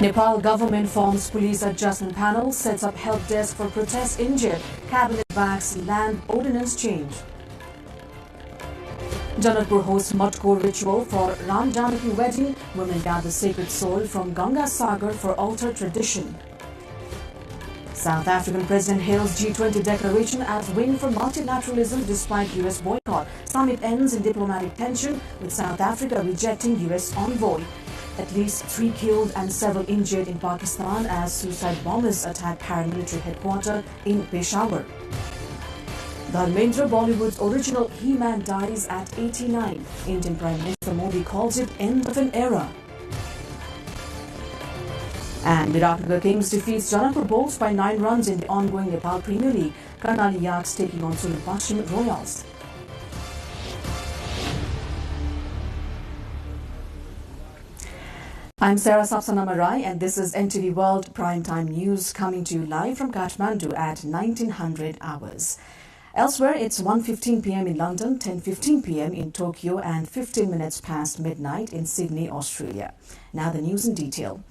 Nepal government forms police adjustment panel, sets up help desk for protests injured. Cabinet backs land ordinance change. Janakpur hosts Matko ritual for Ram Janaki wedding. Women gather sacred soil from Ganga Sagar for altar tradition. South African president hails G20 declaration as win for multilateralism despite US boycott. Summit ends in diplomatic tension with South Africa rejecting US envoy. At least 3 killed and several injured in Pakistan as suicide bombers attack paramilitary headquarters in Peshawar. Dharmendra, Bollywood's original He-Man, dies at 89. Indian Prime Minister Modi calls it end of an era. And Virat Kings defeats Janakpur Bulls by 9 runs in the ongoing Nepal Premier League. Karnali Yaks taking on Sultan Pashim Royals. I'm Sarah Sapsanamarai and this is NTV World Primetime News coming to you live from Kathmandu at 1900 hours. Elsewhere, it's 1:15 p.m. in London, 10:15 p.m. in Tokyo and 15 minutes past midnight in Sydney, Australia. Now the news in detail.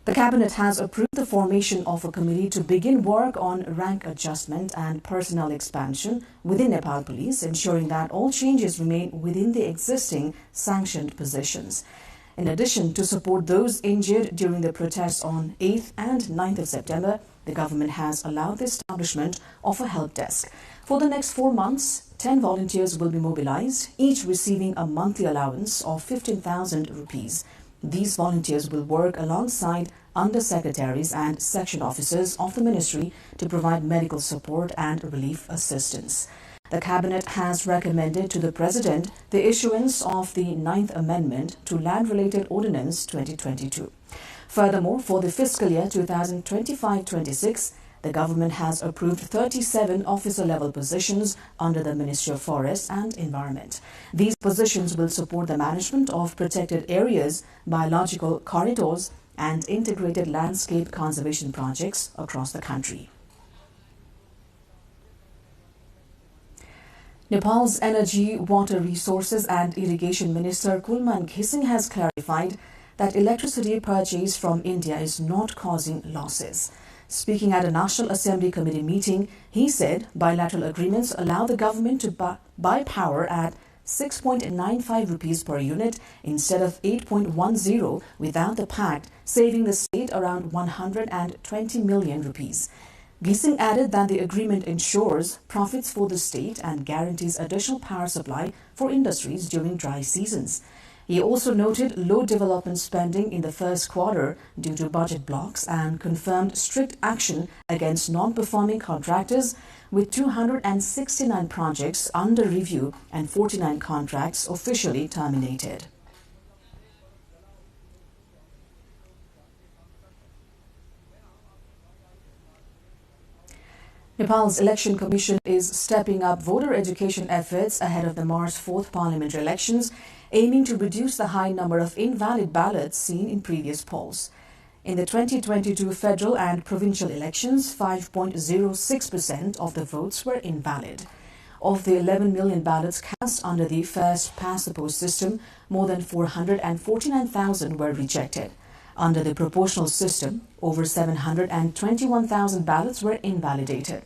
The Cabinet has approved the formation of a committee to begin work on rank adjustment and personnel expansion within Nepal Police, ensuring that all changes remain within the existing sanctioned positions. In addition, to support those injured during the protests on 8th and 9th of September, the government has allowed the establishment of a help desk. For the next 4 months, 10 volunteers will be mobilized, each receiving a monthly allowance of 15,000 rupees. These volunteers will work alongside under-secretaries and section officers of the ministry to provide medical support and relief assistance. The Cabinet has recommended to the President the issuance of the 9th Amendment to Land-Related Ordinance 2022. Furthermore, for the fiscal year 2025-26, the government has approved 37 officer-level positions under the Ministry of Forests and Environment. These positions will support the management of protected areas, biological corridors, and integrated landscape conservation projects across the country. Nepal's Energy, Water Resources and Irrigation Minister Kulman Ghising has clarified that electricity purchased from India is not causing losses. Speaking at a National Assembly Committee meeting, he said bilateral agreements allow the government to buy power at 6.95 rupees per unit instead of 8.10 without the pact, saving the state around 120 million rupees. Ghising added that the agreement ensures profits for the state and guarantees additional power supply for industries during dry seasons. He also noted low development spending in the first quarter due to budget blocks and confirmed strict action against non-performing contractors, with 269 projects under review and 49 contracts officially terminated. Nepal's Election Commission is stepping up voter education efforts ahead of the March 4th parliamentary elections, aiming to reduce the high number of invalid ballots seen in previous polls. In the 2022 federal and provincial elections, 5.06% of the votes were invalid. Of the 11 million ballots cast under the first past-the-post system, more than 449,000 were rejected. Under the proportional system, over 721,000 ballots were invalidated.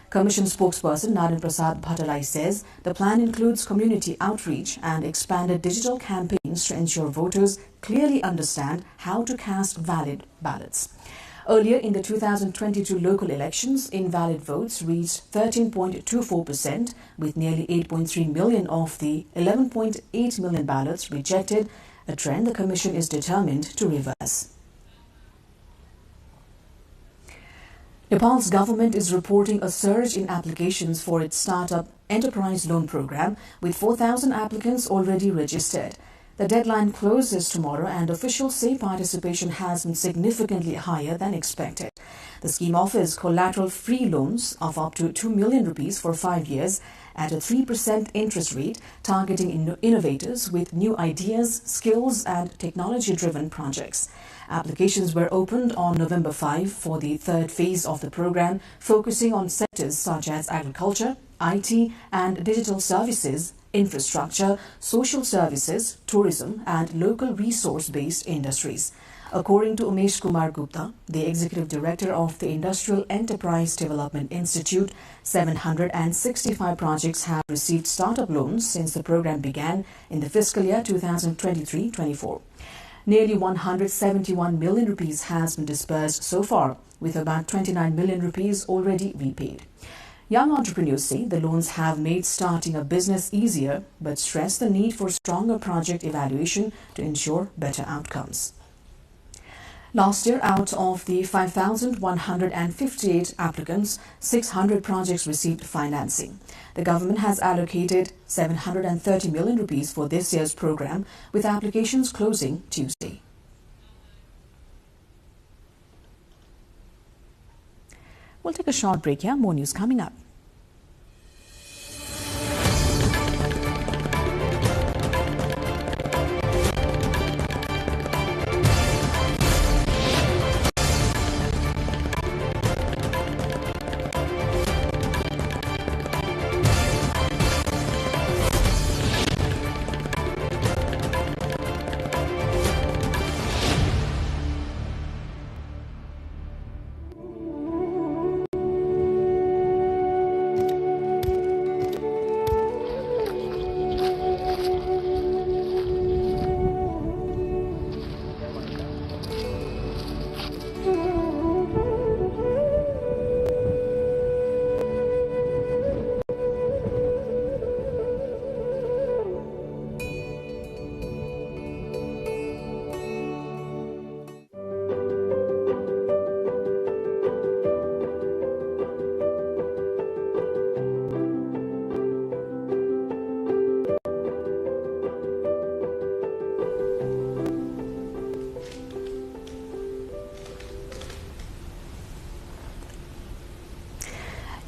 Commission spokesperson Naren Prasad Bhattalai says the plan includes community outreach and expanded digital campaigns to ensure voters clearly understand how to cast valid ballots. Earlier in the 2022 local elections, invalid votes reached 13.24%, with nearly 8.3 million of the 11.8 million ballots rejected, a trend the Commission is determined to reverse. Nepal's government is reporting a surge in applications for its startup enterprise loan program, with 4,000 applicants already registered. The deadline closes tomorrow and officials say participation has been significantly higher than expected. The scheme offers collateral-free loans of up to 2 million rupees for 5 years at a 3% interest rate, targeting innovators with new ideas, skills and technology-driven projects. Applications were opened on November 5 for the third phase of the program, focusing on sectors such as agriculture, IT and digital services, infrastructure, social services, tourism and local resource-based industries. According to Umesh Kumar Gupta, the Executive Director of the Industrial Enterprise Development Institute, 765 projects have received startup loans since the program began in the fiscal year 2023-24. Nearly 171 million rupees has been disbursed so far, with about 29 million rupees already repaid. Young entrepreneurs say the loans have made starting a business easier, but stress the need for stronger project evaluation to ensure better outcomes. Last year, out of the 5,158 applicants, 600 projects received financing. The government has allocated 730 million rupees for this year's program, with applications closing Tuesday. We'll take a short break here. More news coming up.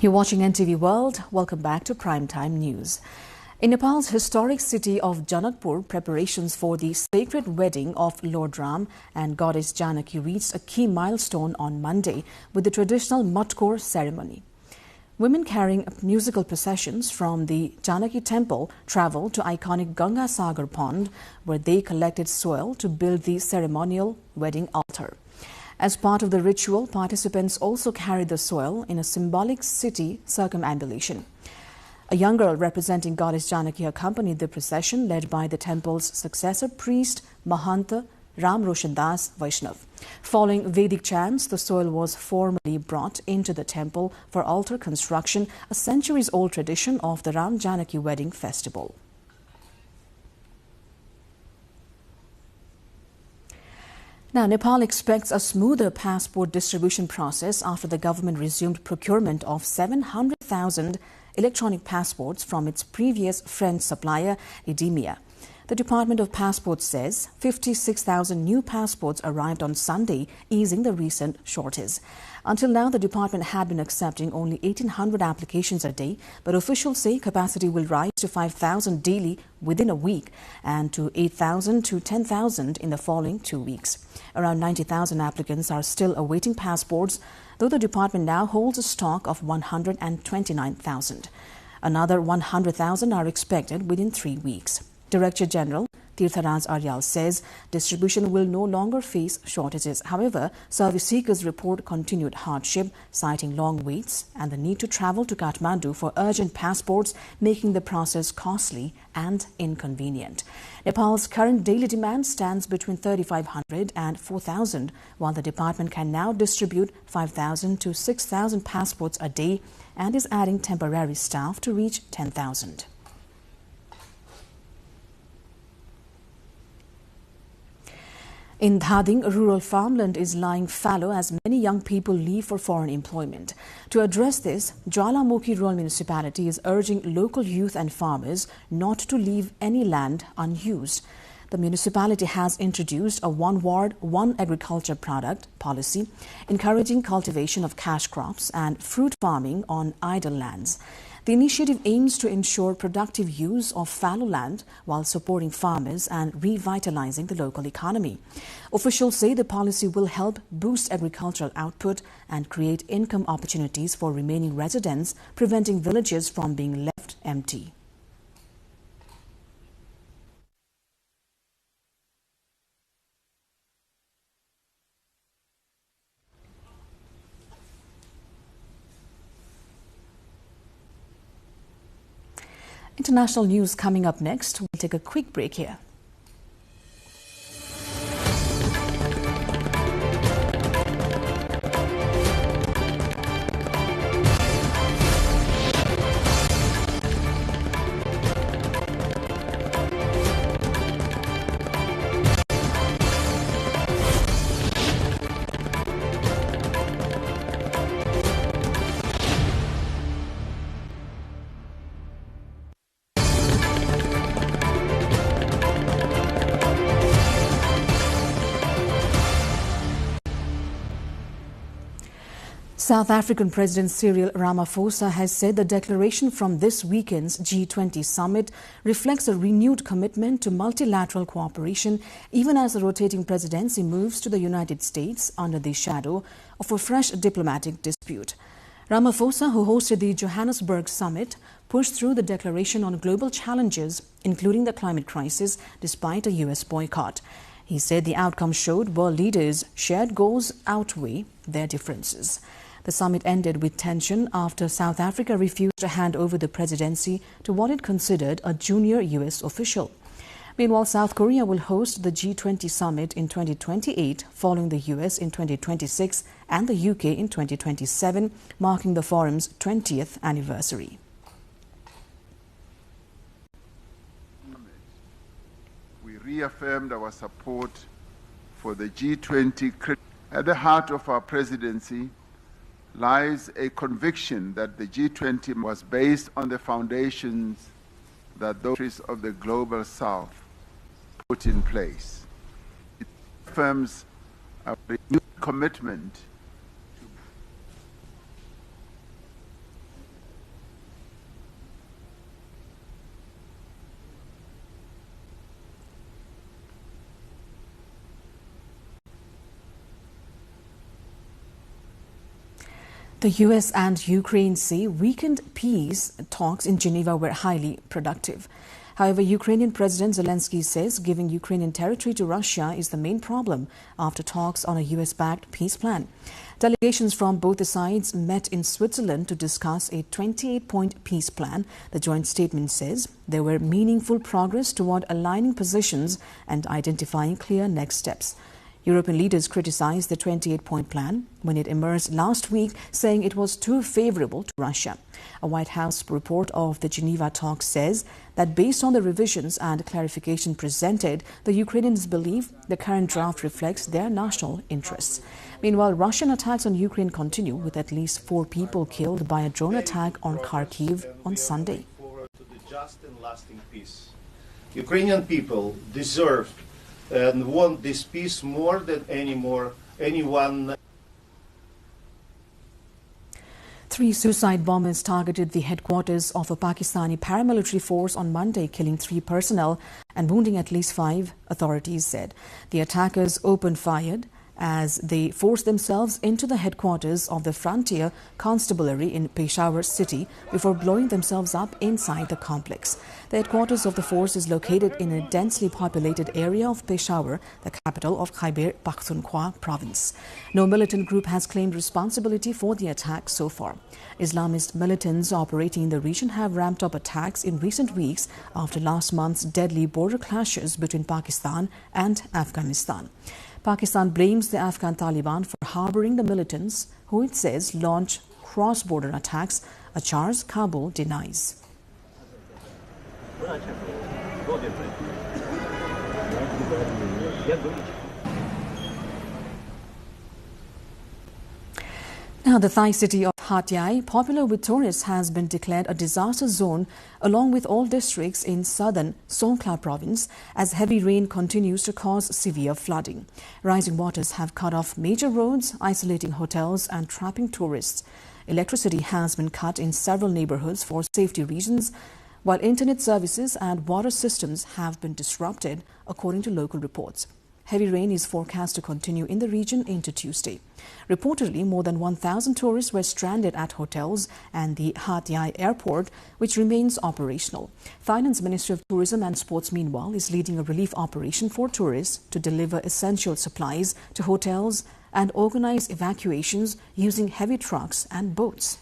You're watching NTV World. Welcome back to Primetime News. In Nepal's historic city of Janakpur, preparations for the sacred wedding of Lord Ram and Goddess Janaki reached a key milestone on Monday with the traditional Matkor ceremony. Women carrying musical processions from the Janaki temple traveled to iconic Ganga Sagar pond, where they collected soil to build the ceremonial wedding altar. As part of the ritual, participants also carried the soil in a symbolic city circumambulation. A young girl representing Goddess Janaki accompanied the procession, led by the temple's successor priest, Mahanta Ram Roshan Das Vaishnav. Following Vedic chants, the soil was formally brought into the temple for altar construction, a centuries-old tradition of the Ram Janaki wedding festival. Now, Nepal expects a smoother passport distribution process after the government resumed procurement of 700,000 electronic passports from its previous friend supplier, Edimia. The Department of Passports says 56,000 new passports arrived on Sunday, easing the recent shortage. Until now, the department had been accepting only 1,800 applications a day, but officials say capacity will rise to 5,000 daily within a week and to 8,000 to 10,000 in the following 2 weeks. Around 90,000 applicants are still awaiting passports, though the department now holds a stock of 129,000. Another 100,000 are expected within 3 weeks. Director General Tirtharaj Aryal says distribution will no longer face shortages. However, service seekers report continued hardship, citing long waits and the need to travel to Kathmandu for urgent passports, making the process costly and inconvenient. Nepal's current daily demand stands between 3,500 and 4,000, while the department can now distribute 5,000 to 6,000 passports a day and is adding temporary staff to reach 10,000. In Dhading, rural farmland is lying fallow as many young people leave for foreign employment. To address this, Jwalamukhi Rural Municipality is urging local youth and farmers not to leave any land unused. The municipality has introduced a one ward, one agriculture product policy, encouraging cultivation of cash crops and fruit farming on idle lands. The initiative aims to ensure productive use of fallow land while supporting farmers and revitalizing the local economy. Officials say the policy will help boost agricultural output and create income opportunities for remaining residents, preventing villages from being left empty. International news coming up next. We'll take a quick break here. South African President Cyril Ramaphosa has said the declaration from this weekend's G20 summit reflects a renewed commitment to multilateral cooperation, even as the rotating presidency moves to the United States under the shadow of a fresh diplomatic dispute. Ramaphosa, who hosted the Johannesburg summit, pushed through the declaration on global challenges, including the climate crisis, despite a U.S. boycott. He said the outcome showed world leaders' shared goals outweigh their differences. The summit ended with tension after South Africa refused to hand over the presidency to what it considered a junior U.S. official. Meanwhile, South Korea will host the G20 summit in 2028, following the U.S. in 2026 and the UK in 2027, marking the forum's 20th anniversary. We reaffirmed our support for the G20. At the heart of our presidency lies a conviction that the G20 was based on the foundations that those countries of the global south put in place. It affirms a renewed commitment The US and Ukraine say weakened peace talks in Geneva were highly productive. However, Ukrainian President Zelensky says giving Ukrainian territory to Russia is the main problem after talks on a US-backed peace plan. Delegations from both the sides met in Switzerland to discuss a 28-point peace plan. The joint statement says there were meaningful progress toward aligning positions and identifying clear next steps. European leaders criticized the 28-point plan when it emerged last week, saying it was too favorable to Russia. A White House report of the Geneva talks says that based on the revisions and clarification presented, the Ukrainians believe the current draft reflects their national interests. Meanwhile, Russian attacks on Ukraine continue, with at least 4 people killed by a drone attack on Kharkiv on Sunday. To the just and lasting peace. Ukrainian people deserve and want this peace more than anyone. 3 suicide bombers targeted the headquarters of a Pakistani paramilitary force on Monday, killing 3 personnel and wounding at least 5, authorities said. The attackers opened fire as they forced themselves into the headquarters of the Frontier Constabulary in Peshawar city before blowing themselves up inside the complex. The headquarters of the force is located in a densely populated area of Peshawar, the capital of Khyber Pakhtunkhwa province. No militant group has claimed responsibility for the attack so far. Islamist militants operating in the region have ramped up attacks in recent weeks after last month's deadly border clashes between Pakistan and Afghanistan. Pakistan blames the Afghan Taliban for harboring the militants, who it says launched cross-border attacks, a charge Kabul denies. Now, the Thai city of Hat Yai, popular with tourists, has been declared a disaster zone along with all districts in southern Songkhla province as heavy rain continues to cause severe flooding. Rising waters have cut off major roads, isolating hotels and trapping tourists. Electricity has been cut in several neighborhoods for safety reasons, while internet services and water systems have been disrupted, according to local reports. Heavy rain is forecast to continue in the region into Tuesday. Reportedly, more than 1,000 tourists were stranded at hotels and the Hat Yai airport, which remains operational. Thailand's Ministry of Tourism and Sports, meanwhile, is leading a relief operation for tourists to deliver essential supplies to hotels and organize evacuations using heavy trucks and boats.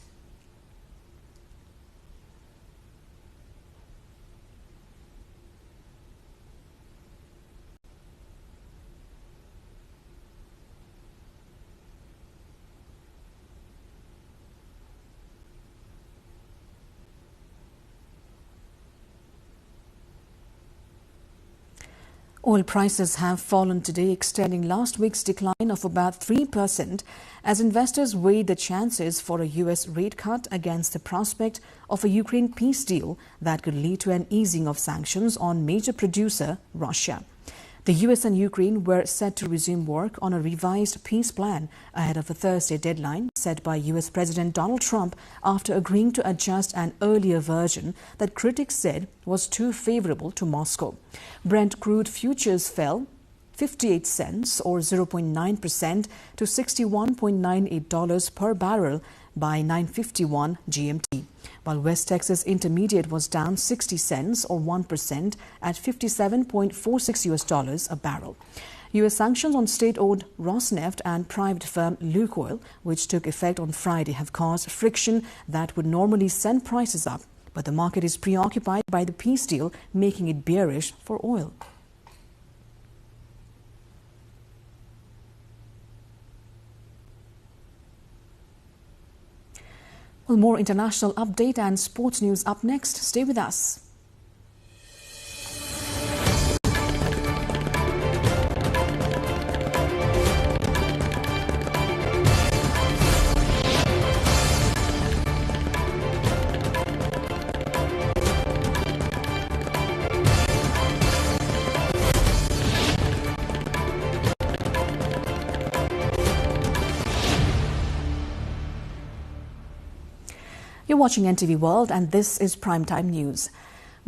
Oil prices have fallen today, extending last week's decline of about 3% as investors weighed the chances for a US rate cut against the prospect of a Ukraine peace deal that could lead to an easing of sanctions on major producer Russia. The US and Ukraine were set to resume work on a revised peace plan ahead of a Thursday deadline set by US President Donald Trump after agreeing to adjust an earlier version that critics said was too favorable to Moscow. Brent crude futures fell 58 cents or 0.9% to $61.98 per barrel by 9:51 GMT, while West Texas Intermediate was down 60 cents or 1% at $57.46 a barrel. U.S. sanctions on state-owned Rosneft and private firm Lukoil, which took effect on Friday, have caused friction that would normally send prices up, but the market is preoccupied by the peace deal, making it bearish for oil. Well, more international update and sports news up next. Stay with us. You're watching NTV World and this is Primetime News.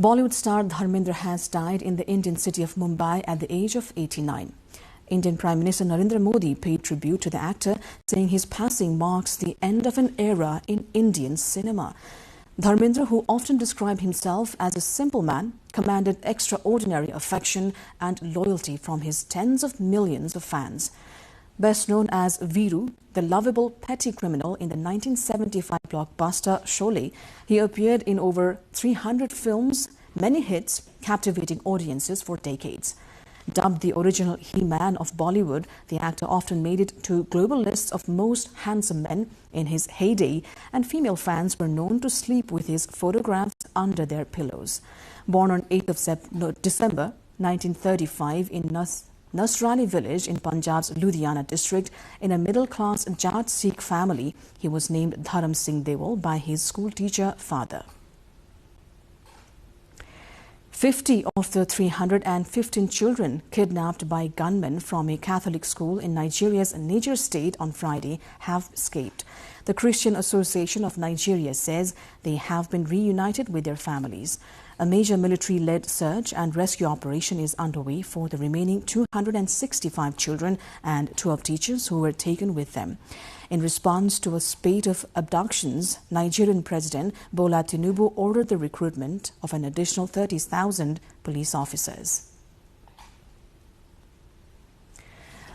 Bollywood star Dharmendra has died in the Indian city of Mumbai at the age of 89. Indian Prime Minister Narendra Modi paid tribute to the actor, saying his passing marks the end of an era in Indian cinema. Dharmendra, who often described himself as a simple man, commanded extraordinary affection and loyalty from his tens of millions of fans. Best known as Veeru, the lovable petty criminal in the 1975 blockbuster Sholay, he appeared in over 300 films, many hits, captivating audiences for decades. Dubbed the original He-Man of Bollywood, the actor often made it to global lists of most handsome men in his heyday, and female fans were known to sleep with his photographs under their pillows. Born on 8th of December 1935 in Nasrani village in Punjab's Ludhiana district, in a middle-class Jat Sikh family, he was named Dharam Singh Dewal by his school-teacher father. 50 of the 315 children kidnapped by gunmen from a Catholic school in Nigeria's Niger state on Friday have escaped. The Christian Association of Nigeria says they have been reunited with their families. A major military-led search and rescue operation is underway for the remaining 265 children and 12 teachers who were taken with them. In response to a spate of abductions, Nigerian President Bola Tinubu ordered the recruitment of an additional 30,000 police officers.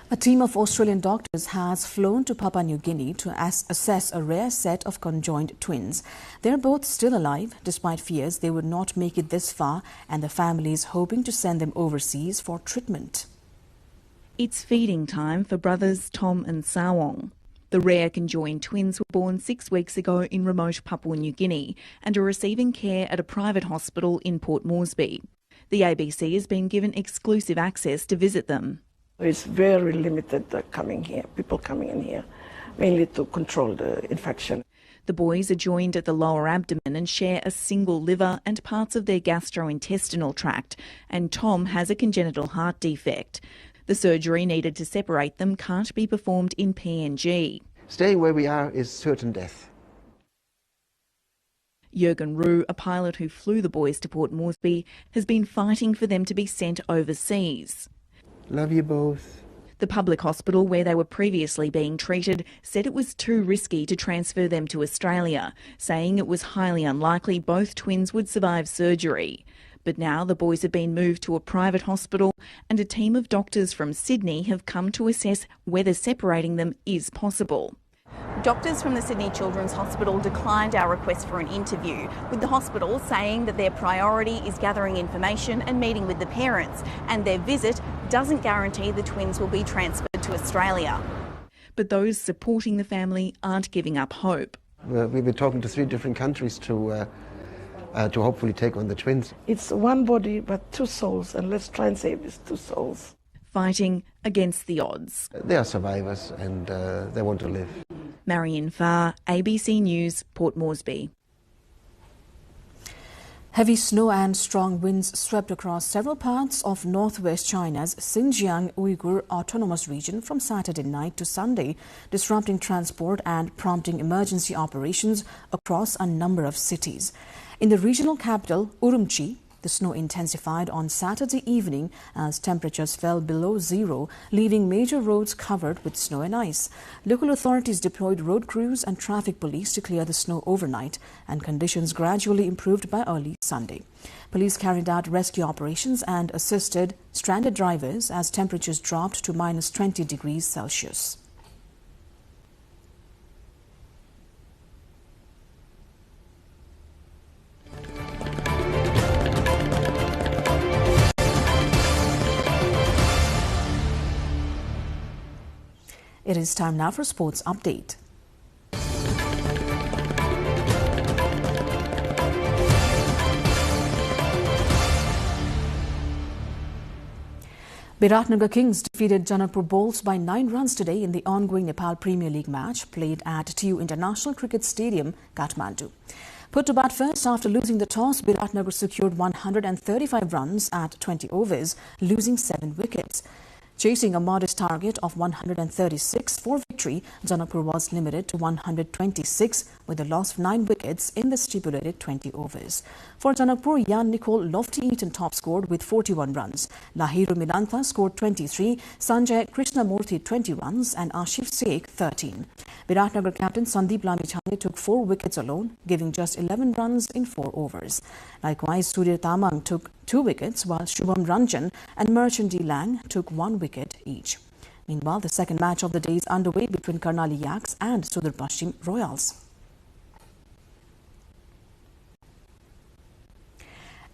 A team of Australian doctors has flown to Papua New Guinea to assess a rare set of conjoined twins. They're both still alive, despite fears they would not make it this far, and the family is hoping to send them overseas for treatment. It's feeding time for brothers Tom and Sawong. The rare conjoined twins were born 6 weeks ago in remote Papua New Guinea and are receiving care at a private hospital in Port Moresby. The ABC has been given exclusive access to visit them. It's very limited people coming in here, mainly to control the infection. The boys are joined at the lower abdomen and share a single liver and parts of their gastrointestinal tract, and Tom has a congenital heart defect. The surgery needed to separate them can't be performed in PNG. Staying where we are is certain death. Jürgen Ruh, a pilot who flew the boys to Port Moresby, has been fighting for them to be sent overseas. Love you both. The public hospital where they were previously being treated said it was too risky to transfer them to Australia, saying it was highly unlikely both twins would survive surgery. But now the boys have been moved to a private hospital and a team of doctors from Sydney have come to assess whether separating them is possible. Doctors from the Sydney Children's Hospital declined our request for an interview, with the hospital saying that their priority is gathering information and meeting with the parents, and their visit doesn't guarantee the twins will be transferred to Australia. But those supporting the family aren't giving up hope. We've been talking to 3 different countries to to hopefully take on the Twins. It's one body but two souls, and let's try and save these two souls. Fighting against the odds. They are survivors and they want to live. Marion Farr, ABC News, Port Moresby. Heavy snow and strong winds swept across several parts of northwest China's Xinjiang Uyghur Autonomous Region from Saturday night to Sunday, disrupting transport and prompting emergency operations across a number of cities. In the regional capital, Urumqi, the snow intensified on Saturday evening as temperatures fell below zero, leaving major roads covered with snow and ice. Local authorities deployed road crews and traffic police to clear the snow overnight, and conditions gradually improved by early Sunday. Police carried out rescue operations and assisted stranded drivers as temperatures dropped to minus 20 degrees Celsius. It is time now for Sports Update. Biratnagar Kings defeated Janakpur Bulls by 9 runs today in the ongoing Nepal Premier League match played at TU International Cricket Stadium, Kathmandu. Put to bat first after losing the toss, Biratnagar secured 135 runs at 20 overs, losing 7 wickets. Chasing a modest target of 136 for victory, Janakpur was limited to 126 with a loss of 9 wickets in the stipulated 20 overs. For Janakpur, Jan Nicole Lofty-Eaton top scored with 41 runs. Lahiru Milantha scored 23, Sanjay Krishnamurthy 20 runs and Ashif Sheikh 13. Biratnagar captain Sandeep Lamichhane took 4 wickets alone, giving just 11 runs in 4 overs. Likewise, Surya Tamang took 2 wickets, while Shubham Ranjan and Merchant D. Lang took 1 wicket each. Meanwhile, the second match of the day is underway between Karnali Yaks and Sudur Pashchim Royals.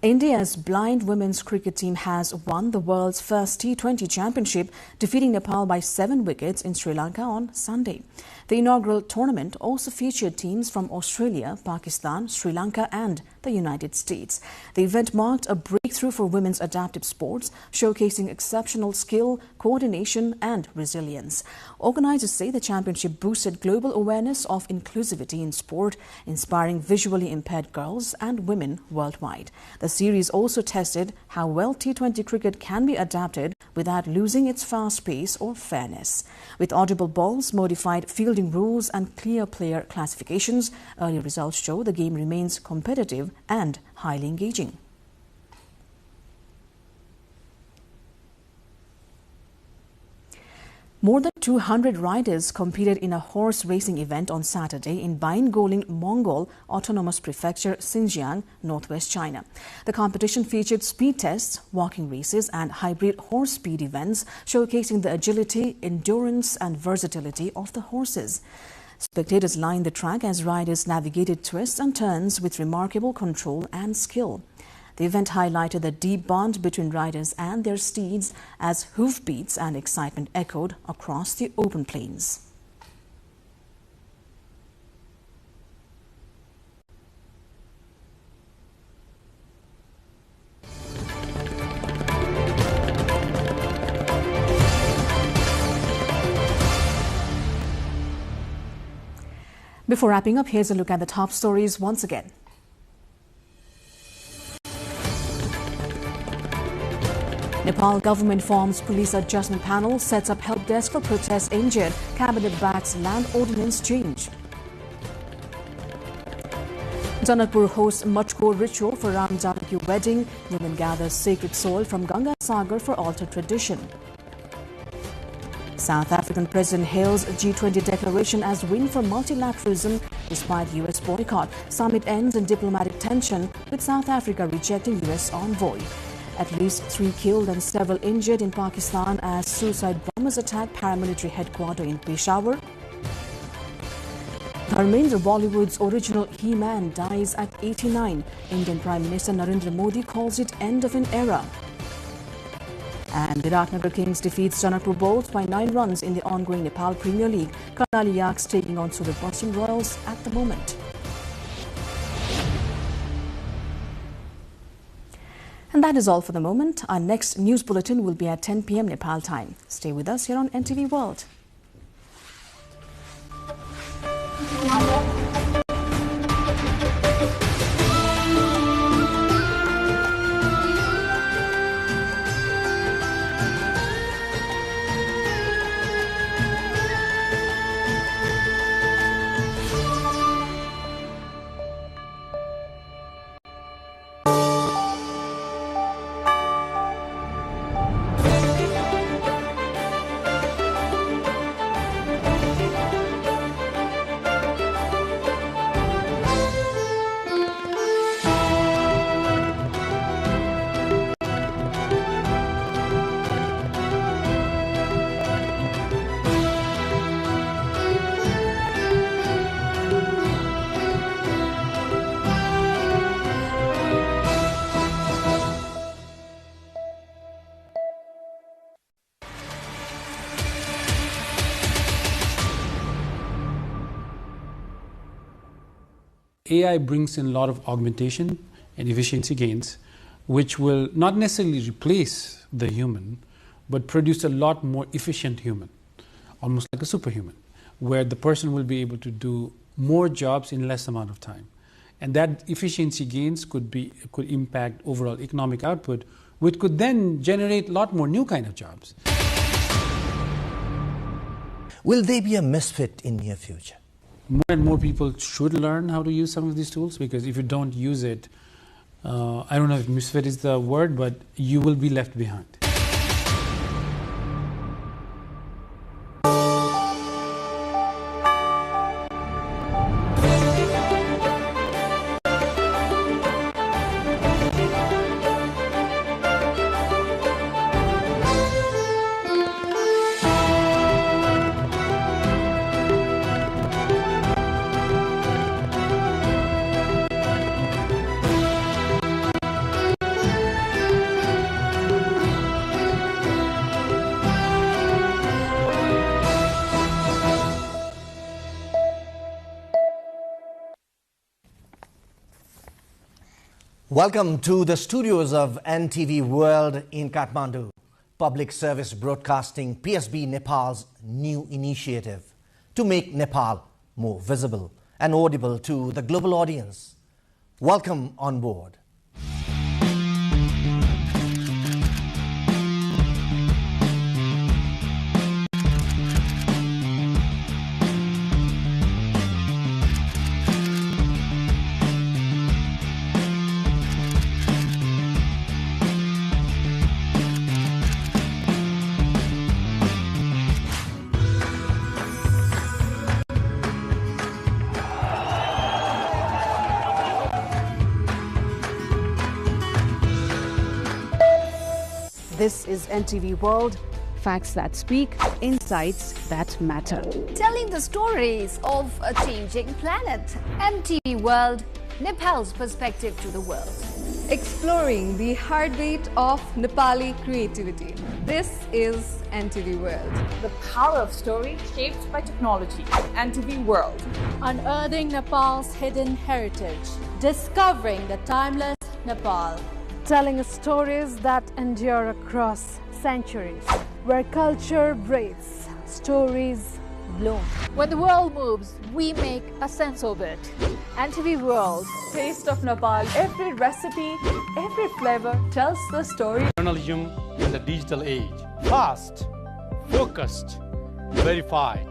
India's blind women's cricket team has won the world's first T20 championship, defeating Nepal by 7 wickets in Sri Lanka on Sunday. The inaugural tournament also featured teams from Australia, Pakistan, Sri Lanka and the United States. The event marked a breakthrough for women's adaptive sports, showcasing exceptional skill, coordination and resilience. Organizers say the championship boosted global awareness of inclusivity in sport, inspiring visually impaired girls and women worldwide. The series also tested how well T20 cricket can be adapted without losing its fast pace or fairness. With audible balls, modified fielding rules and clear player classifications, early results show the game remains competitive and highly engaging. More than 200 riders competed in a horse racing event on Saturday in Baingoling, Mongol Autonomous Prefecture, Xinjiang, northwest China. The competition featured speed tests, walking races and hybrid horse speed events, showcasing the agility, endurance and versatility of the horses. Spectators lined the track as riders navigated twists and turns with remarkable control and skill. The event highlighted the deep bond between riders and their steeds as hoofbeats and excitement echoed across the open plains. Before wrapping up, here's a look at the top stories once again. Nepal government forms police adjustment panel, sets up help desk for protests injured. Cabinet backs land ordinance change. Janakpur hosts Machko ritual for Ram Janaki wedding. Women gather sacred soil from Ganga Sagar for altar tradition. South African President hails G20 declaration as win for multilateralism despite US boycott. Summit ends in diplomatic tension with South Africa rejecting US envoy. At least 3 killed and several injured in Pakistan as suicide bombers attack paramilitary headquarters in Peshawar. Dharmendra, Bollywood's original He-Man, dies at 89. Indian Prime Minister Narendra Modi calls it end of an era. And Biratnagar Kings defeats Janakpur Bulls by 9 runs in the ongoing Nepal Premier League. Karnali Yaks taking on Sudur Pashchim Royals at the moment. And that is all for the moment. Our next news bulletin will be at 10 p.m. Nepal time. Stay with us here on NTV World. AI brings in a lot of augmentation and efficiency gains, which will not necessarily replace the human, but produce a lot more efficient human, almost like a superhuman, where the person will be able to do more jobs in less amount of time. And that efficiency gains could impact overall economic output, which could then generate a lot more new kind of jobs. Will they be a misfit in near future? More and more people should learn how to use some of these tools, because if you don't use it, I don't know if misfit is the word, but you will be left behind. Welcome to the studios of NTV World in Kathmandu. Public Service Broadcasting, PSB Nepal's new initiative to make Nepal more visible and audible to the global audience. Welcome on board. This is NTV World. Facts that speak, insights that matter. Telling the stories of a changing planet. NTV World, Nepal's perspective to the world. Exploring the heartbeat of Nepali creativity. This is NTV World. The power of story shaped by technology. NTV World. Unearthing Nepal's hidden heritage. Discovering the timeless Nepal. Telling stories that endure across centuries. Where culture breathes, stories bloom. When the world moves, we make a sense of it. NTV World. Taste of Nepal. Every recipe, every flavor tells the story. Journalism in the digital age. Fast, focused, verified.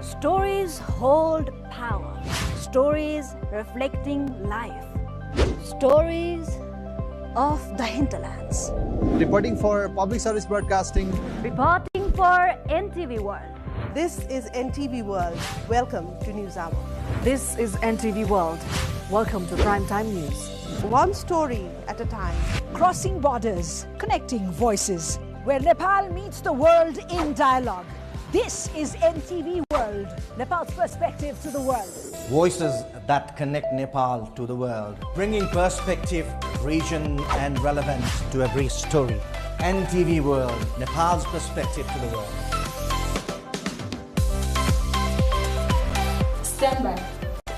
Stories hold power. Stories reflecting life. Stories of the hinterlands. Reporting for Public Service Broadcasting. Reporting for NTV World. This is NTV World. Welcome to News Hour. This is NTV World. Welcome to Primetime News. One story at a time. Crossing borders, connecting voices, where Nepal meets the world in dialogue. This is NTV World, Nepal's perspective to the world. Voices that connect Nepal to the world, bringing perspective, region and relevance to every story. NTV World, Nepal's perspective to the world. Stand by.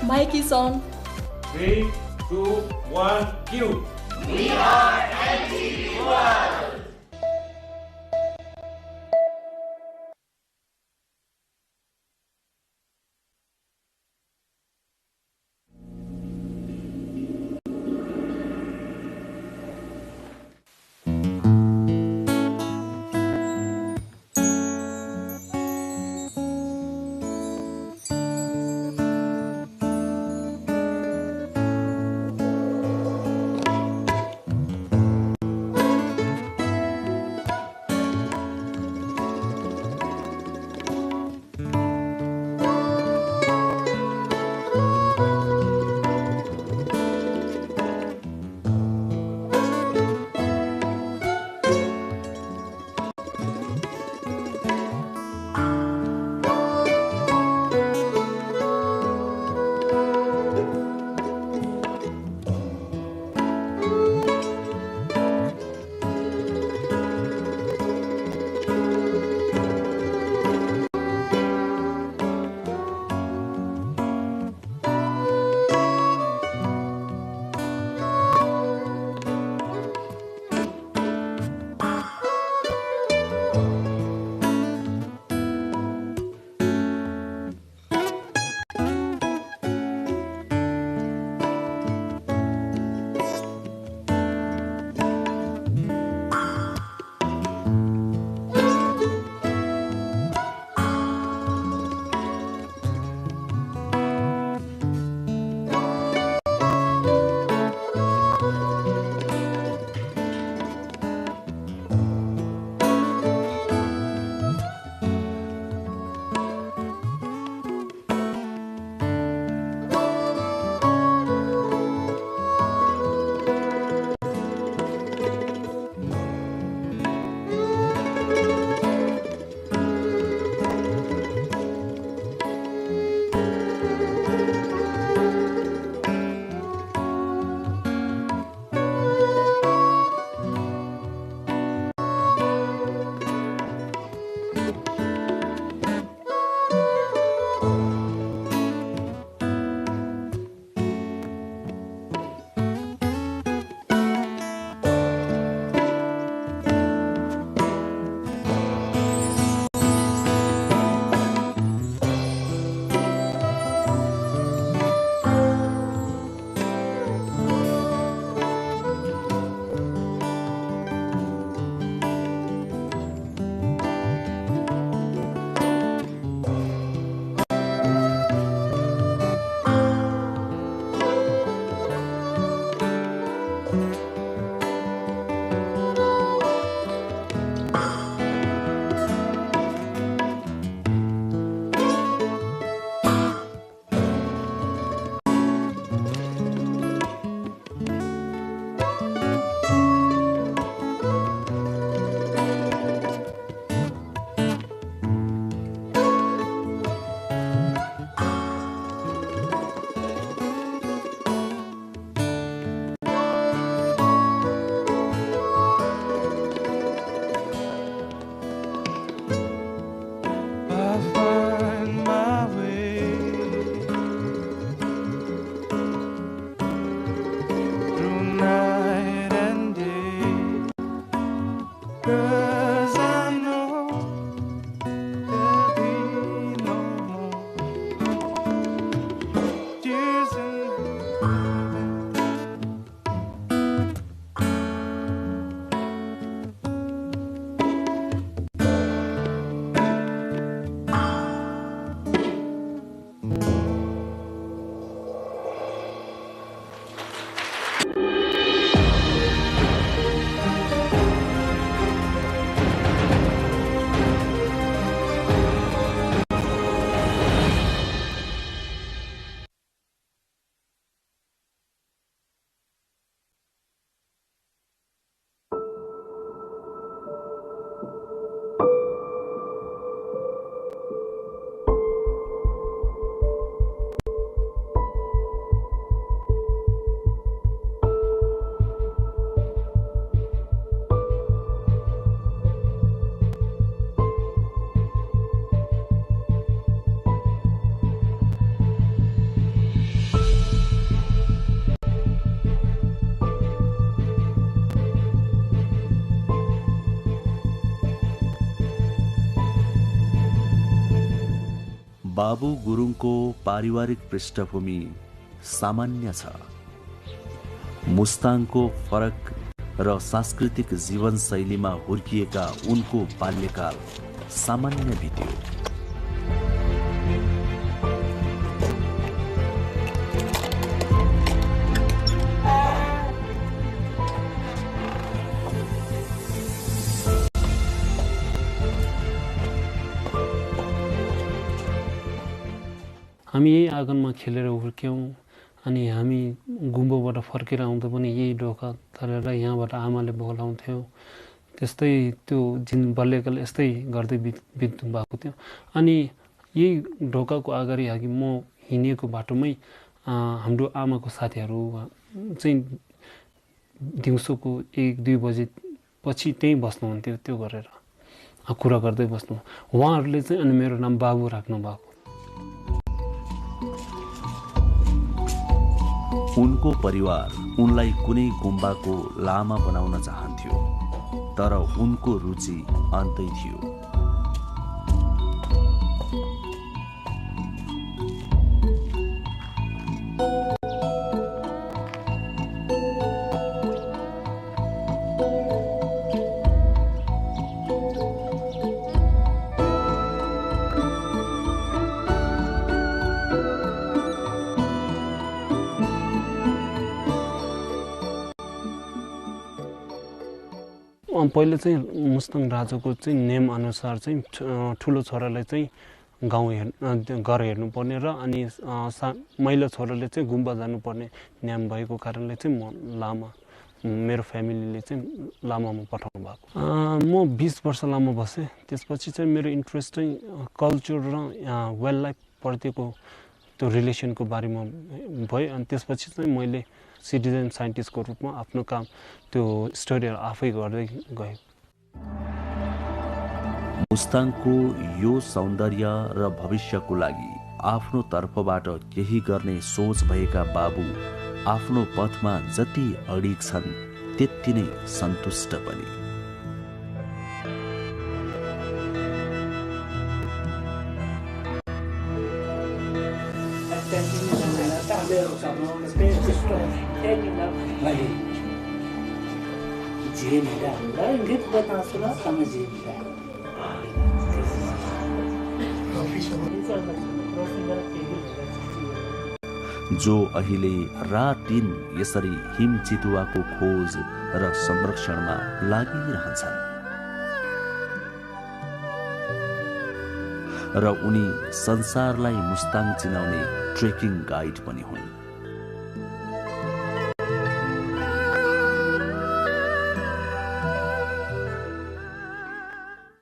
Mic is on. 3, 2, 1, cue. We are NTV World. बाबु गुरुङको पारिवारिक पृष्ठभूमि सामान्य छ। मुस्ताङको फरक र सांस्कृतिक जीवनशैलीमा हुर्किएका उनको बाल्यकाल सामान्य बित्यो। हामी यही आँगनमा खेलेर हुर्क्यौँ अनि हामी गुम्बोबाट फर्केर आउँदा पनि यही ढोका तरेर यहाँबाट आमाले बोलाउँथ्यो। त्यस्तै त्यो बाल्यकाल यस्तै गर्दै बित्नु भएको थियो। अनि यही ढोकाको अगाडि अघि म हिँडेको बाटोमै हाम्रो आमाको साथीहरू चाहिँ दिउँसोको 1-2 बजे पछि त्यहीँ बस्नुहुन्थ्यो। त्यो गरेर कुरा गर्दै बस्नु। उहाँहरूले चाहिँ अनि मेरो नाम बाबु राख्नु भएको। उनको परिवार उनलाई कुनै गुम्बाको लामा बनाउन चाहन्थ्यो, तर उनको रुचि अन्तै थियो। पहिले चाहिँ मुस्ताङ राजाको चाहिँ नेम अनुसार चाहिँ ठुलो छोरालाई चाहिँ घर हेर्नुपर्ने र अनि महिला छोराले चाहिँ गुम्बा जानुपर्ने नियम भएको कारणले चाहिँ म लामा मेरो फ्यामिलीले चाहिँ लामामा पठाउनु भएको। म 20 वर्ष लामा बसेँ। त्यसपछि चाहिँ मेरो इन्ट्रेस्ट चाहिँ कल्चर र वाइल्ड लाइफ प्रतिको त्यो रिलेसनको बारेमा भयो। अनि त्यसपछि चाहिँ मैले सिटिजन साइन्टिस्टको रूपमा आफ्नो काम त्यो स्टडीहरू आफै गर्दै गएँ। मुस्ताङको यो सौन्दर्य र भविष्यको लागि आफ्नो तर्फबाट केही गर्ने सोच भएका बाबु आफ्नो पथमा जति अडिग छन् त्यति नै सन्तुष्ट पनि। जो अहिले रात दिन यसरी हिम चितुवाको खोज र संरक्षणमा लागिरहन्छन् र उनी संसारलाई मुस्ताङ चिनाउने ट्रेकिङ गाइड पनि हुन्।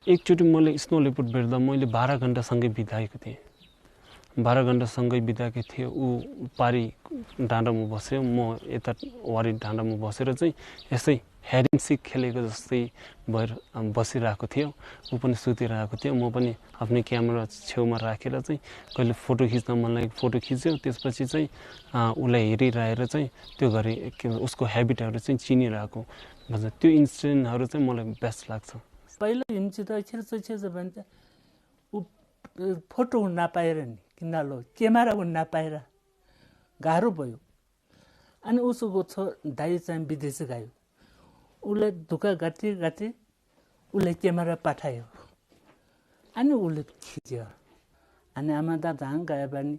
एकचोटि मैले स्नो लेपर्ड भेट्दा मैले 12 घण्टासँगै बिताएको थिएँ। 12 घण्टासँगै बिताएको थिएँ। ऊ पारी डाँडामा बस्यो, म यता वारी डाँडामा बसेर चाहिँ यसै हेड एन्ड सिक खेलेको जस्तै भएर बसिरहेको थियो। ऊ पनि सुतिरहेको थियो। म पनि आफ्नो क्यामेरा छेउमा राखेर चाहिँ कहिले फोटो खिच्न मन लागेको फोटो खिच्यो। त्यसपछि चाहिँ उसलाई हेरिरहेर चाहिँ त्यो गरे उसको हेबिटहरू चाहिँ चिनिरहेको भन्छ। त्यो इन्सिडेन्टहरू चाहिँ मलाई बेस्ट लाग्छ। पहिला हिमचित छिर्छ भने चाहिँ ऊ फोटो हुन नपाएर नि किनलो क्यामेरा हुन नपाएर गाह्रो भयो। अनि उसको दाइ चाहिँ विदेश गयो। उसलाई दुःख गाँठी उसले क्यामेरा पठायो। अनि उसले खिच्यो। अनि आमा त जहाँ गयो भने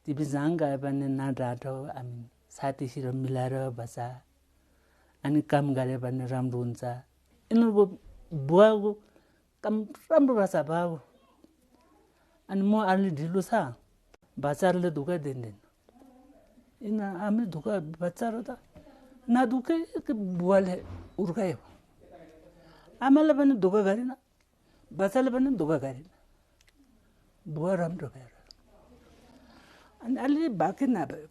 तिमी जहाँ गयो भने नडाँटो, हामी साथीसित मिलाएर बसा, अनि काम गऱ्यो भने राम्रो हुन्छ। यिनीहरूको बुवाको काम राम्रो बसा बाबु। अनि म अलि ढिलो छ, बच्चाहरूले दुःख दिँदैन। यिन हामी दुःख बच्चाहरू त नदुःखै बुवाले उर्कायो। आमाले पनि दुःख गरेन, बच्चाले पनि दुःख गरेन। बुवा राम्रो भयो। अनि अलि बाँकी नभयो।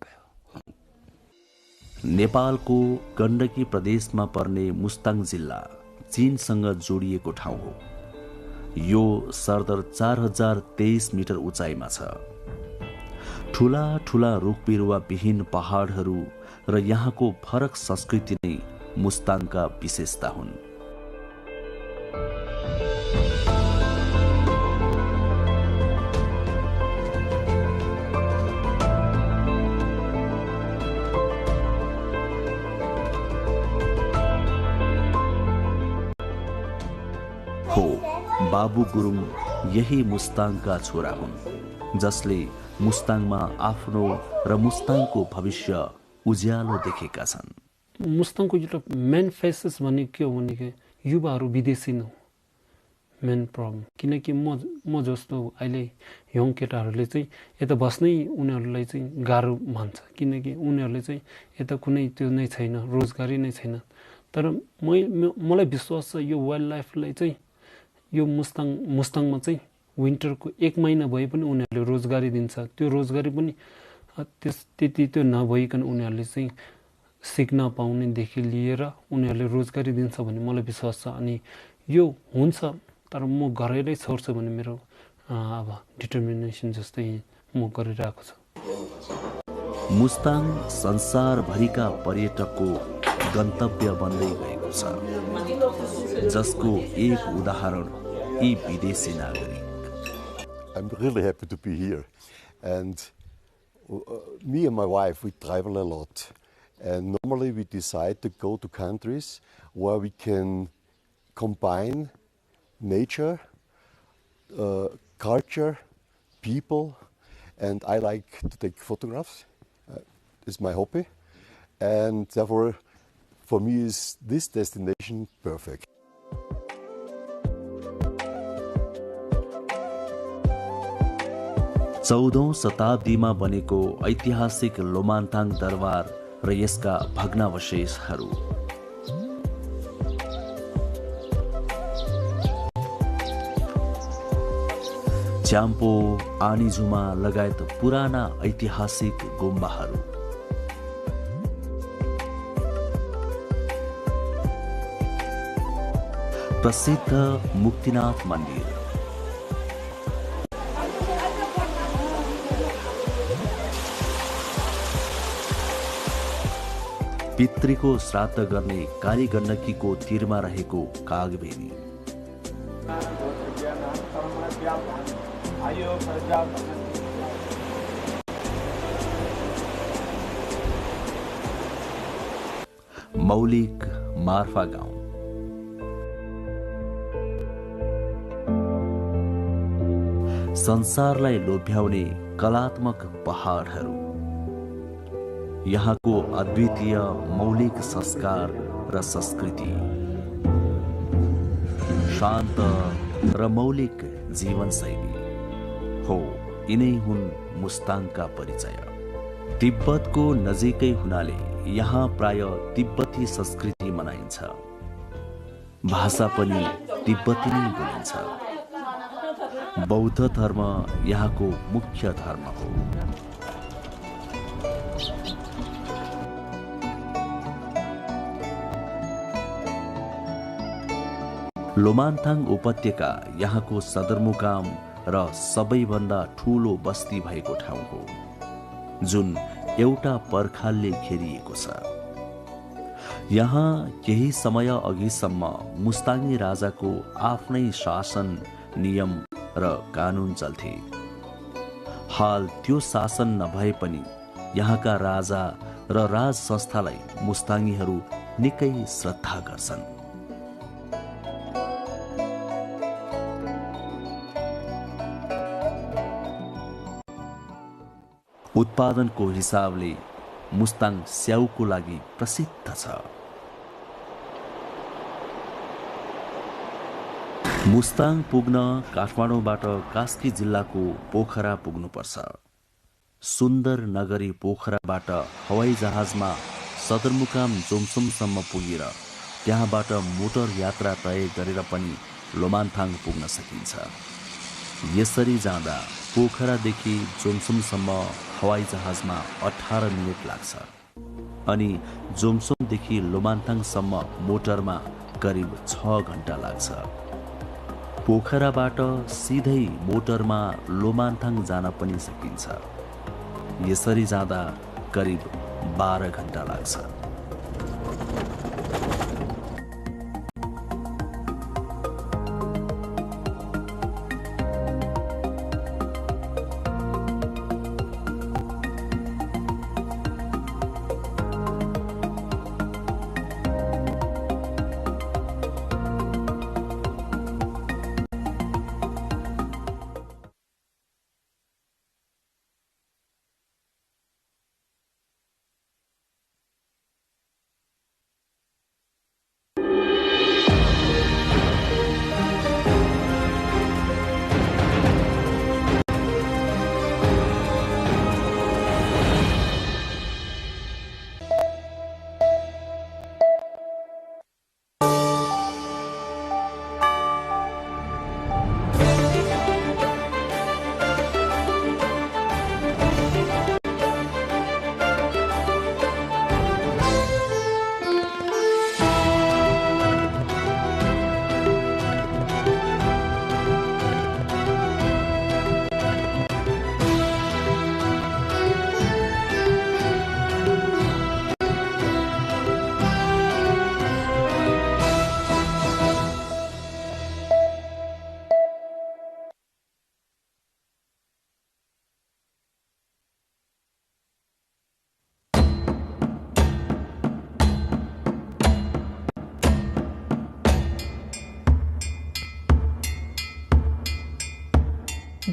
नेपालको गण्डकी प्रदेशमा पर्ने मुस्ताङ जिल्ला चीनसँग जोडिएको ठाउँ हो। यो सरदर 4023 मिटर उचाइमा छ। ठूला ठूला रुख बिरुवा विहीन पहाडहरू र यहाँको फरक संस्कृति नै मुस्ताङका विशेषता हुन्। हो, बाबु गुरुङ यही मुस्ताङका छोरा हुन्, जसले मुस्ताङमा आफ्नो र मुस्ताङको भविष्य उज्यालो देखेका छन्। मुस्ताङको एउटा मेन फेसेस भनेको के हो भनेको युवाहरू विदेशी नै मेन प्रब्लम। किनकि म जस्तो अहिले यङ केटाहरूले चाहिँ यता बस्नै उनीहरूलाई चाहिँ गाह्रो मान्छ, किनकि उनीहरूले चाहिँ यता कुनै त्यो नै छैन, रोजगारी नै छैन। तर मलाई विश्वास छ यो वाइल्ड लाइफलाई चाहिँ यो मुस्ताङमा चाहिँ विन्टरको 1 महिना भए पनि उनीहरूले रोजगारी दिन्छ। त्यो रोजगारी पनि त्यति त्यो नभइकन उनीहरूले चाहिँ सिक्न पाउनेदेखि लिएर उनीहरूले रोजगारी दिन्छ भन्ने मलाई विश्वास छ। अनि यो हुन्छ, तर म गरेरै छोड्छु भन्ने मेरो अब डिटर्मिनेसन जस्तै म गरिरहेको छु। मुस्ताङ संसारभरिका पर्यटकको गन्तव्य बन्दै गएको छ, जसको एक उदाहरण यी विदेशी नागरिक। I'm really happy to be here, and me and my wife, we travel a lot, and normally we decide to go to countries where we can combine nature, culture, people, and I like to take photographs. It's my hobby, and therefore for me is this destination perfect. चौधौं शताब्दीमा बनेको ऐतिहासिक लोमान्ताङ दरबार र यसका भग्नावशेषहरू, च्याम्पो, आनीझुमा लगायत पुराना ऐतिहासिक गुम्बाहरू, प्रसिद्ध मुक्तिनाथ मन्दिर, पितृको श्राद्ध गर्ने कालीगण्डकीको तीरमा रहेको कागबेनी, मौलिक मार्फा गाउँ, संसारलाई लोभ्याउने कलात्मक पहाडहरू, यहाँको अद्वितीय मौलिक संस्कार र संस्कृति, शान्त र मौलिक जीवनशैली हो, यिनै हुन् मुस्ताङका परिचय। तिब्बतको नजिकै हुनाले यहाँ प्राय तिब्बती संस्कृति मनाइन्छ, भाषा पनि तिब्बती नै बोलिन्छ। बौद्ध धर्म यहाँको मुख्य धर्म हो। लोमान्ताङ उपत्यका यहाँको सदरमुकाम र सबैभन्दा ठूलो बस्ती भएको ठाउँ हो, जुन एउटा पर्खालले घेरिएको छ। यहाँ केही समय अघिसम्म मुस्ताङी राजाको आफ्नै शासन, नियम र कानुन चल्थे। हाल त्यो शासन नभए पनि यहाँका राजा र राज संस्थालाई मुस्ताङीहरू निकै श्रद्धा गर्छन्। उत्पादनको हिसाबले मुस्ताङ स्याउको लागि प्रसिद्ध छ। मुस्ताङ पुग्न काठमाडौँबाट कास्की जिल्लाको पोखरा पुग्नुपर्छ। सुन्दर नगरी पोखराबाट हवाई जहाजमा सदरमुकाम जोमसोमसम्म पुगेर त्यहाँबाट मोटर यात्रा तय गरेर पनि लोमान्ताङ पुग्न सकिन्छ। यसरी जाँदा पोखरादेखि जोमसोमसम्म हवाई जहाजमा 18 मिनेट लाग्छ अनि जोमसोमदेखि लोमान्ताङसम्म मोटरमा करिब 6 घण्टा लाग्छ। पोखराबाट सिधै मोटरमा लोमान्ताङ जान पनि सकिन्छ। यसरी जाँदा करिब 12 घण्टा लाग्छ।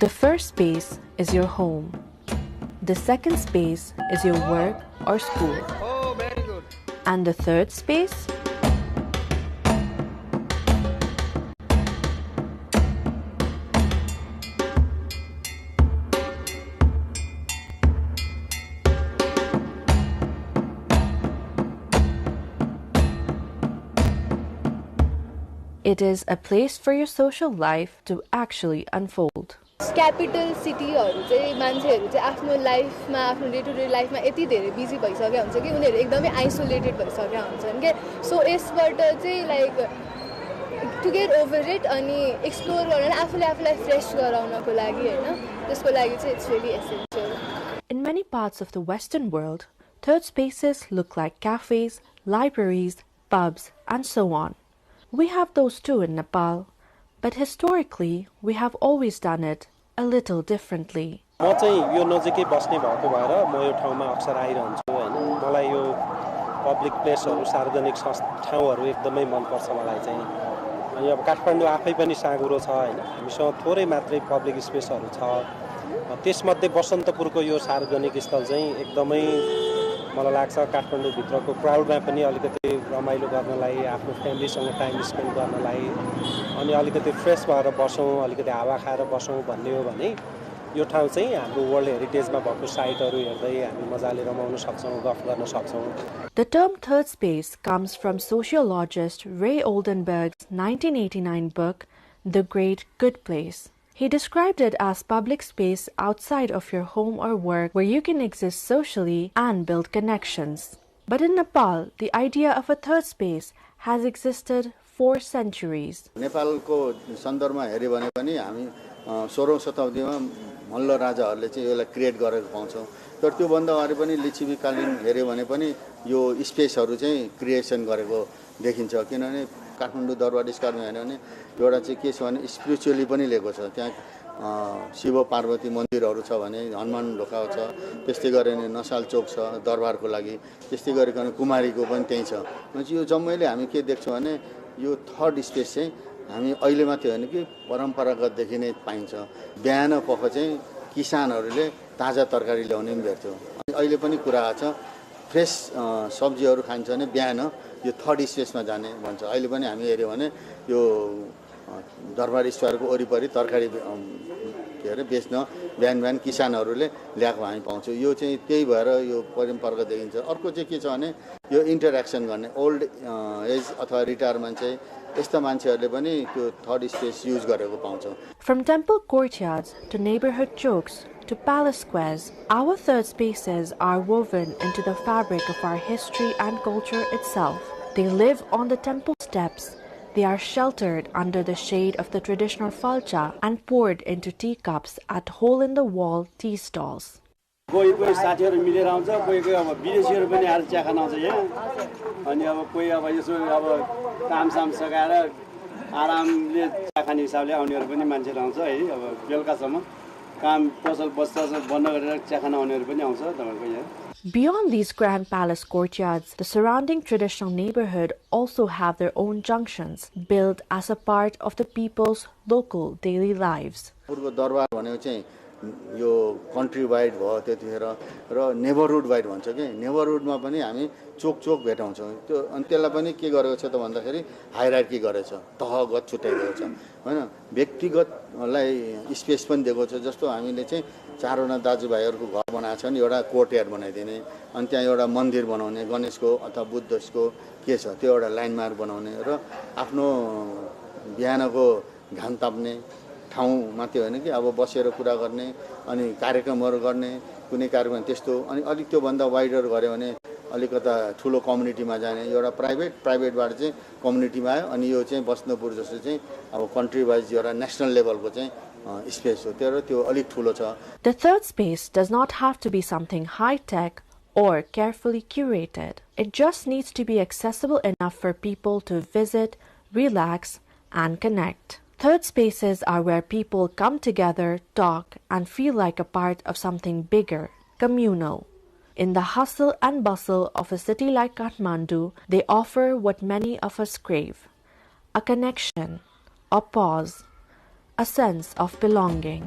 The first space is your home. The second space is your work or school. Oh, very good. And the third space? It is a place for your social life to actually unfold. Capital सिटीहरु चाहिँ मान्छेहरु चाहिँ आफ्नो लाइफमा आफ्नो day to day लाइफमा यति धेरै busy भइसकेका हुन्छ कि उनीहरु एकदमै आइसोलेटेड भइसकेका हुन्छन् के सो यसबाट चाहिँ like to get over it अनि एक्सप्लोर गर्न आफूले आफूलाई फ्रेश गराउनको लागि हैन त्यसको लागि चाहिँ it's really essential. In many parts of the Western world, third spaces look like cafes, libraries, pubs, and so on. We have those too in Nepal, but historically we have always done it a little differently. म चाहिँ यो नजिकै बस्ने भएको भएर म यो ठाउँमा अक्सर आइरहन्छु हैन. मलाई यो पब्लिक प्लेसहरु सार्वजनिक ठाउँहरु एकदमै मन पर्छ मलाई चाहिँ. अनि अब काठमाडौँ आफै पनि साँगुरो छ हैन. हामीसँग थोरै मात्रै पब्लिक स्पेसहरु छ. त्यसमध्ये बसन्तपुरको यो सार्वजनिक स्थल चाहिँ एकदमै मलाई लाग्छ काठमाडौँ भित्रको क्राउडमा पनि अलिकति रमाइलो गर्नलाई आफ्नो फ्यामिलीसँग टाइम स्पेन्ड गर्नलाई अनि अलिकति फ्रेश भएर बसौँ अलिकति हावा खाएर बसौँ भन्ने हो भने यो ठाउँ चाहिँ हाम्रो वर्ल्ड हेरिटेजमा भएको साइटहरु हेर्दै हामी मजाले रमाउन सक्छौँ गफ गर्न सक्छौँ. The term third space comes from sociologist Ray Oldenburg's 1989 book The Great Good Place. He described it as public space outside of your home or work where you can exist socially and build connections. But in Nepal, the idea of a third space has existed for centuries. नेपालको सन्दर्भमा हेर्यो भने पनि हामी 16औं शताब्दीमा मल्ल राजाहरूले चाहिँ यसलाई create गरेको पाउँछौं. तर त्यो भन्दा अगाडि पनि लिच्छवीकालीन हेर्यो भने पनि यो स्पेसहरु चाहिँ क्रिएसन गरेको देखिन्छ. किनभने काठमाडौँ दरबार स्क्वायरमा हेर्यो भने एउटा चाहिँ के छ भने स्पिरिचुअली पनि लिएको छ. त्यहाँ शिव पार्वती मन्दिरहरु छ भने हनुमान ढोका छ. त्यस्तै गरेर नसाल चोक छ दरबारको लागि. त्यस्तै गरिकन कुमारीको पनि त्यही छ. यो जम्मैले हामी के देख्छौं भने यो थर्ड स्पेस चाहिँ हामी अहिले मात्रै हैन कि परम्परागत देखि नै पाइन्छ. बिहान पख चाहिँ किसानहरुले ताजा तरकारी ल्याउने पनि भेट्छौं. अहिले पनि कुरा छ फ्रेश सब्जीहरु खान्छ भने बिहान यो थर्ड स्पेसमा जाने भन्छ. अहिले पनि हामी हेर्यो भने यो दरबार स्क्वायरको वरिपरि तरकारी के अरे बेच्न बिहान बिहान किसानहरुले ल्याएको हामी पाउँछौं. यो चाहिँ त्यही भएर यो परम्परागत देखिन्छ. अर्को चाहिँ के छ भने यो इन्टरेक्सन गर्ने ओल्ड एज अथवा रिटायर मान्छे यस्ता मान्छेहरुले पनि त्यो थर्ड स्पेस युज गरेको पाउँछौं. From temple courtyards to neighborhood chokes to palace squares, our third spaces are woven into the fabric of our history and culture itself. They live on the temple steps. They are sheltered under the shade of the traditional falcha and poured into teacups at hole-in-the-wall tea stalls. कोही कोही साथीहरु मिलेर आउँछ, कोही कोही अब विदेशीहरु पनि आएर चिया खान आउँछ यहाँ. अनि अब कोही अब यसो अब कामसाम सकाएर आरामले चिया खाने हिसाबले आउनेहरु पनि मान्छेहरु आउँछ है. अब बेलुकासम्म काम पसल बस्छ बन्द गरेर चिया खान आउनेहरु पनि आउँछ तपाईको यहाँ. Beyond these grand palace courtyards, the surrounding traditional neighborhood also have their own junctions, built as a part of the people's local daily lives. पूर्व दरबार भनेको चाहिँ यो कन्ट्री वाइड भयो त्यतिखेर र नेबरहुड वाइड भन्छ के. नेबरहुडमा पनि हामी चोक चोक भेटाउँछौं. त्यो अनि त्यसलाई पनि के गरेको छ त भन्दाखेरि हायरार्की गरेछ, तहगत छुट्याइएको छ हैन. व्यक्तिगतलाई स्पेस पनि दिएको छ. जस्तो हामीले चाहिँ चारवटा दाजुभाइहरुको घर बनाएको छ नि एउटा कोर्टयार्ड बनाइदिने अनि त्यहाँ एउटा मन्दिर बनाउने गणेशको अथवा बुद्धको के छ त्यो एउटा ल्यान्डमार्क बनाउने र आफ्नो बिहानको घाम ताप्ने ठाउँ मात्रै होइन कि अब बसेर कुरा गर्ने अनि कार्यक्रमहरु गर्ने कुनै कार्यक्रम त्यस्तो अनि अलिक त्यो भन्दा वाइडर गरे भने अलिकता ठुलो कम्युनिटीमा जाने एउटा प्राइभेटबाट चाहिँ कम्युनिटीमा आयो अनि यो चाहिँ बस्नपुर जस्तो चाहिँ अब कन्ट्री वाइज एउटा नेशनल लेभलको चाहिँ स्पेस हो. त्यो अलिक ठुलो छ. The third space does not have to be something high-tech or carefully curated. It just needs to be accessible enough for people to visit, relax, and connect. Third spaces are where people come together, talk, and feel like a part of something bigger, communal. In the hustle and bustle of a city like Kathmandu, they offer what many of us crave: a connection, a pause, a sense of belonging.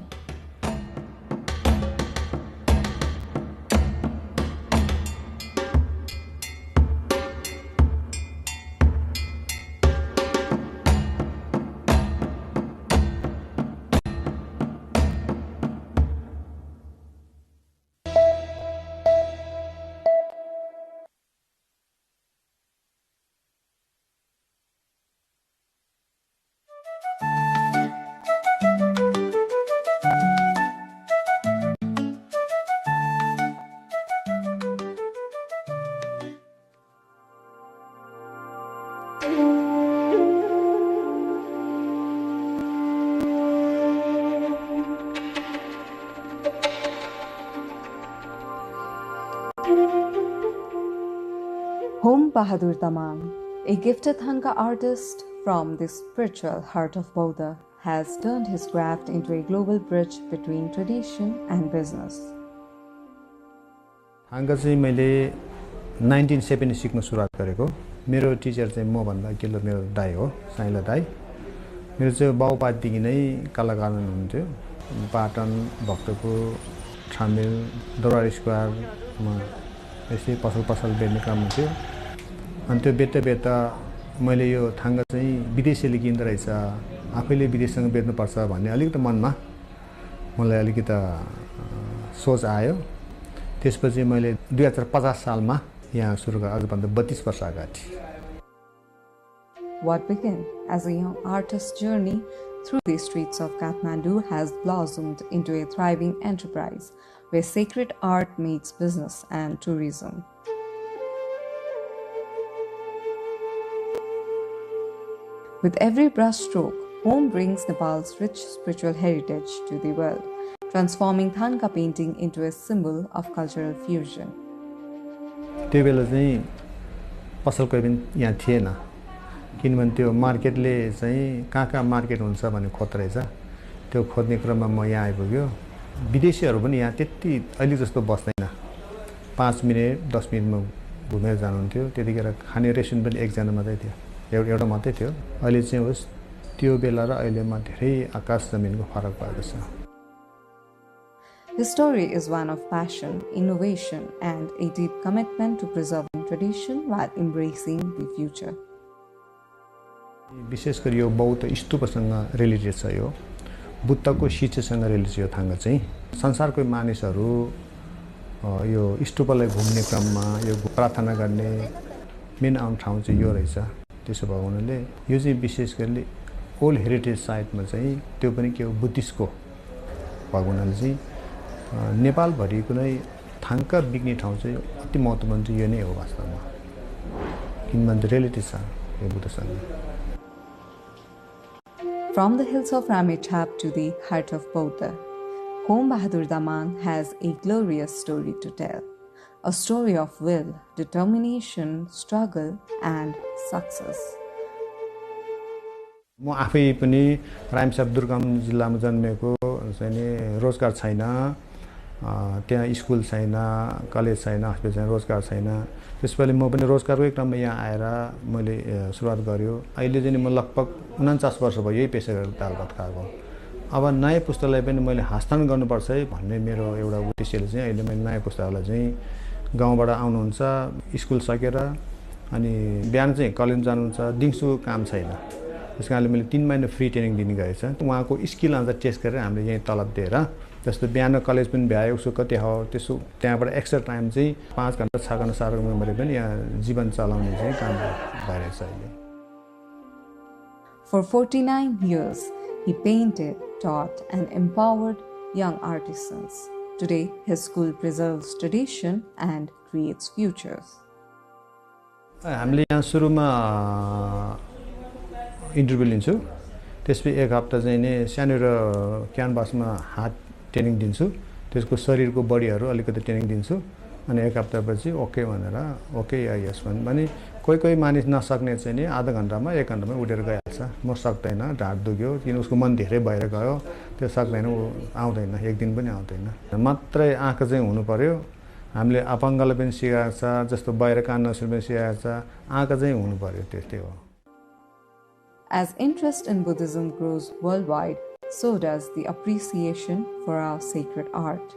Home Bahadur Tamang, a gifted Thanka artist from the spiritual heart of Bodha, has turned his craft into a global bridge between tradition and business. थाङ्का चाहिँ मैले 1976 मा सुरुवात गरेको। मेरो Stitcher चाहिँ म भन्दा अघिल्लो मेरो दाइ हो, साइला दाइ। मेरो चाहिँ बाउपादेखि नै कलाकार हुनुहुन्थ्यो। पाटन, भक्तपुर, छामेल, दरबार स्क्वायरमा यसै पसल बेच्ने काम हुन्थ्यो। अनि त्यो बेच्दा मैले यो थाङ्का चाहिँ विदेशीले किन्दो रहेछ, आफैले विदेशसँग बेच्नुपर्छ भन्ने अलिकति मनमा मलाई अलिकति सोच आयो। त्यसपछि मैले 2050 सालमा यहाँ सुरु गरेँ, आजभन्दा 32 वर्ष अगाडि। What began as a young artist's journey through the streets of Kathmandu has blossomed into a thriving enterprise where sacred art meets business and tourism. With every brushstroke, home brings Nepal's rich spiritual heritage to the world, transforming Thanka painting into a symbol of cultural fusion. त्यो बेला चाहिँ पसल कोही पनि यहाँ थिएन, किनभने त्यो मार्केटले चाहिँ कहाँ मार्केट हुन्छ भन्ने खोज्दो रहेछ। त्यो खोज्ने क्रममा म यहाँ आइपुग्यो। विदेशीहरू पनि यहाँ त्यति अहिले जस्तो बस्दैन, 5 मिनेट 10 मिनेटमा घुमेर जानुहुन्थ्यो। त्यतिखेर खाने रेस्टुरेन्ट पनि एकजना मात्रै थियो, एउटा मात्रै थियो। अहिले चाहिँ होस् त्यो बेला र अहिलेमा धेरै आकाश जमिनको फरक भएको छ। His story is one of passion, innovation, and a deep commitment to preserving tradition while embracing the future. विशेष गरी यो बौद्ध स्तूपसँग रिलेटेड छ। यो बुद्धको शिक्षासँग रिलेटेड यो थाङ्का चाहिँ संसारको मानिसहरू यो स्तूपलाई घुम्ने क्रममा यो प्रार्थना गर्ने मेन आउने ठाउँ चाहिँ यो रहेछ। त्यसो भएको हुनाले यो चाहिँ विशेष गरी ओल्ड हेरिटेज साइटमा चाहिँ त्यो पनि के हो बुद्धिस्टको भएको हुनाले चाहिँ नेपालभरिको नै थाङ्का बिक्ने ठाउँ चाहिँ अति महत्त्वपूर्ण चाहिँ यो नै हो वास्तवमा, किनभने रिलेटेड छ यो बुद्धसँग। From the hills of Ramechhap to the heart of Bodha, Home Bahadur Damang has a glorious story to tell. A story of will, determination, struggle, and success. म आफै पनि रामेछाप दुर्गम जिल्लामा जन्मेको चाहिँ रोजगार छैन, त्यहाँ स्कुल छैन, कलेज छैन, हस्पिटल छैन, रोजगार छैन। त्यसपछि म पनि रोजगारकै क्रममा यहाँ आएर मैले सुरुवात गर्यो। अहिले चाहिँ म लगभग 49 वर्ष भयो यही पेसा गरेर दाल भात खाएको। अब नयाँ पुस्तालाई पनि मैले हस्तान्तरण गर्नुपर्छ है भन्ने मेरो एउटा उद्देश्यले चाहिँ अहिले मैले नयाँ पुस्तालाई चाहिँ गाउँबाट आउनुहुन्छ, स्कुल सकेर अनि बिहान चाहिँ कलेज जानुहुन्छ, दिउँसो काम छैन। त्यस कारणले मैले 3 महिना फ्री ट्रेनिङ दिने गरेको छ। उहाँको स्किल अनुसार टेस्ट गरेर हामीले यहीँ तलब दिएर जस्तो बिहान कलेज पनि भ्यायो, उसको कति हो त्यसो त्यहाँबाट एक्स्ट्रा टाइम चाहिँ 5 घण्टा 6 घण्टा 7 घण्टा पनि यहाँ जीवन चलाउने चाहिँ काम भइरहेछ अहिले। For 49 years, he painted, taught, and empowered young artisans. Today, his school preserves tradition and creates futures. हामीले यहाँ सुरुमा इन्टरभ्यू लिन्छु, त्यसपछि 1 हप्ता चाहिँ नि सानो र क्यानभासमा हात ट्रेनिङ दिन्छु, त्यसको शरीरको बडीहरू अलिकति ट्रेनिङ दिन्छु, अनि 1 हप्तापछि ओके भनेर ओके या यस भने कोही मानिस नसक्ने चाहिँ नि आधा घन्टामा 1 घन्टामा उठेर गइहाल्छ। म सक्दैन, ढाड दुख्यो, किन उसको मन धेरै भएर गयो, त्यो सक्दैन, ऊ आउँदैन, एक दिन पनि आउँदैन। मात्रै आँखा चाहिँ हुनु पर्यो। हामीले अपाङ्गलाई पनि सिकाएको छ, जस्तो बाहिर कान नसुन्ने पनि सिकाएको छ, आँखा चाहिँ हुनु पर्यो, त्यस्तै हो। As interest in Buddhism grows worldwide, so does the appreciation for our sacred art.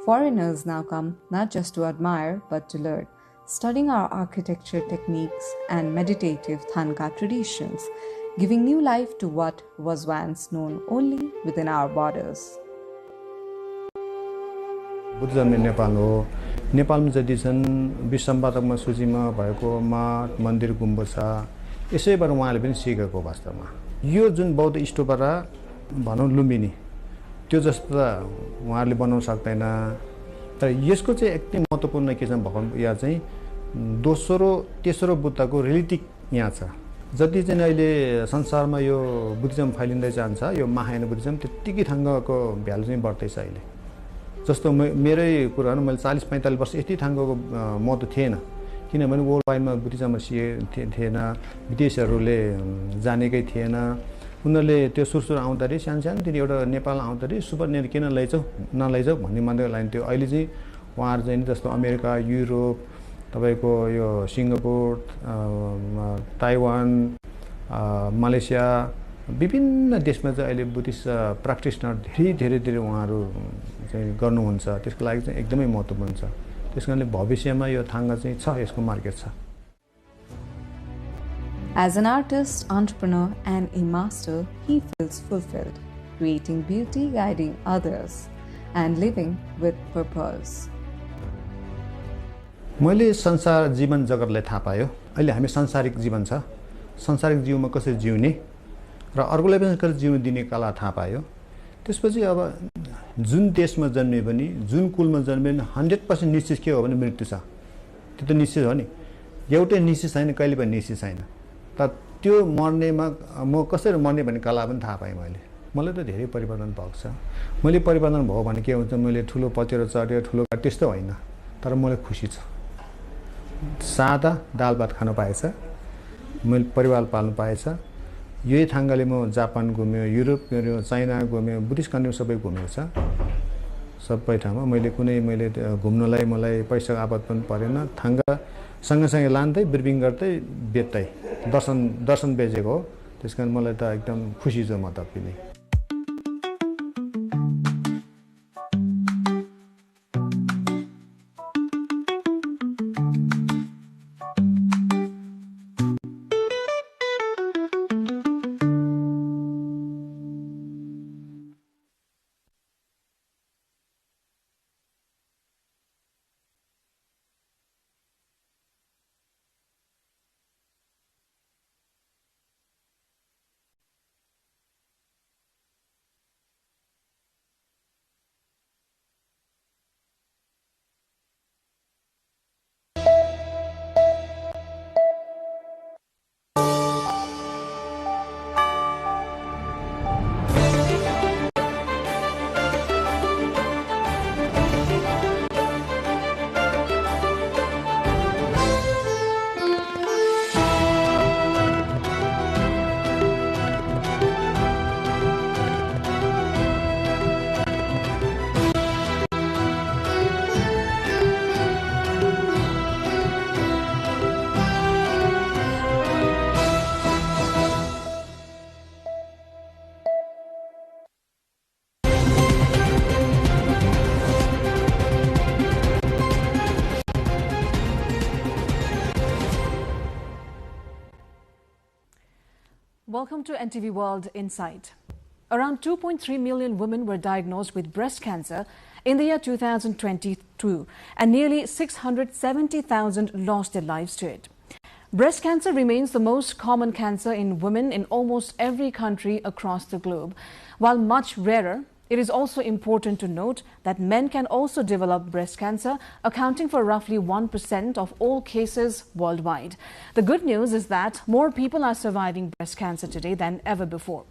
Foreigners now come not just to admire but to learn, studying our architecture techniques and meditative Thanka traditions, giving new life to what was once known only within our borders. Buddhism Nepal हो। नेपालमा जति छन् विश्व सम्पदामा सूचीमा भएको मठ मन्दिर गुम्बद छ, यसैबाट उहाँले पनि सिकेको वास्तवमा। यो जुन बौद्ध स्तूपरा भनौँ लुम्बिनी त्यो जस्तो त उहाँहरूले बनाउन सक्दैन, तर यसको चाहिँ एकदम महत्त्वपूर्ण के छ भगवान यहाँ चाहिँ दोस्रो तेस्रो बुद्धको रिलिटिक यहाँ छ। जति चाहिँ अहिले संसारमा यो बुद्धिज्म फैलिँदै जान्छ यो महायान बुद्धिज्म त्यतिकै ठाङ्गको भ्यालु चाहिँ बढ्दैछ अहिले जस्तो मेरै कुरा हो मैले 40-45 वर्ष यति ठाङ्गको महत्त्व थिएन किनभने वर्ल्ड वाइडमा बुद्धिज्म थिएन विदेशीहरूले जानेकै थिएन उनीहरूले त्यो सुरसुर आउँदाखेरि सानो एउटा नेपाल आउँदाखेरि सुपर नेट किन नलैजाऊ भन्ने मात्रै लाइन थियो अहिले चाहिँ उहाँहरू चाहिँ जस्तो अमेरिका युरोप तपाईको यो सिङ्गापुर ताइवान मलेसिया विभिन्न देशमा चाहिँ अहिले बुद्धिस्ट प्र्याक्टिसनर धेरै उहाँहरू चाहिँ गर्नुहुन्छ त्यसको लागि चाहिँ एकदमै महत्त्वपूर्ण छ त्यसकारणले भविष्यमा यो थाङ्गा चाहिँ छ यसको मार्केट छ As an artist, entrepreneur, and a master, he feels fulfilled, creating beauty, guiding others, and living with purpose. मैले संसार जीवन जगतलाई थाहा पायो अहिले हामी सांसारिक जीवन छ सांसारिक जीवनमा कसरी जिउने र अर्कोलाई पनि कसरी जिउन दिने कला थाहा पायो त्यसपछि अब जुन देशमा जन्मे पनि जुन कुलमा जन्मे पनि 100% निश्चित के हो भने मृत्यु छ त्यो त निश्चित हो नि एउटै निश्चित छैन कहिले पनि निश्चित छैन तर त्यो मर्नेमा म कसरी मर्ने भन्ने कला पनि थाहा पाएँ मलाई त धेरै परिवर्तन भएको छ मैले परिवर्तन भयो भने के हुन्छ मैले ठुलो पचेरो चढ्यो ठुलो त्यस्तो होइन तर मलाई खुसी छ सादा दाल भात खान पाएछ मैले परिवार पाल्नु पाएछ यही थाङ्गाले म जापान घुम्यो युरोप गयो चाइना घुम्यो बुद्धिस्ट कन्ट्री सबै घुमेको छ सबै ठाउँमा मैले घुम्नलाई मलाई पैसाको आपत पनि परेन थाङ्गा सँगसँगै लान्दै बिर्बिङ गर्दै बेच्दै दर्शन बेचेको हो त्यसकारण मलाई त एकदम खुसी छु म त पनि Welcome to NTV World Insight. Around 2.3 million women were diagnosed with breast cancer in the year 2022, and nearly 670,000 lost their lives to it. Breast cancer remains the most common cancer in women in almost every country across the globe. While much rarer, it is also important to note that men can also develop breast cancer, accounting for roughly 1% of all cases worldwide. The good news is that more people are surviving breast cancer today than ever before.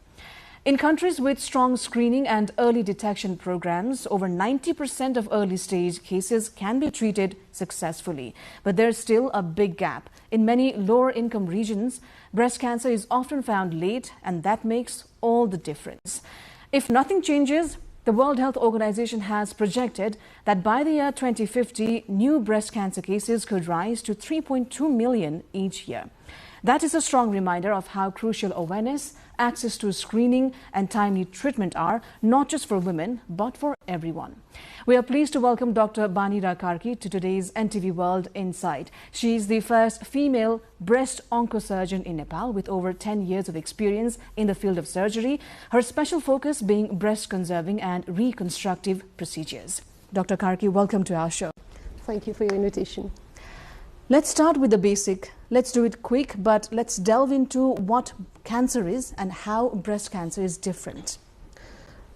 In countries with strong screening and early detection programs, over 90% of early-stage cases can be treated successfully. But there's still a big gap. In many lower-income regions, breast cancer is often found late, and that makes all the difference. If nothing changes, the World Health Organization has projected that by the year 2050, new breast cancer cases could rise to 3.2 million each year. That is a strong reminder of how crucial awareness, access to screening and timely treatment are, not just for women, but for everyone. We are pleased to welcome Dr. Banira Karki to today's NTV World Insight. She is the first female breast oncosurgeon in Nepal with over 10 years of experience in the field of surgery, her special focus being breast conserving and reconstructive procedures. Dr. Karki, welcome to our show. Thank you for your invitation. Let's start with the basic. Let's do it quick, but let's delve into what cancer is and how breast cancer is different.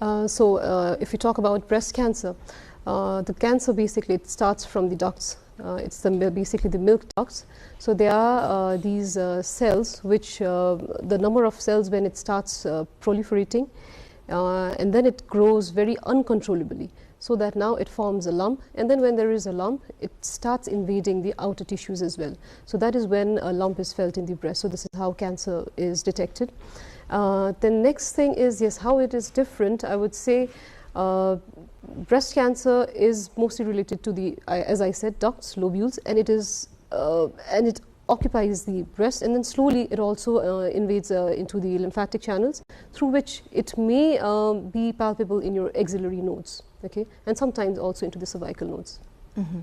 If you talk about breast cancer, The cancer basically, it starts from the ducts. It's basically the milk ducts. So there are these cells which the number of cells when it starts proliferating and then it grows very uncontrollably, so that now it forms a lump, and then when there is a lump it starts invading the outer tissues as well. So that is when a lump is felt in the breast. So this is how cancer is detected. The next thing is, yes, how it is different. I would say breast cancer is mostly related to the, as I said, ducts, lobules, and it is and it occupies the breast, and then slowly it also invades into the lymphatic channels, through which it may be palpable in your axillary nodes, okay, and sometimes also into the cervical nodes. Mm-hmm.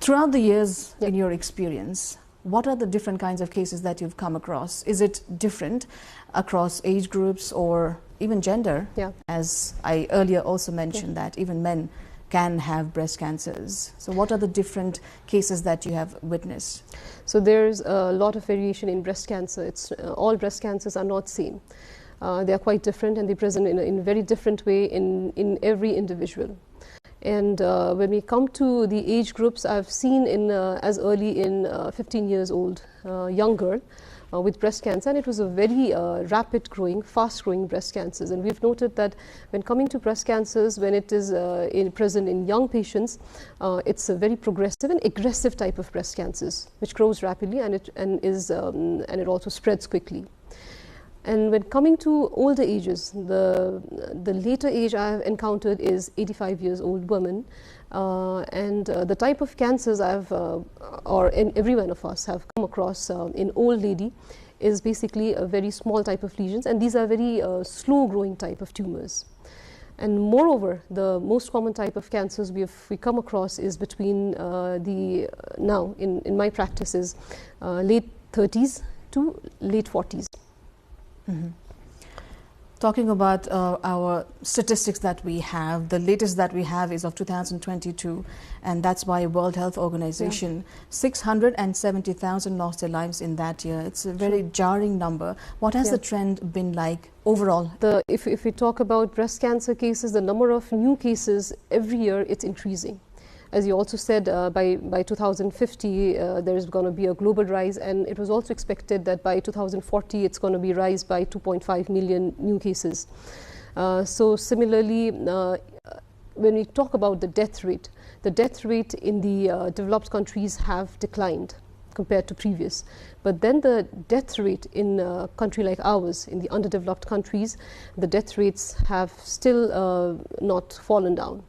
Throughout the years, in your experience, what are the different kinds of cases that you've come across? Is it different across age groups or even gender? Yeah. As I earlier also mentioned that even men can have breast cancers. So what are the different cases that you have witnessed? So there's a lot of variation in breast cancer. It's all breast cancers are not same. They are quite different, and they present in a very different way in every individual. And when we come to the age groups, I've seen in as early in 15 years old young girl with breast cancer, and it was a very rapid growing, fast growing breast cancers. And we've noted that when coming to breast cancers, when it is present in young patients, it's a very progressive and aggressive type of breast cancers, which grows rapidly and it also spreads quickly. And when coming to older ages, the later age I have encountered is 85 years old women, and the type of cancers every one of us have come across in old lady is basically a very small type of lesions, and these are very slow growing type of tumors. And moreover, the most common type of cancers we come across is between now in my practice is late 30s to late 40s. Mm-hmm. Talking about our statistics that we have, the latest that we have is of 2022, and that's by World Health Organization. 670,000 lost their lives in that year. It's a very jarring number. What has the trend been like overall? If we talk about breast cancer cases, the number of new cases every year, it's increasing. As you also said, by 2050, there is going to be a global rise, and it was also expected that by 2040, it's going to be rise by 2.5 million new cases. So similarly, when we talk about the death rate in the developed countries have declined compared to previous. But then the death rate in a country like ours, in the underdeveloped countries, the death rates have still not fallen down.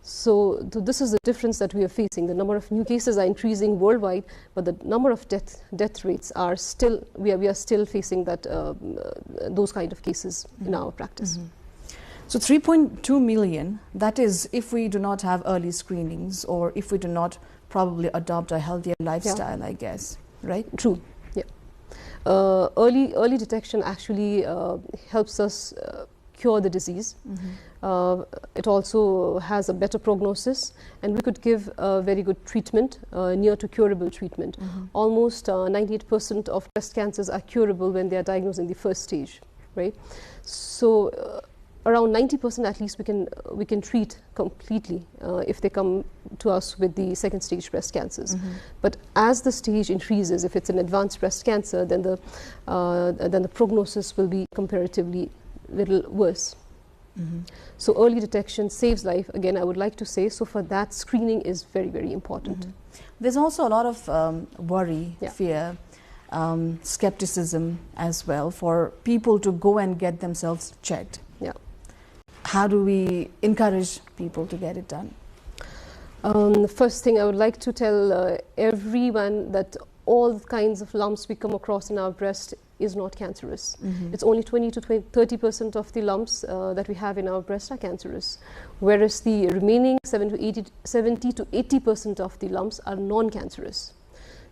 So this is the difference that we are facing. The number of new cases are increasing worldwide, but the number of death rates are still, we are still facing that those kind of cases in our practice. Mm-hmm. So 3.2 million, that is if we do not have early screenings or if we do not probably adopt a healthier lifestyle, I guess, right? True, yeah. Early detection actually helps us cure the disease. Mm-hmm. It also has a better prognosis, and we could give a very good treatment, near to curable treatment. Mm-hmm. Almost 98% of breast cancers are curable when they are diagnosed in the first stage, right? So around 90% at least we can treat completely if they come to us with the second stage breast cancers. Mm-hmm. But as the stage increases, if it's an advanced breast cancer, then the prognosis will be comparatively little worse. Mm-hmm. So early detection saves life. Again, I would like to say, so for that, screening is very, very important. Mm-hmm. There's also a lot of worry, fear, skepticism as well for people to go and get themselves checked. Yeah. How do we encourage people to get it done? The first thing I would like to tell everyone that all kinds of lumps we come across in our breast is not cancerous. Mm-hmm. It's only 20 to 30% of the lumps that we have in our breast are cancerous, whereas the remaining 70 to 80% of the lumps are non-cancerous.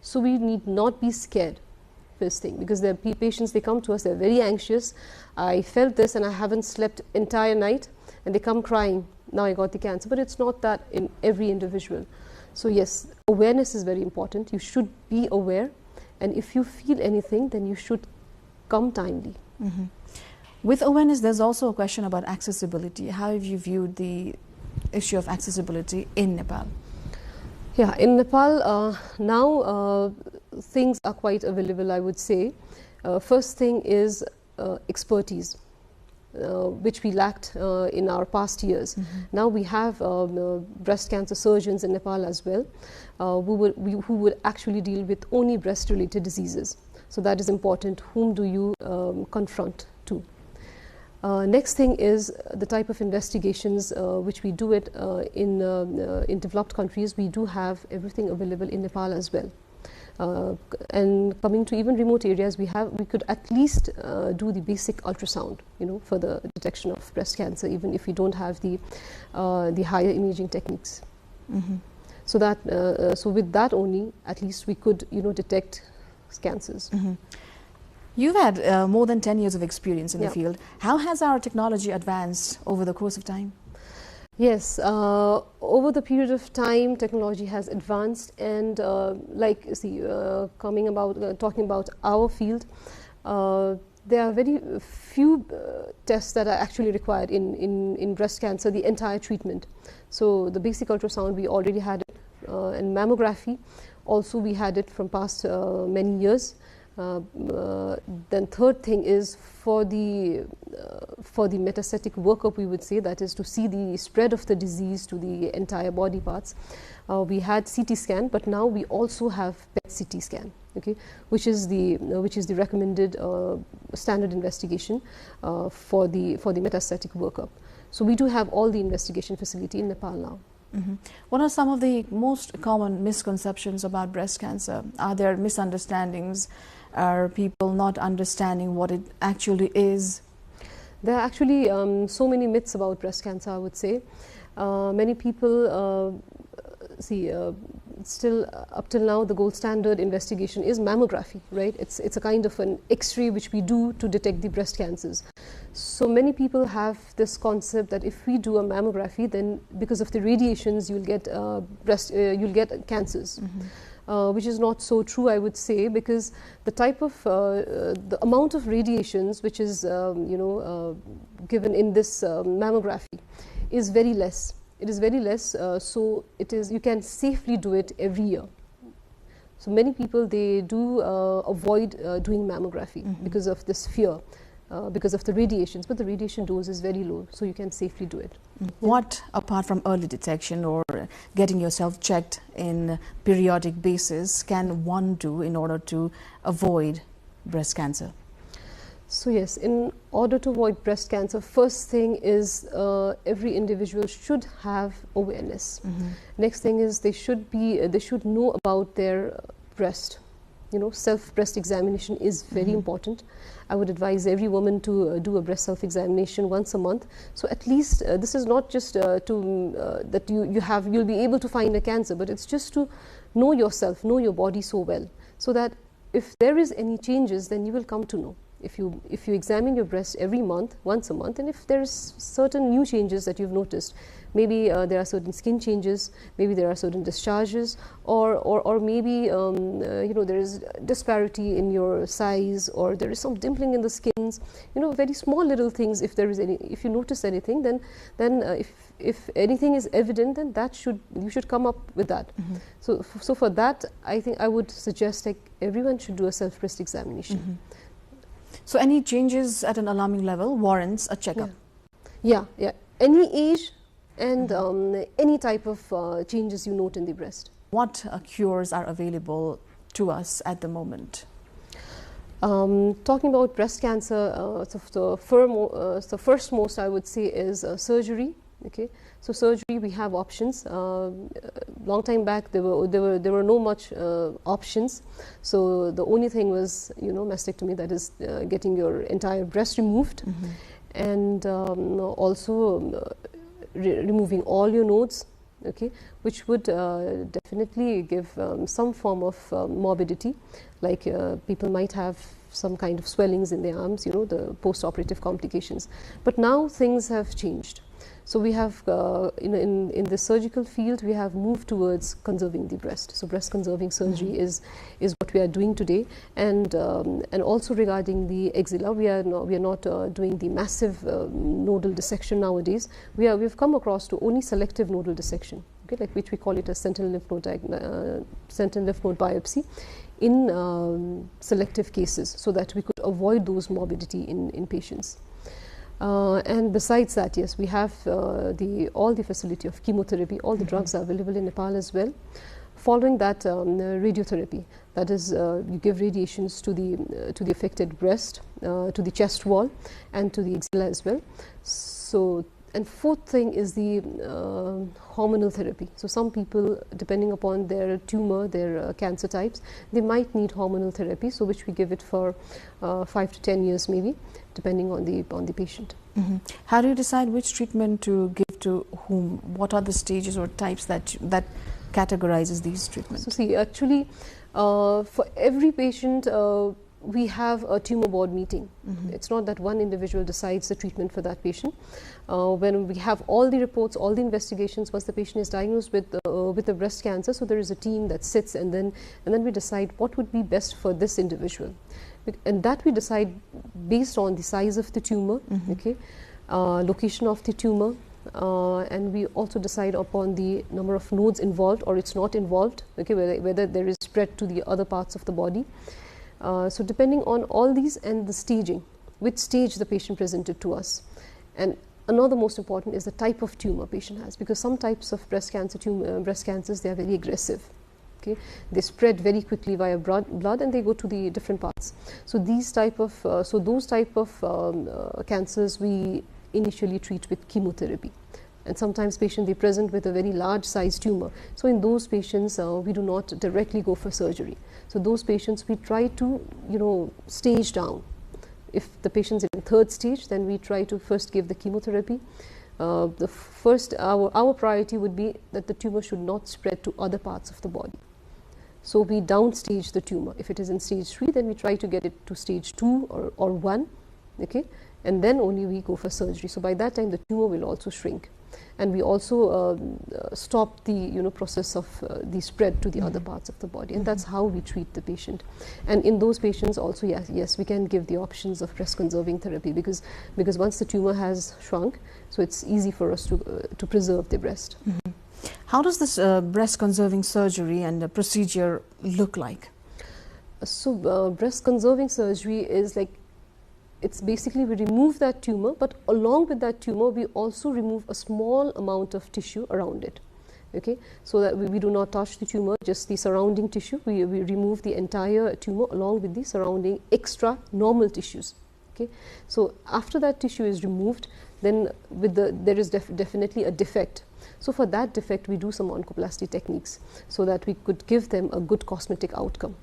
So we need not be scared, first thing, because there are patients, they come to us, they're very anxious. I felt this and I haven't slept entire night, and they come crying, now I got the cancer. But it's not that in every individual. So yes, awareness is very important. You should be aware, and if you feel anything, then you should come timely. Mm-hmm. With awareness, there's also a question about accessibility. How have you viewed the issue of accessibility in Nepal? Yeah, in Nepal now things are quite available, I would say. First thing is expertise, which we lacked in our past years. Now we have breast cancer surgeons in Nepal as well, who would actually deal with only breast-related diseases. So that is important. Whom do you confront to? Next thing is the type of investigations which we do it in developed countries. We do have everything available in Nepal as well. And coming to even remote areas, we could at least do the basic ultrasound, for the detection of breast cancer, even if we don't have the higher imaging techniques. So that so with that only, at least we could detect cancers. You've had more than 10 years of experience in the field. How has our technology advanced over the course of time? Yes, over the period of time, technology has advanced, and talking about our field, there are very few tests that are actually required in breast cancer, the entire treatment. So the basic ultrasound, we already had it, and mammography, also we had it from past many years. Then third thing is for the metastatic workup, we would say, that is to see the spread of the disease to the entire body parts. We had CT scan, but now we also have PET CT scan, which is the recommended standard investigation for the metastatic workup. So we do have all the investigation facility in Nepal now. What are some of the most common misconceptions about breast cancer? Are there misunderstandings? Are people not understanding what it actually is? There are actually so many myths about breast cancer, I would say. Many people still up till now the gold standard investigation is mammography, right? It's a kind of an X-ray which we do to detect the breast cancers. So many people have this concept that if we do a mammography, then because of the radiations you'll get cancers. Which is not so true, I would say, because the type of the amount of radiations which is given in this mammography is very less. It is very less, so you can safely do it every year. So many people, they do avoid doing mammography because of this fear, because of the radiations, but the radiation dose is very low, so you can safely do it. What, apart from early detection or getting yourself checked in periodic basis, can one do in order to avoid breast cancer? So yes, in order to avoid breast cancer, first thing is every individual should have awareness. Next thing is they should know about their breast. Self-breast examination is very important. I would advise every woman to do a breast self-examination once a month. So at least this is not just that you'll be able to find a cancer, but it's just to know yourself, know your body so well, so that if there is any changes, then you will come to know. If you examine your breast every month, once a month, and if there is certain new changes that you've noticed, maybe there are certain skin changes, maybe there are certain discharges, or maybe there is disparity in your size, or there is some dimpling in the skins, very small little things. If you notice anything, then if anything is evident, then you should come up with that. So for that, I think I would suggest everyone should do a self-breast examination. So any changes at an alarming level warrants a checkup? Yeah. Any age and any type of changes you note in the breast. What cures are available to us at the moment? Talking about breast cancer, the first most I would say is surgery. So surgery, we have options. Long time back, there were no much options. So the only thing was mastectomy, that is getting your entire breast removed, and also removing all your nodes, which would definitely give some form of morbidity, like people might have some kind of swellings in their arms, the post-operative complications. But now things have changed. So we have, in the surgical field, we have moved towards conserving the breast. So breast conserving surgery is what we are doing today, and also regarding the axilla, we are not doing the massive nodal dissection nowadays. We've come across to only selective nodal dissection, okay, like which we call it a sentinel lymph node biopsy in selective cases, so that we could avoid those morbidity in patients. And besides that, yes, we have all the facility of chemotherapy. All the drugs are available in Nepal as well. Following that, radiotherapy, that is, you give radiations to the affected breast, to the chest wall, and to the axilla as well. So, and fourth thing is the hormonal therapy. So some people, depending upon their tumor, their cancer types, they might need hormonal therapy, so which we give it for 5 to 10 years maybe, depending on the patient. How do you decide which treatment to give to whom? What are the stages or types that categorizes these treatments? So see, actually, for every patient, we have a tumor board meeting. It's not that one individual decides the treatment for that patient. When we have all the reports, all the investigations, once the patient is diagnosed with the breast cancer, so there is a team that sits, and then we decide what would be best for this individual, and that we decide based on the size of the tumor, okay, location of the tumor, and we also decide upon the number of nodes involved or it's not involved, okay, whether there is spread to the other parts of the body. So depending on all these and the staging, which stage the patient presented to us. And another most important is the type of tumor patient has, because some types of breast cancers, they are very aggressive. Okay, they spread very quickly via blood and they go to the different parts. So those type of cancers we initially treat with chemotherapy. And sometimes patients, they present with a very large size tumor. So in those patients, we do not directly go for surgery. So those patients, we try to, stage down. If the patient's in third stage, then we try to first give the chemotherapy. Our priority would be that the tumor should not spread to other parts of the body. So we downstage the tumor. If it is in stage 3, then we try to get it to stage 2 or 1, okay? And then only we go for surgery. So by that time, the tumor will also shrink. And we also stop the process of the spread to the other parts of the body, and that's how we treat the patient. And in those patients also, yes, we can give the options of breast conserving therapy, because once the tumor has shrunk, so it's easy for us to preserve the breast. How does this breast conserving surgery and the procedure look like? So breast conserving surgery is like, it's basically we remove that tumor, but along with that tumor, we also remove a small amount of tissue around it. Okay, so that we do not touch the tumor, just the surrounding tissue. We remove the entire tumor along with the surrounding extra normal tissues. Okay, so after that tissue is removed, then there is definitely a defect. So for that defect, we do some oncoplasty techniques so that we could give them a good cosmetic outcome.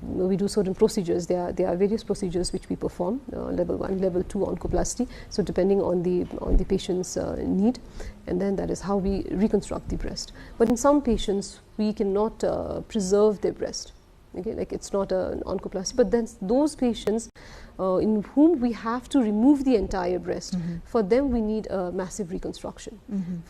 We do certain procedures. There are various procedures which we perform, level 1, level 2 oncoplasty. So depending on the patient's need, and then that is how we reconstruct the breast. But in some patients, we cannot preserve their breast. Okay, like it's not an oncoplasty. But then those patients in whom we have to remove the entire breast, for them we need a massive reconstruction.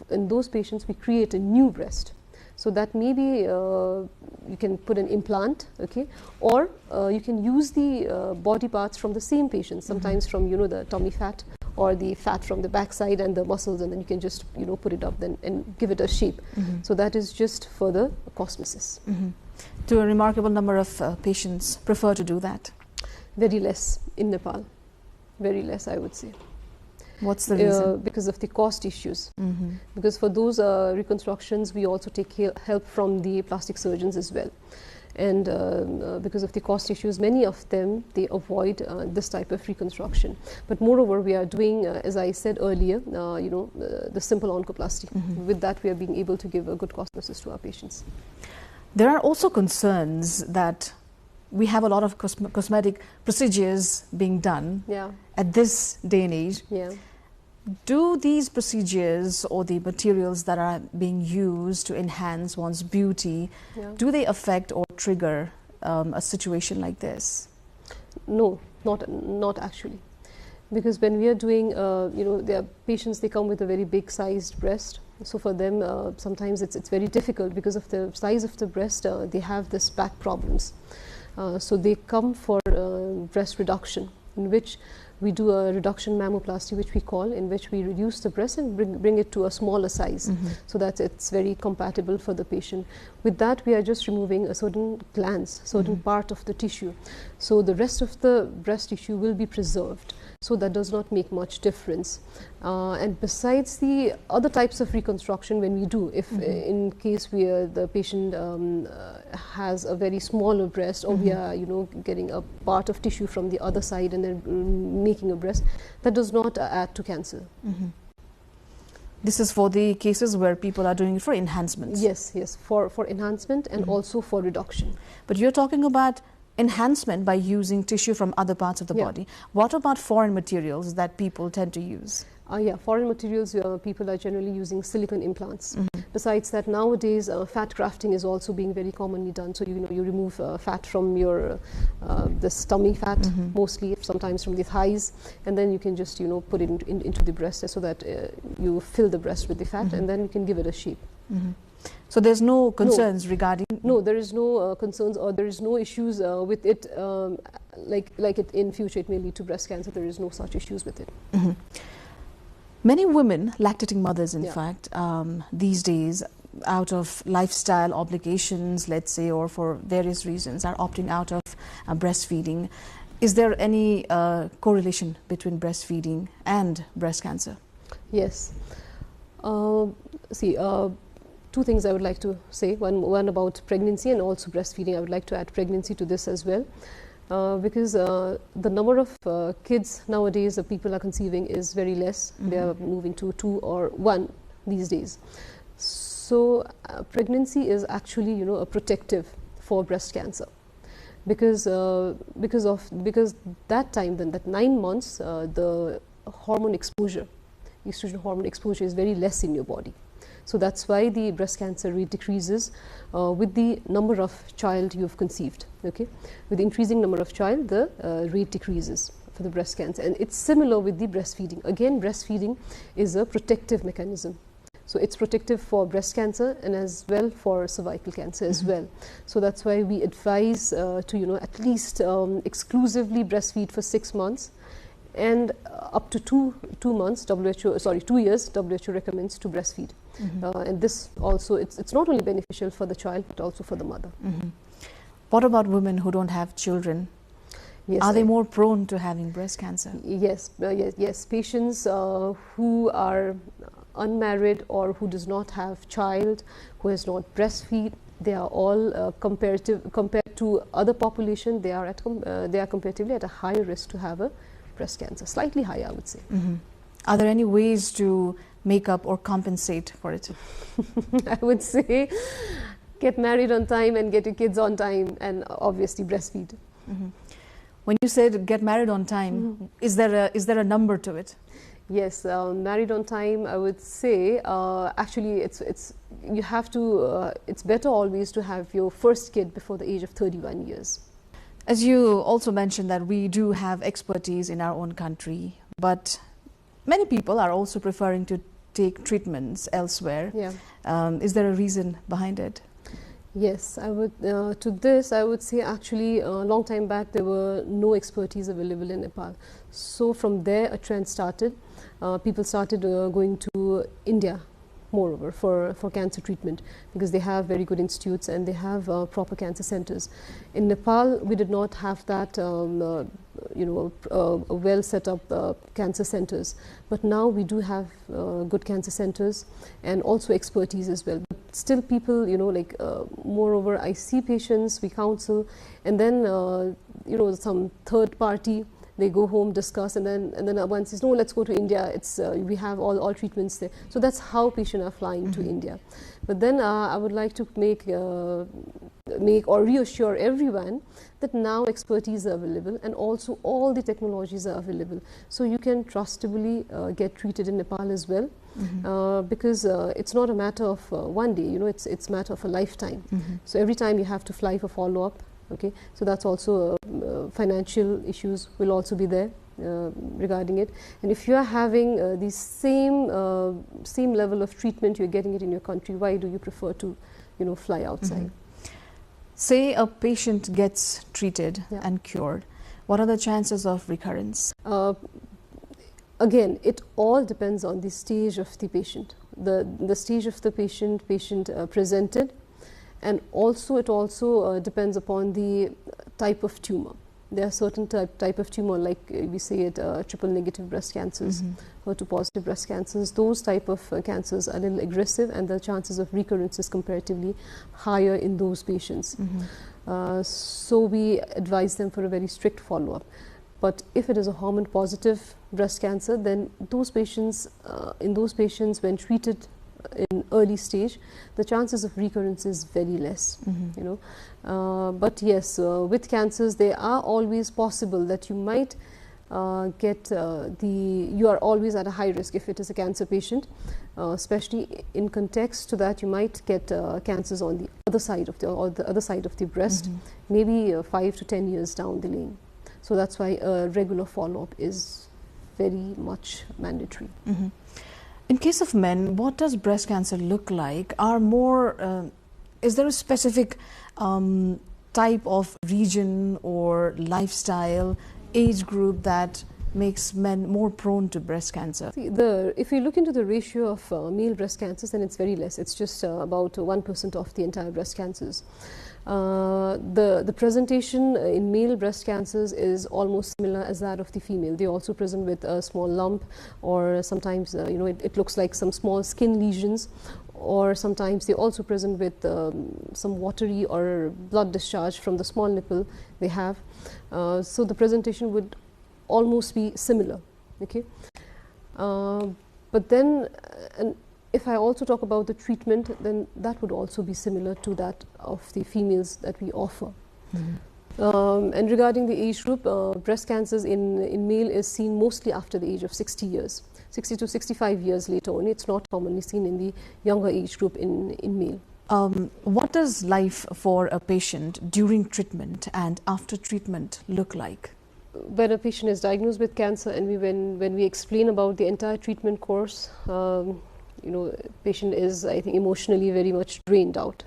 In those patients, we create a new breast. So that maybe you can put an implant, okay, or you can use the body parts from the same patient, sometimes from the tummy fat or the fat from the backside and the muscles, and then you can just put it up then and give it a shape. So that is just further cosmesis. Do a remarkable number of patients prefer to do that? Very less in Nepal, very less, I would say. What's the reason? Because of the cost issues. Because for those reconstructions, we also take help from the plastic surgeons as well. And because of the cost issues, many of them, they avoid this type of reconstruction. But moreover, we are doing, as I said earlier, the simple oncoplasty. With that, we are being able to give a good cosmesis to our patients. There are also concerns that we have a lot of cosmetic procedures being done at this day and age. Do these procedures or the materials that are being used to enhance one's beauty, do they affect or trigger a situation like this? No, not actually. Because when we are doing, there are patients, they come with a very big sized breast. So for them, sometimes it's very difficult because of the size of the breast. They have this back problems. So they come for breast reduction, in which we do a reduction mammoplasty, which we call, in which we reduce the breast and bring it to a smaller size, so that it's very compatible for the patient. With that, we are just removing a certain glands, certain part of the tissue. So the rest of the breast tissue will be preserved. So that does not make much difference. And besides the other types of reconstruction, when we do, if in case the patient has a very smaller breast, or we are getting a part of tissue from the other side and then making a breast, that does not add to cancer. This is for the cases where people are doing it for enhancement. Yes, for enhancement and also for reduction. But you're talking about enhancement by using tissue from other parts of the body. What about foreign materials that people tend to use? Foreign materials, people are generally using silicone implants. Besides that, nowadays fat grafting is also being very commonly done. So you remove fat from your this tummy fat, mostly, sometimes from the thighs, and then you can just put it into the breast, so that you fill the breast with the fat, and then you can give it a shape. So there's no concerns regarding? No, there is no concerns, or there is no issues with it. Like it in future, it may lead to breast cancer. There is no such issues with it. Many women, lactating mothers in fact, these days, out of lifestyle obligations, let's say, or for various reasons, are opting out of breastfeeding. Is there any correlation between breastfeeding and breast cancer? Yes. Two things I would like to say. One about pregnancy and also breastfeeding. I would like to add pregnancy to this as well. Because the number of kids nowadays that people are conceiving is very less. They are moving to 2 or 1 these days. So pregnancy is actually a protective for breast cancer, because that time, then that 9 months, the hormone exposure, estrogen hormone exposure, is very less in your body. So that's why the breast cancer rate decreases with the number of child you have conceived. Okay, with the increasing number of child, the rate decreases for the breast cancer, and it's similar with the breastfeeding. Again, breastfeeding is a protective mechanism. So it's protective for breast cancer and as well for cervical cancer as well. So that's why we advise to at least exclusively breastfeed for 6 months. And up to 2 months, 2 years, WHO recommends to breastfeed. And this also, it's not only beneficial for the child, but also for the mother. What about women who don't have children? Yes, are they more prone to having breast cancer? Yes, yes. Patients who are unmarried or who does not have child, who has not breastfeed, they are all compared to other population, they are comparatively at a higher risk to have a breast cancer, slightly higher, I would say. Are there any ways to make up or compensate for it? I would say get married on time and get your kids on time, and obviously breastfeed. When you said get married on time, is there a number to it? Yes, married on time, I would say actually you have to it's better always to have your first kid before the age of 31 years. As you also mentioned that we do have expertise in our own country, but many people are also preferring to take treatments elsewhere. Is there a reason behind it? Yes, I would. To this, I would say actually a long time back there were no expertise available in Nepal. So from there a trend started. People started going to India, moreover, for cancer treatment, because they have very good institutes and they have proper cancer centers. In Nepal, we did not have that, well set up cancer centers. But now we do have good cancer centers and also expertise as well. But still people, moreover, I see patients, we counsel, and then, some third party, they go home, discuss, and then one says, no, let's go to India. We have all treatments there. So that's how patients are flying to India. But then I would like to make or reassure everyone that now expertise are available, and also all the technologies are available. So you can trustably get treated in Nepal as well, because it's not a matter of one day. It's a matter of a lifetime. So every time you have to fly for follow-up. Okay, so that's also financial issues will also be there. regarding it. And if you are having the same level of treatment, you're getting it in your country, why do you prefer to, fly outside? Say a patient gets treated and cured. What are the chances of recurrence? Again, it all depends on the stage of the patient, the stage of the patient presented, and also it also depends upon the type of tumor. There are certain type of tumor, like we say it, triple negative breast cancers, HER2 positive breast cancers. Those type of cancers are a little aggressive, and the chances of recurrence is comparatively higher in those patients. So we advise them for a very strict follow-up. But if it is a hormone positive breast cancer, then those patients, in those patients when treated in early stage, the chances of recurrence is very less, but yes, with cancers, they are always possible that you might you are always at a high risk if it is a cancer patient, especially in context to that you might get cancers on the other side of the breast, maybe 5 to 10 years down the lane. So that's why a regular follow-up is very much mandatory. In case of men, what does breast cancer look like? Is there a specific type of region or lifestyle, age group that makes men more prone to breast cancer? See, if you look into the ratio of male breast cancers, then it's very less. It's just about 1% of the entire breast cancers. The presentation in male breast cancers is almost similar as that of the female. They also present with a small lump, or sometimes it looks like some small skin lesions, or sometimes they also present with some watery or blood discharge from the small nipple they have. So the presentation would almost be similar. Okay, but then if I also talk about the treatment, then that would also be similar to that of the females that we offer. And regarding the age group, breast cancers in male is seen mostly after the age of 60 years. 60 to 65 years later only. It's not commonly seen in the younger age group in male. What does life for a patient during treatment and after treatment look like? When a patient is diagnosed with cancer, and when we explain about the entire treatment course, patient is, I think, emotionally very much drained out,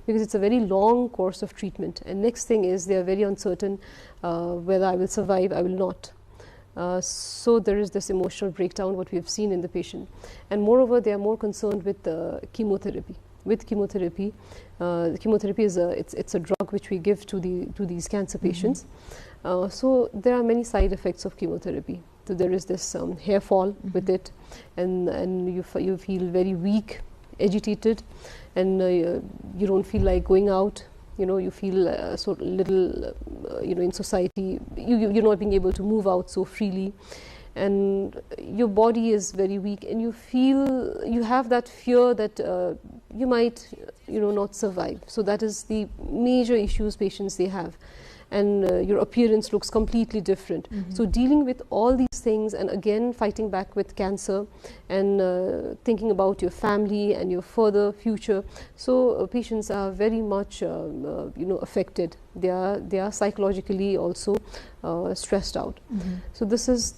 because it's a very long course of treatment. And next thing is they are very uncertain whether I will survive, I will not. So there is this emotional breakdown, what we have seen in the patient. And moreover, they are more concerned with chemotherapy. With chemotherapy, chemotherapy is it's a drug which we give to these cancer patients. So there are many side effects of chemotherapy. So there is this hair fall with it, and you feel very weak, agitated, and you don't feel like going out. You feel so little, in society. You're not being able to move out so freely, and your body is very weak, and you have that fear that you might, not survive. So that is the major issues patients they have. And your appearance looks completely different. So dealing with all these things, and again fighting back with cancer, and thinking about your family and your further future. So patients are very much affected. They are psychologically also stressed out. So this is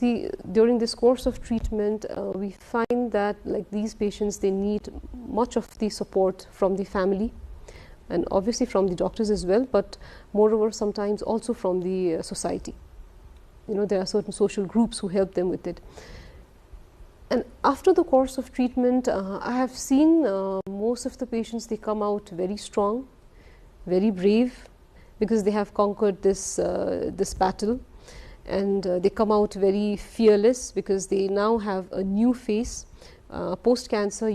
during this course of treatment, we find that like these patients, they need much of the support from the family, and obviously from the doctors as well, but moreover sometimes also from the society. There are certain social groups who help them with it. And after the course of treatment, I have seen most of the patients, they come out very strong, very brave, because they have conquered this battle, and they come out very fearless because they now have a new face. Post-cancer,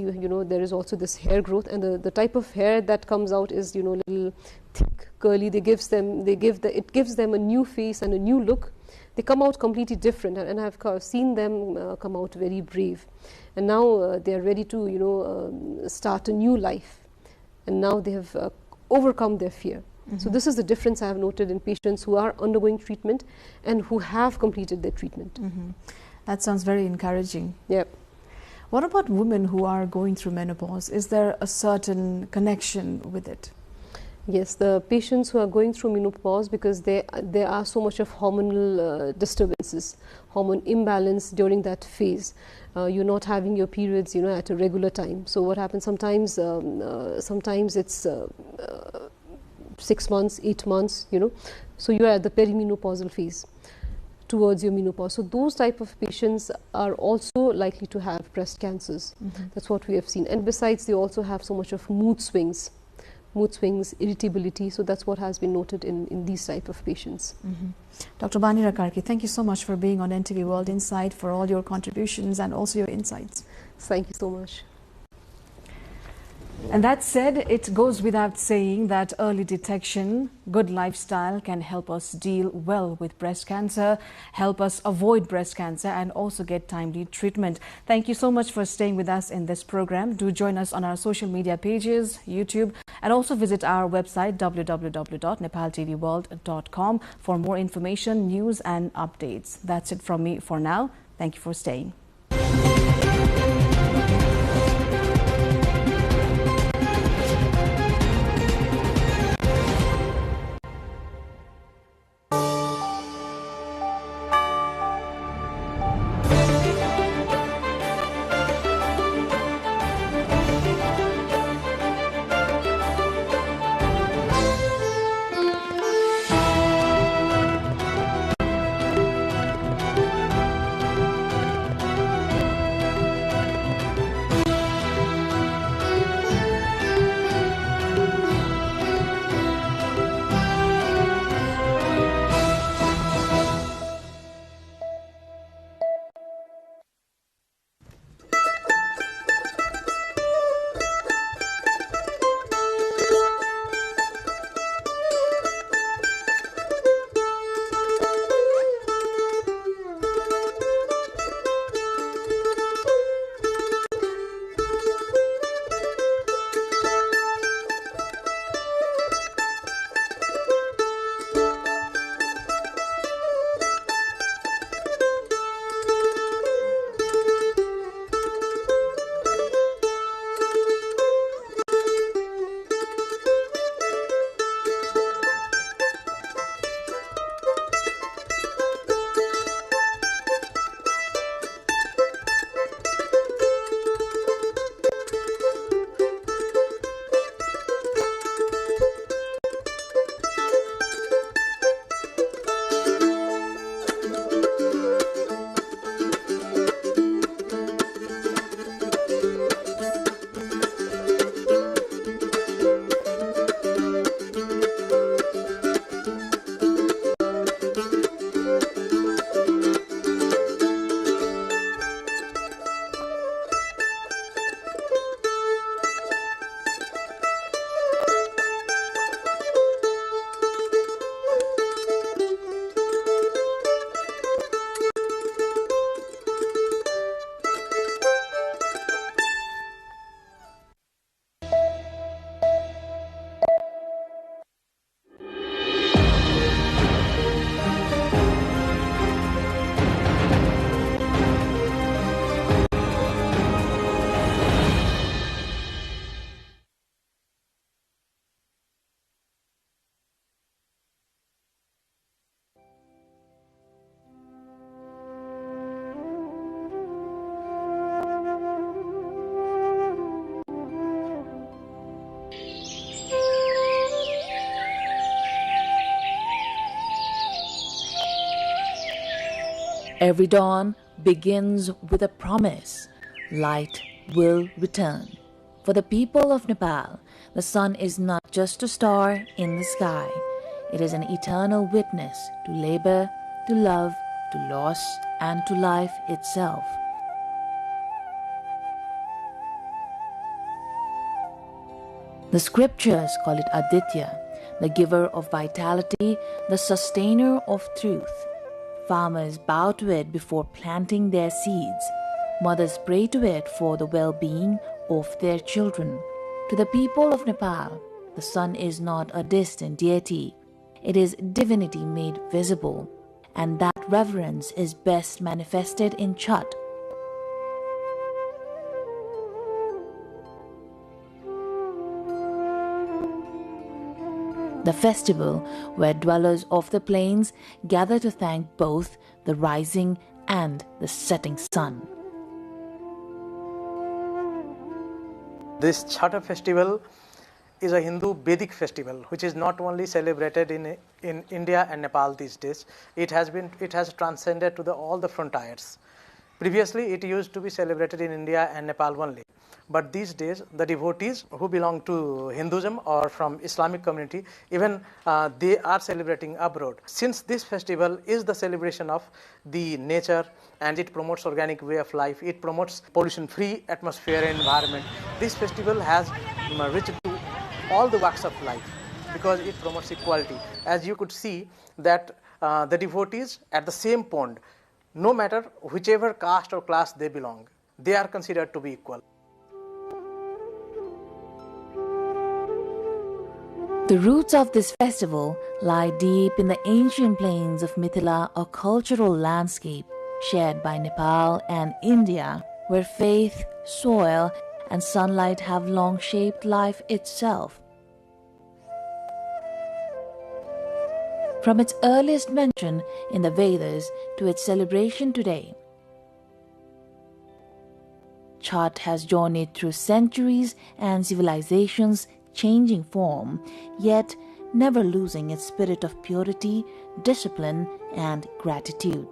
there is also this hair growth, and the type of hair that comes out is, little thick, curly. It gives them a new face and a new look. They come out completely different, and I've seen them come out very brave. And now they are ready to, start a new life. And now they have overcome their fear. So this is the difference I have noted in patients who are undergoing treatment and who have completed their treatment. That sounds very encouraging. Yep. What about women who are going through menopause? Is there a certain connection with it? Yes, the patients who are going through menopause, because there are so much of hormonal disturbances, hormone imbalance during that phase. You're not having your periods, at a regular time. So what happens sometimes? Sometimes it's 6 months, 8 months. So you are at the perimenopausal phase towards your menopause. So those type of patients are also likely to have breast cancers. That's what we have seen. And besides, they also have so much of mood swings, irritability. So that's what has been noted in these type of patients. Dr. Banira Karki, thank you so much for being on NTV World Insight, for all your contributions and also your insights. Thank you so much. And that said, it goes without saying that early detection, good lifestyle can help us deal well with breast cancer, help us avoid breast cancer, and also get timely treatment. Thank you so much for staying with us in this program. Do join us on our social media pages, YouTube, and also visit our website www.nepaltelevision.com for more information, news, and updates. That's it from me for now. Thank you for staying. Every dawn begins with a promise. Light will return. For the people of Nepal, the sun is not just a star in the sky. It is an eternal witness to labor, to love, to loss, and to life itself. The scriptures call it Aditya, the giver of vitality, the sustainer of truth. Farmers bow to it before planting their seeds. Mothers pray to it for the well-being of their children. To the people of Nepal, the sun is not a distant deity. It is divinity made visible, and that reverence is best manifested in Chhat. the festival where dwellers of the plains gather to thank both the rising and the setting sun. This Chhath festival is a Hindu Vedic festival which is not only celebrated in India and Nepal these days. It has transcended to all the frontiers. Previously, it used to be celebrated in India and Nepal only. But these days, the devotees who belong to Hinduism or from Islamic community, even they are celebrating abroad. Since this festival is the celebration of the nature and it promotes organic way of life, it promotes pollution-free atmosphere and environment, this festival has reached to all the walks of life because it promotes equality. As you could see that the devotees at the same pond, no matter whichever caste or class they belong, they are considered to be equal. The roots of this festival lie deep in the ancient plains of Mithila, a cultural landscape shared by Nepal and India, where faith, soil, and sunlight have long shaped life itself. From its earliest mention in the Vedas to its celebration today, Chhath has journeyed through centuries and civilizations changing form, yet never losing its spirit of purity, discipline, and gratitude.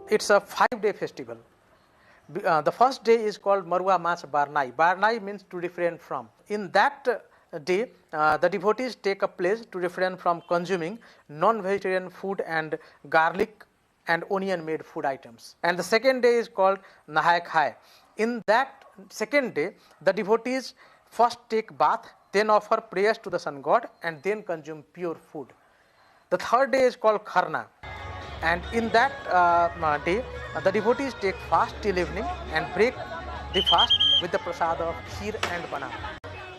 It's a 5-day festival. The first day is called Marua Mach Barnai. Barnai means to refrain from. In that day, the devotees take a pledge to refrain from consuming non-vegetarian food and garlic and onion made food items. And the second day is called Nahai Khai. In that second day, the devotees first take bath, then offer prayers to the sun god, and then consume pure food. The third day is called Kharna. And in that day, the devotees take fast till evening and break the fast with the prasad of kheer and banana.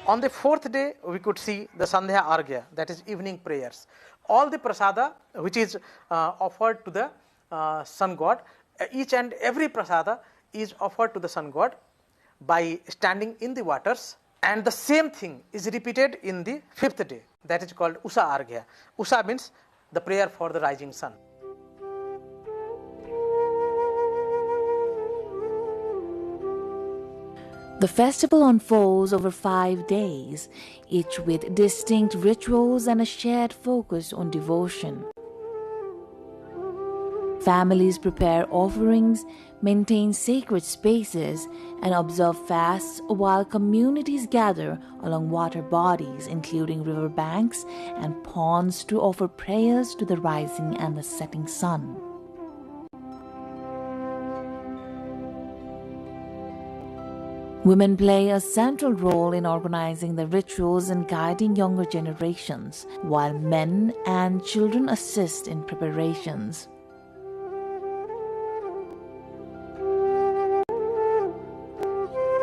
On the fourth day, we could see the Sandhya Arghya, that is evening prayers. All the prasada which is offered to the sun god, each and every prasada is offered to the sun god by standing in the waters. And the same thing is repeated in the fifth day, that is called Usa Arghya. Usa means the prayer for the rising sun. The festival unfolds over 5 days, each with distinct rituals and a shared focus on devotion. Families prepare offerings, maintain sacred spaces, and observe fasts while communities gather along water bodies, including river banks and ponds, to offer prayers to the rising and the setting sun. Women play a central role in organizing the rituals and guiding younger generations, while men and children assist in preparations.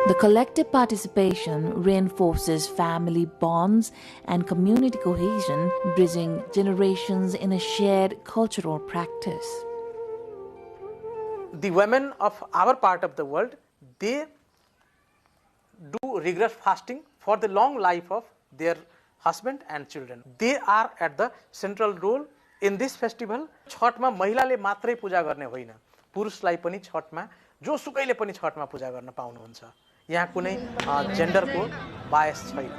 The collective participation reinforces family bonds and community cohesion, bridging generations in a shared cultural practice. The women of our part of the world, they do rigorous fasting for the long life of their husband and children. They are at the central role in this festival. छठमा महिलाले मात्रै पूजा गर्ने होइन, पुरुषलाई पनि छठमा जो सुकैले पनि छठमा पूजा गर्न पाउनुहुन्छ. यहाँ कुनै जेन्डरको बायस छैन.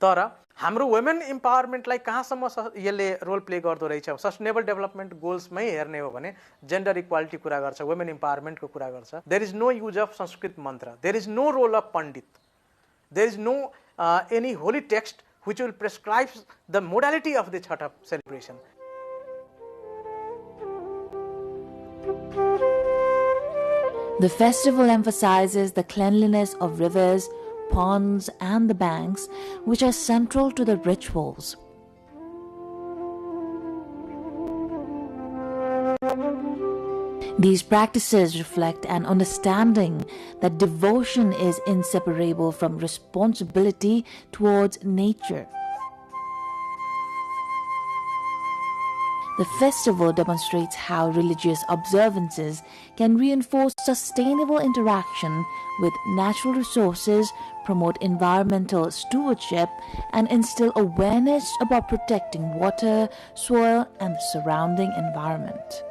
तर हाम्रो वुमेन इम्पावरमेन्टलाई कहाँसम्म यसले रोल प्ले गर्दो रहेछ, सस्टेनेबल डेभलपमेन्ट गोल्समै हेर्ने हो भने जेन्डर इक्वालिटी कुरा गर्छ, वुमेन इम्पावरमेन्टको कुरा गर्छ. There is no use of Sanskrit mantra, there is no role of pandit, there is no any holy text which will prescribe the modality of the Chhath celebration. The festival emphasizes the cleanliness of rivers, ponds, and the banks, which are central to the rituals. These practices reflect an understanding that devotion is inseparable from responsibility towards nature. The festival demonstrates how religious observances can reinforce sustainable interaction with natural resources, promote environmental stewardship, and instill awareness about protecting water, soil, and the surrounding environment.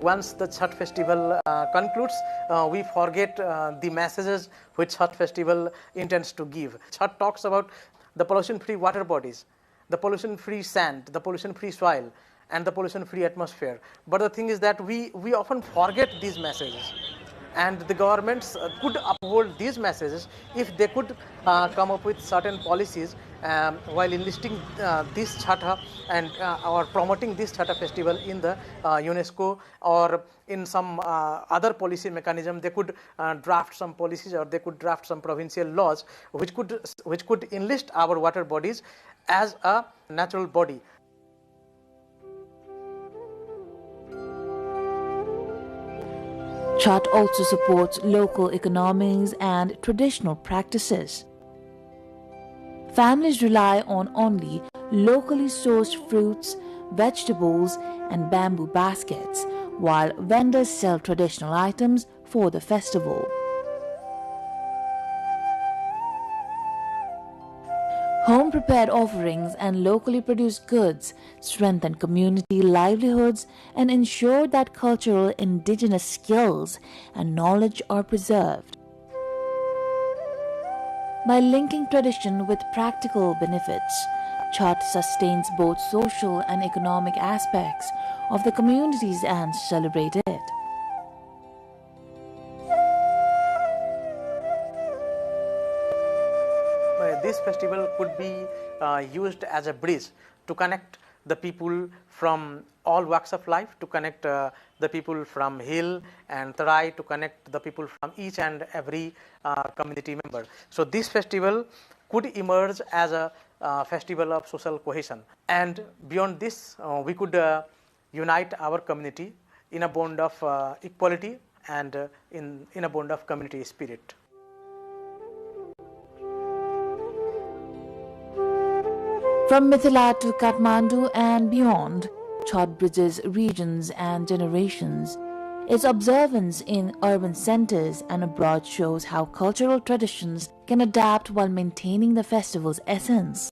Once the Chhath festival concludes, we forget the messages which Chhath festival intends to give. Chhath talks about the pollution-free water bodies, the pollution-free sand, the pollution-free soil, and the pollution-free atmosphere. But the thing is that we often forget these messages. And the governments could uphold these messages if they could come up with certain policies while enlisting this Chhath and or promoting this Chhath festival in the UNESCO or in some other policy mechanism. They could draft some policies, or they could draft some provincial laws which could enlist our water bodies as a natural body. Chhath also supports local economies and traditional practices. Families rely on only locally sourced fruits, vegetables, and bamboo baskets, while vendors sell traditional items for the festival. Home-prepared offerings and locally produced goods strengthen community livelihoods and ensure that cultural indigenous skills and knowledge are preserved. By linking tradition with practical benefits, Chhath sustains both social and economic aspects of the communities and celebrated. This festival could be used as a bridge to connect the people from all walks of life, to connect the people from hill and tarai, to connect the people from each and every community member. So this festival could emerge as a festival of social cohesion. And beyond this, we could unite our community in a bond of equality and in a bond of community spirit. From Mithila to Kathmandu and beyond, Chhath bridges regions and generations. Its observance in urban centers and abroad shows how cultural traditions can adapt while maintaining the festival's essence.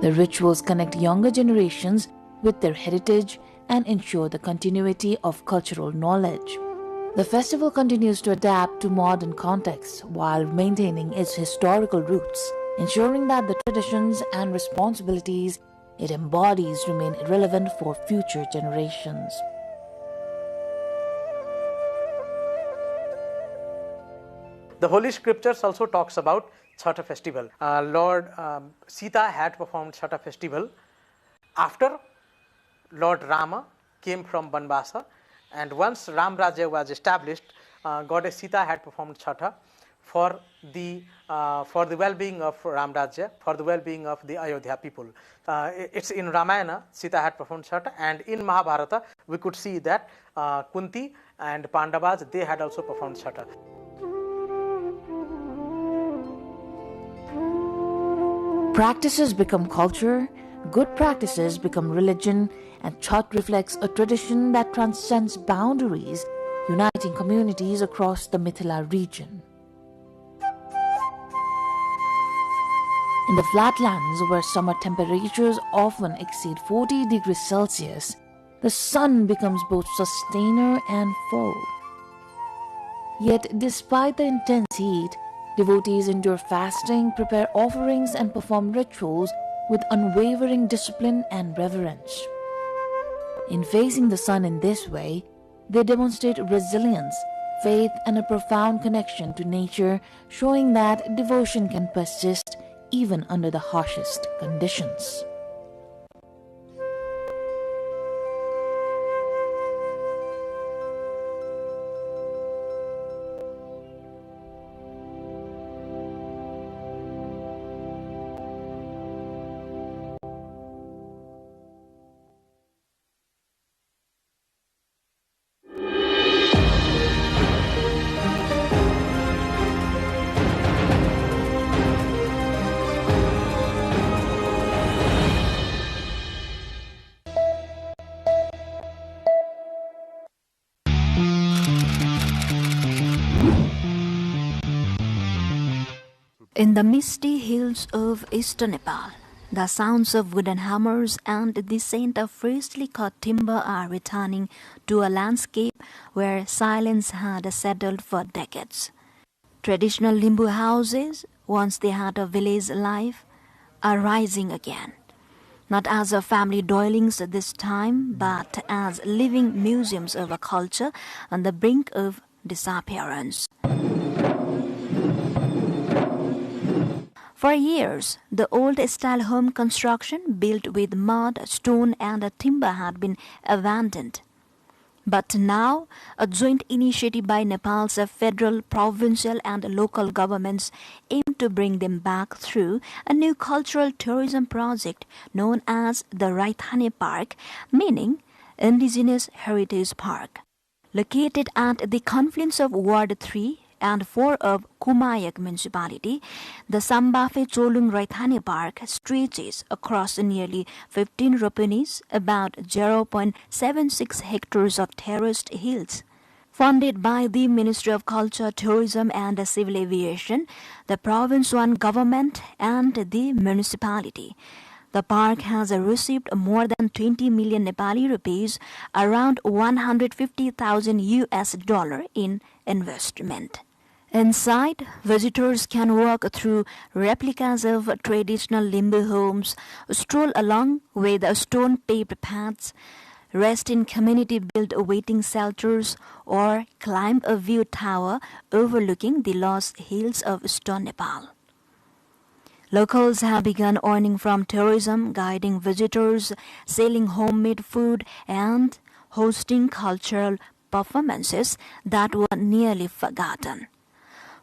The rituals connect younger generations with their heritage and ensure the continuity of cultural knowledge. The festival continues to adapt to modern contexts while maintaining its historical roots, ensuring that the traditions and responsibilities it embodies remain relevant for future generations. The Holy Scriptures also talks about Chhath festival. Lord Sita had performed Chhath festival after Lord Rama came from Banvasa. And once Ram Rajya was established, Goddess Sita had performed Chhath for the well-being of Ram Rajya, for the well-being of the Ayodhya people. It's in Ramayana, Sita had performed Chhath, and in Mahabharata, we could see that Kunti and Pandavas, they had also performed Chhath. Practices become culture, good practices become religion, and Chhath reflects a tradition that transcends boundaries, uniting communities across the Mithila region. In the flatlands, where summer temperatures often exceed 40 degrees Celsius, the sun becomes both sustainer and foe. Yet, despite the intense heat, devotees endure fasting, prepare offerings, and perform rituals with unwavering discipline and reverence. In facing the sun in this way, they demonstrate resilience, faith, and a profound connection to nature, showing that devotion can persist even under the harshest conditions. In the misty hills of eastern Nepal, the sounds of wooden hammers and the scent of freshly cut timber are returning to a landscape where silence had settled for decades. Traditional Limbu houses, once they had a village life, are rising again. Not as a family dwellings this time, but as living museums of a culture on the brink of disappearance. For years, the old-style home construction built with mud, stone and timber had been abandoned. But now, a joint initiative by Nepal's federal, provincial and local governments aim to bring them back through a new cultural tourism project known as the Raithane Park, meaning Indigenous Heritage Park. Located at the confluence of Ward 3 and 4 of Kumayak municipality, the Sambafe Cholung Raithane Park stretches across nearly 15 ropenis, about 0.76 hectares of terraced hills. Funded by the Ministry of Culture, Tourism and Civil Aviation, the province-run government and the municipality, the park has received more than 20 million Nepali rupees, around $150,000 in investment. Inside, visitors can walk through replicas of traditional Limbu homes, stroll along with stone-paved paths, rest in community-built waiting shelters, or climb a view tower overlooking the lost hills of Eastern Nepal. Locals have begun earning from tourism, guiding visitors, selling homemade food, and hosting cultural performances that were nearly forgotten.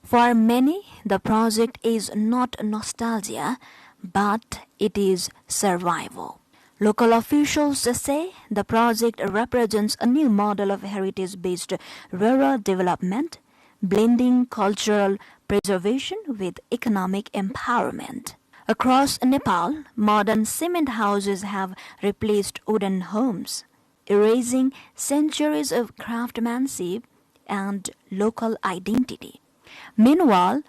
For many, the project is not nostalgia, but it is survival. Local officials say the project represents a new model of heritage-based rural development, blending cultural preservation with economic empowerment. Across Nepal, modern cement houses have replaced wooden homes, erasing centuries of craftsmanship and local identity. Meanwhile,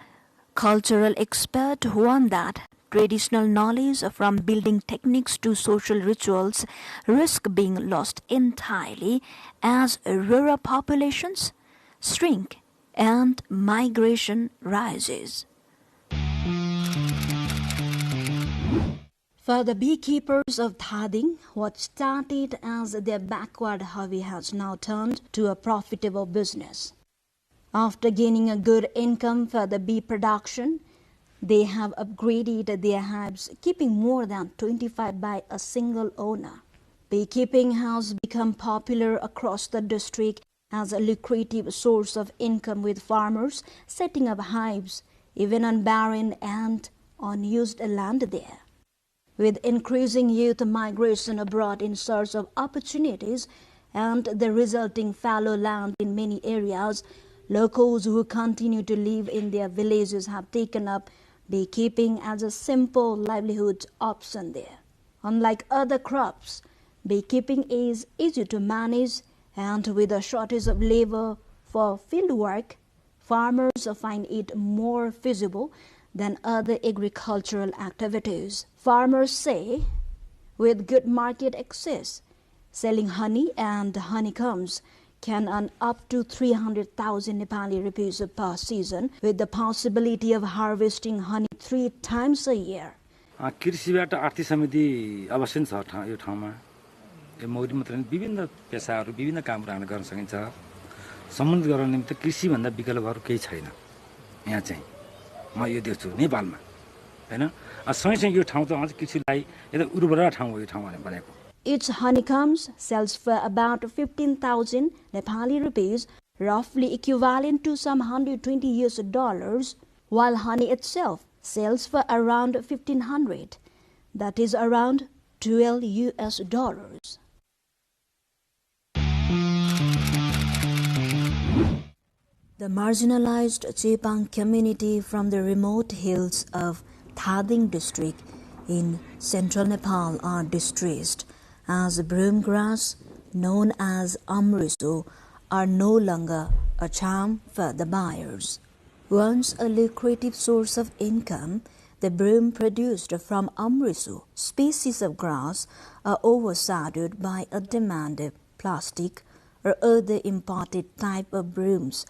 cultural experts warn that traditional knowledge from building techniques to social rituals risk being lost entirely as rural populations shrink and migration rises. For the beekeepers of Thading, what started as their backward hobby has now turned to a profitable business. After gaining a good income for the bee production, they have upgraded their hives, keeping more than 25 by a single owner. Beekeeping has become popular across the district as a lucrative source of income, with farmers setting up hives even on barren and unused land there. With increasing youth migration abroad in search of opportunities and the resulting fallow land in many areas, locals who continue to live in their villages have taken up beekeeping as a simple livelihood option there. Unlike other crops, beekeeping is easy to manage, and with a shortage of labor for field work, farmers find it more feasible than other agricultural activities. Farmers say, with good market access, selling honey and honeycombs can earn up to 300,000 Nepali rupees per season, with the possibility of harvesting honey 3 times a year. कृषिबाट आर्थिक समृद्धि अवश्य छ यो ठाउँमा। यो मौरी मात्र हैन, विभिन्न पेशाहरू विभिन्न कामहरू हामीले गर्न सकिन्छ। सम्बन्धित गर्न निम्ति कृषि भन्दा विकल्पहरू केही छैन। यहाँ चाहिँ म यो देख्छु नेपालमा, हैन? सँगसँगै यो ठाउँ त अझ कृषिलाई एउटा उर्वरा ठाउँ हो यो ठाउँ भनेको। Its honeycombs sells for about 15,000 Nepali rupees, roughly equivalent to some $120, while honey itself sells for around 1,500, that is around $12. The marginalized Chepang community from the remote hills of Thading district in central Nepal are distressed, as broom grass, known as amriso, are no longer a charm for the buyers. Once a lucrative source of income, the broom produced from amrisu, species of grass, are overshadowed by a demand of plastic or other imported type of brooms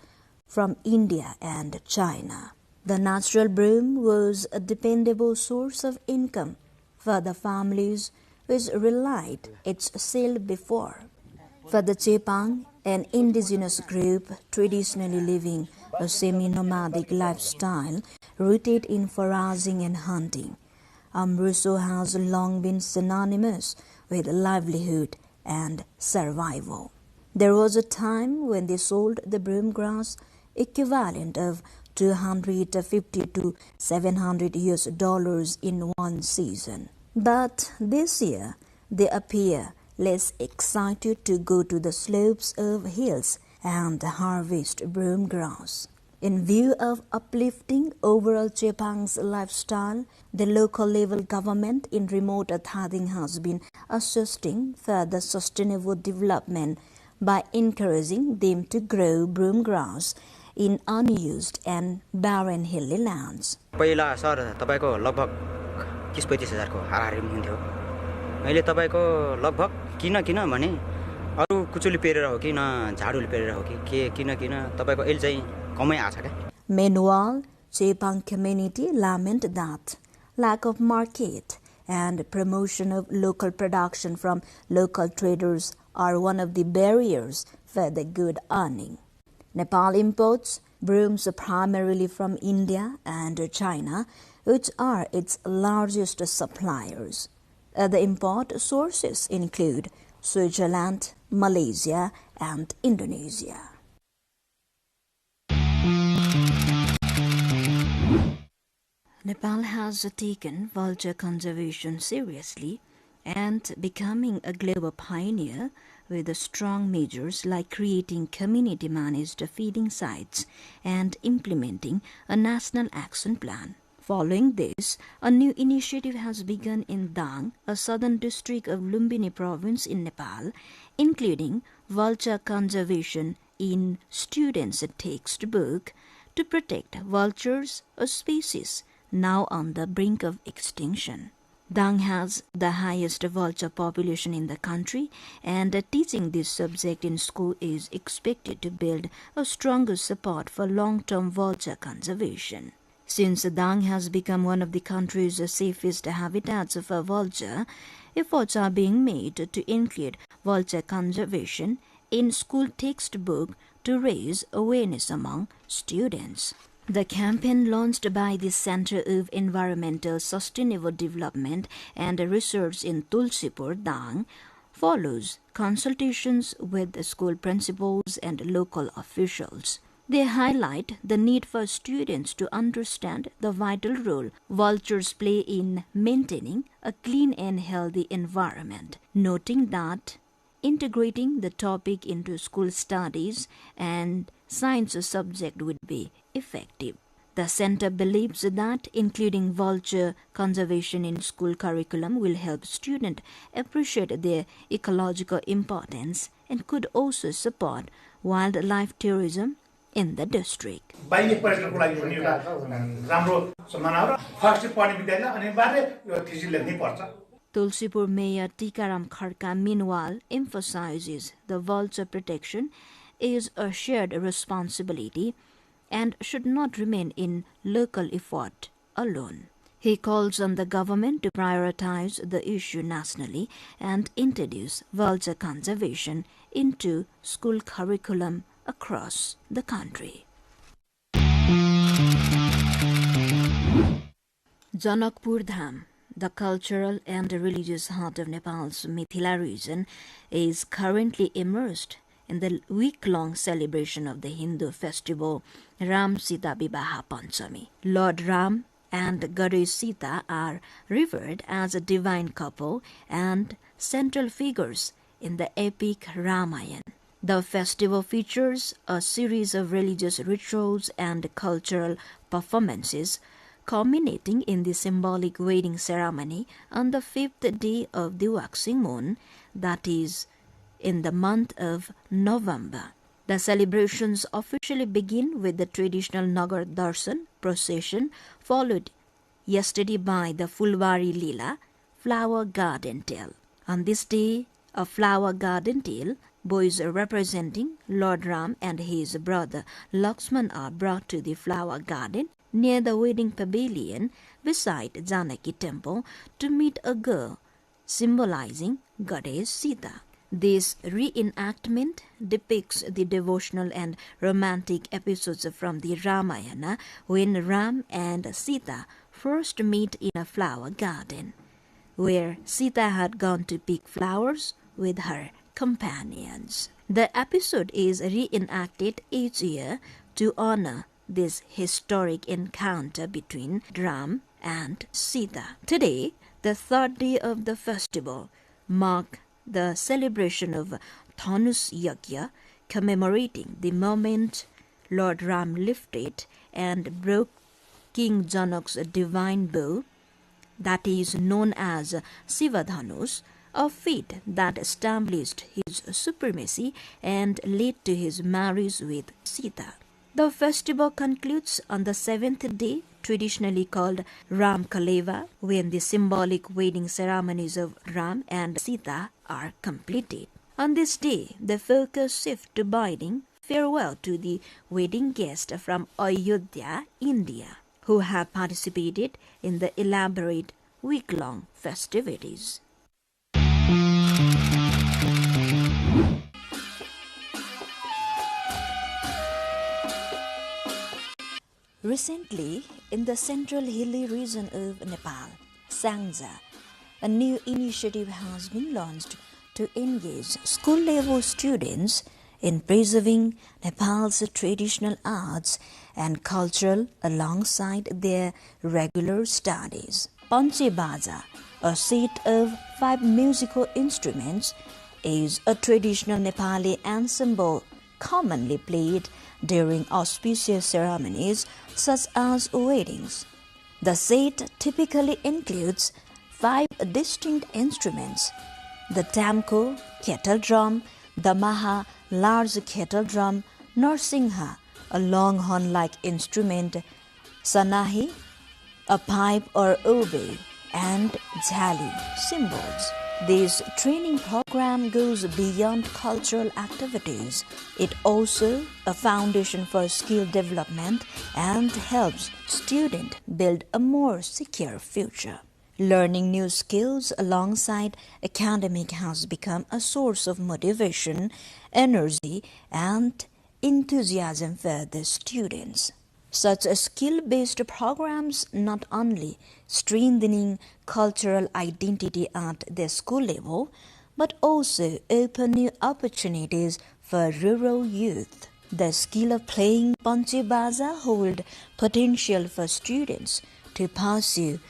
from India and China. The natural broom was a dependable source of income for the families which relied its sale before. For the Chepang, an indigenous group traditionally living a semi-nomadic lifestyle rooted in foraging and hunting, amrisu has long been synonymous with livelihood and survival. There was a time when they sold the broom grass equivalent of $250 to $700 in one season. But this year they appear less excited to go to the slopes of hills and harvest broom grass. In view of uplifting overall Chepang's lifestyle, the local level government in remote Thading has been assisting further sustainable development by encouraging them to grow broom grass in unused and barren hilly lands. पहिला sir तपाईको लगभग 30-35 हजारको हाराहारी हुन्थ्यो। अहिले तपाईको लगभग किन भने अरु कुचुली पेरेर हो कि न झाडुले पेरेर हो कि किन तपाईको अहिले चाहिँ कमै आछ के। Meanwhile, Chepang community lament that lack of market and promotion of local production from local traders are one of the barriers for the good earning. Nepal imports brooms primarily from India and China, which are its largest suppliers. Other import sources include Switzerland, Malaysia, and Indonesia. Nepal has taken vulture conservation seriously and becoming a global pioneer with strong measures like creating community-managed feeding sites and implementing a national action plan. Following this, a new initiative has begun in Dang, a southern district of Lumbini province in Nepal, including vulture conservation in students' textbook to protect vultures, a species now on the brink of extinction. Dang has the highest vulture population in the country, and teaching this subject in school is expected to build a stronger support for long-term vulture conservation. Since Dang has become one of the country's safest habitats for vulture, efforts are being made to include vulture conservation in school textbook to raise awareness among students. The campaign launched by the Center of Environmental Sustainable Development and Research in Tulsipur, Dang, follows consultations with the school principals and local officials. They highlight the need for students to understand the vital role vultures play in maintaining a clean and healthy environment, noting that integrating the topic into school studies and science subject would be effective. The center believes that including vulture conservation in school curriculum will help students appreciate their ecological importance and could also support wildlife tourism in the district. Tulsipur Mayor Tikaram Kharka meanwhile emphasizes the vulture protection is a shared responsibility and should not remain in local effort alone. He calls on the government to prioritize the issue nationally and introduce vulture conservation into school curriculum across the country. Janakpur Dham, the cultural and religious heart of Nepal's Mithila region, is currently immersed in the week-long celebration of the Hindu festival Ram Sita Vivaha Panchami. Lord Ram and Goddess Sita are revered as a divine couple and central figures in the epic Ramayana. The festival features a series of religious rituals and cultural performances, culminating in the symbolic wedding ceremony on the 5th day of the waxing moon, that is, in the month of November. The celebrations officially begin with the traditional Nagar Darshan procession, followed yesterday by the Fulbari Leela, flower garden tale. On this day, a flower garden tale, boys representing Lord Ram and his brother Lakshman are brought to the flower garden near the wedding pavilion beside Janaki temple to meet a girl, symbolizing Goddess Sita. This reenactment depicts the devotional and romantic episodes from the Ramayana when Ram and Sita first meet in a flower garden, where Sita had gone to pick flowers with her companions. The episode is reenacted each year to honor this historic encounter between Ram and Sita. Today, the third day of the festival, marks the celebration of Dhanus Yagya, commemorating the moment Lord Ram lifted and broke King Janak's divine bow, that is known as Sivadhanus, a feat that established his supremacy and led to his marriage with Sita. The festival concludes on the seventh day, traditionally called Ram Kaleva, when the symbolic wedding ceremonies of Ram and Sita are completed. On this day, the focus shifts to bidding farewell to the wedding guests from Ayodhya, India, who have participated in the elaborate week-long festivities. Recently, in the central hilly region of Nepal, Sangja, a new initiative has been launched to engage school-level students in preserving Nepal's traditional arts and culture alongside their regular studies. Panche Baja, a set of 5 musical instruments, is a traditional Nepali ensemble commonly played during auspicious ceremonies such as weddings. The set typically includes 5 distinct instruments: the tamko, kettle drum, the maha, large kettle drum, narsingha, a long horn-like instrument, sanahi, a pipe or oboe, and jhali, cymbals. This training program goes beyond cultural activities. It also a foundation for skill development and helps students build a more secure future. Learning new skills alongside academic has become a source of motivation, energy, and enthusiasm for the students. Such skill-based programs not only strengthening cultural identity at the school level, but also open new opportunities for rural youth. The skill of playing Panche Baja hold potential for students to pursue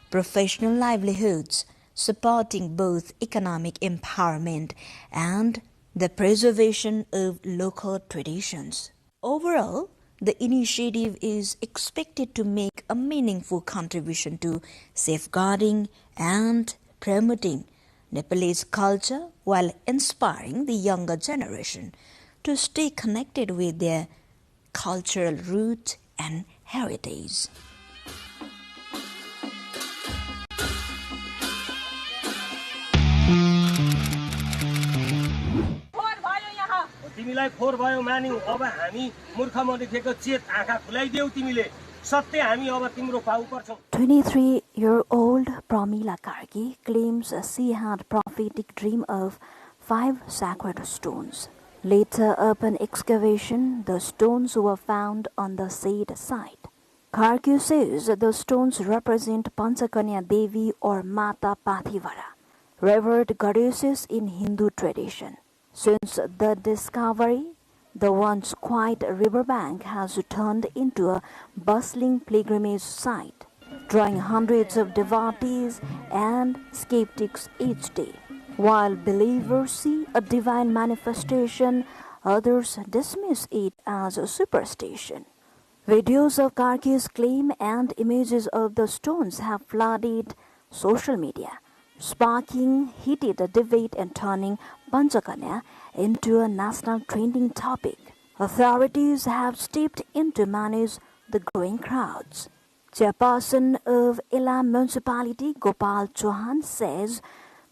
professional livelihoods, supporting both economic empowerment and the preservation of local traditions. Overall, the initiative is expected to make a meaningful contribution to safeguarding and promoting Nepalese culture while inspiring the younger generation to stay connected with their cultural roots and heritage. तिमीलाई फोहोर भयो मान्यौ अब हामी मूर्ख मनुष्यको चेत आँखा खुलाइदेऊ तिमीले सत्य हामी अब तिम्रो पाउ पर्छौ 23-year-old Pramila Karki claims she had prophetic dream of 5 sacred stones. Later, upon excavation, the stones were found on the said site. Karki says the stones represent Panchakanya Devi or Mata Pathivara, revered goddesses in Hindu tradition. Since the discovery, the once quiet riverbank has turned into a bustling pilgrimage site, drawing hundreds of devotees and skeptics each day. While believers see a divine manifestation, others dismiss it as a superstition. Videos of Karki's claim and images of the stones have flooded social media, sparking heated debate and turning Panchakanya into a national trending topic. Authorities have stepped in to manage the growing crowds. Chairperson of Elam Municipality, Gopal Chauhan, says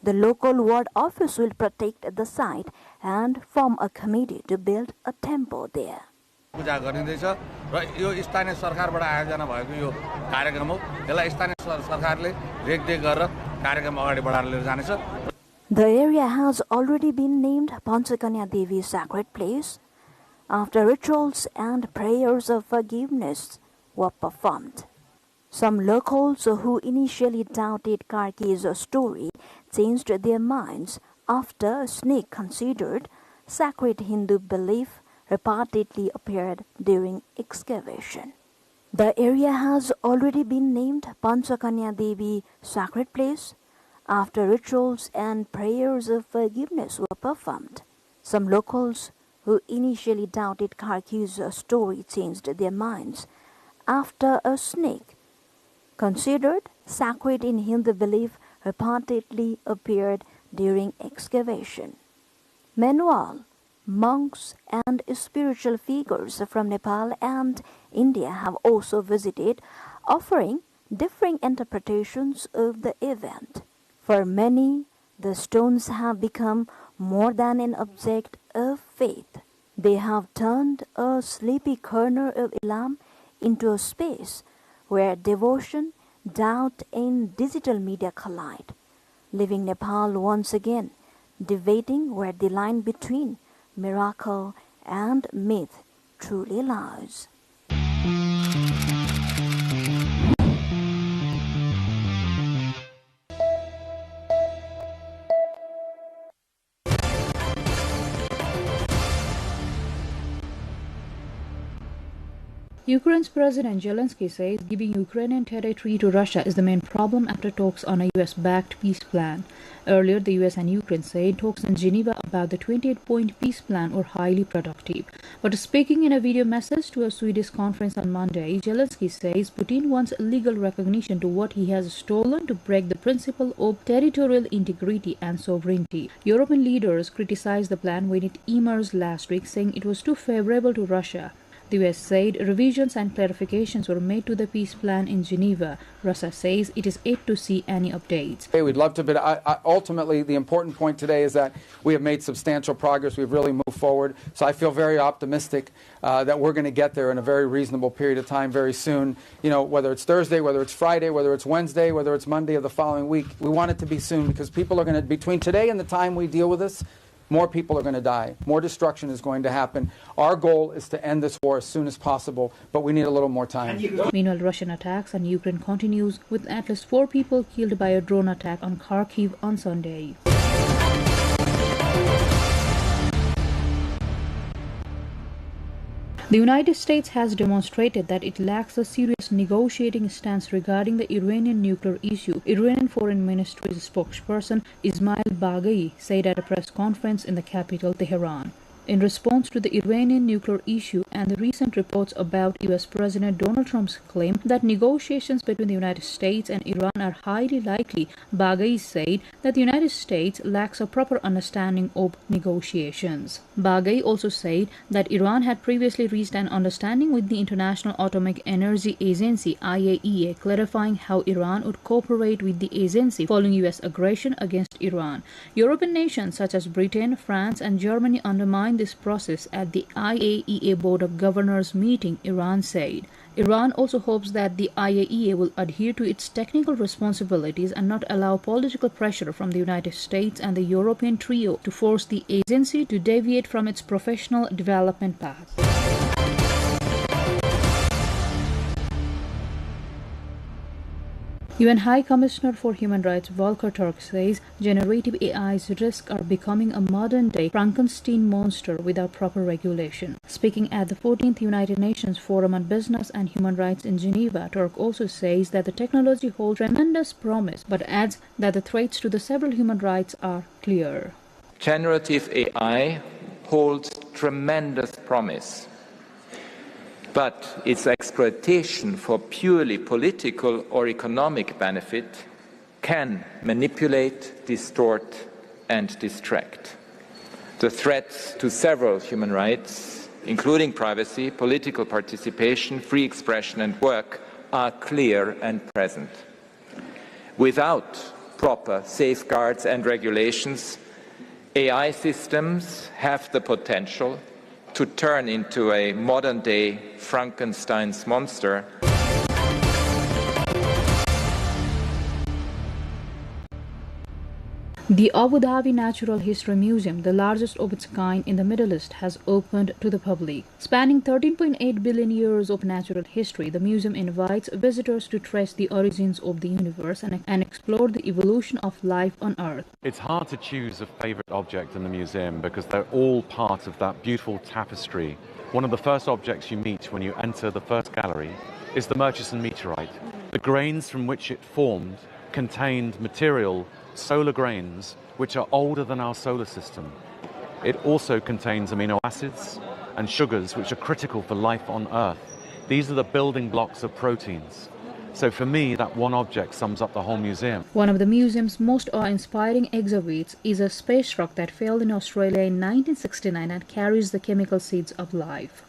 the local ward office will protect the site and form a committee to build a temple there. पूजा गरिँदैछ र यो स्थानीय सरकारबाट आयोजना भएको यो कार्यक्रम हो यसलाई स्थानीय सरकारले रेखदेख गरेर कार्यक्रम अगाडि बढाएर लिएर जानेछ. The area has already been named Panchakanya Devi Sacred Place after rituals and prayers of forgiveness were performed. Some locals who initially doubted Karki's story changed their minds after a snake considered sacred Hindu belief reportedly appeared during excavation. The area has already been named Panchakanya Devi Sacred Place after rituals and prayers of forgiveness were performed. Some locals who initially doubted Karki's story changed their minds after a snake considered sacred in Hindu belief reportedly appeared during excavation. Meanwhile, monks and spiritual figures from Nepal and India have also visited, offering differing interpretations of the event. For many, the stones have become more than an object of faith. They have turned a sleepy corner of Elam into a space where devotion, doubt, and digital media collide, leaving Nepal once again debating where the line between miracle and myth truly lies. Ukraine's President Zelensky says giving Ukrainian territory to Russia is the main problem after talks on a US-backed peace plan. Earlier, the US and Ukraine said talks in Geneva about the 28-point peace plan were highly productive. But speaking in a video message to a Swedish conference on Monday, Zelensky says Putin wants legal recognition to what he has stolen to break the principle of territorial integrity and sovereignty. European leaders criticized the plan when it emerged last week, saying it was too favorable to Russia. The US said revisions and clarifications were made to the peace plan in Geneva. Russia says it is yet to see any updates. We'd love to, but ultimately the important point today is that we have made substantial progress. We've really moved forward. So I feel very optimistic that we're going to get there in a very reasonable period of time very soon. You know, whether it's Thursday, whether it's Friday, whether it's Wednesday, whether it's Monday of the following week, we want it to be soon because people are going to, between today and the time we deal with this, more people are going to die. More destruction is going to happen. Our goal is to end this war as soon as possible, but we need a little more time. Meanwhile, Russian attacks on Ukraine continues, with at least 4 people killed by a drone attack on Kharkiv on Sunday. The United States has demonstrated that it lacks a serious negotiating stance regarding the Iranian nuclear issue. Iranian Foreign Ministry's spokesperson Ismail Baghai said at a press conference in the capital, Tehran. In response to the Iranian nuclear issue and the recent reports about US President Donald Trump's claim that negotiations between the United States and Iran are highly likely, Baghai said that the United States lacks a proper understanding of negotiations. Baghai also said that Iran had previously reached an understanding with the International Atomic Energy Agency (IAEA), clarifying how Iran would cooperate with the agency following US aggression against Iran. European nations such as Britain, France, and Germany undermined this process at the IAEA Board of Governors meeting, Iran said. Iran also hopes that the IAEA will adhere to its technical responsibilities and not allow political pressure from the United States and the European trio to force the agency to deviate from its professional development path. UN High Commissioner for Human Rights Volker Turk says generative AI's risks are becoming a modern-day Frankenstein monster without proper regulation. Speaking at the 14th United Nations Forum on Business and Human Rights in Geneva, Turk also says that the technology holds tremendous promise, but adds that the threats to the several human rights are clear. Generative AI holds tremendous promise, but its exploitation for purely political or economic benefit can manipulate, distort, and distract. The threats to several human rights including privacy, political participation, free expression and work, are clear and present. Without proper safeguards and regulations, AI systems have the potential to turn into a modern-day Frankenstein's monster. The Abu Dhabi Natural History Museum, the largest of its kind in the Middle East, has opened to the public. Spanning 13.8 billion years of natural history, the museum invites visitors to trace the origins of the universe and explore the evolution of life on Earth. It's hard to choose a favorite object in the museum because they're all part of that beautiful tapestry. One of the first objects you meet when you enter the first gallery is the Murchison meteorite. The grains from which it formed contained material, solar grains, which are older than our solar system. It also contains amino acids and sugars, which are critical for life on Earth. These are the building blocks of proteins. So for me, that one object sums up the whole museum. One of the museum's most awe-inspiring exhibits is a space rock that fell in Australia in 1969 and carries the chemical seeds of life.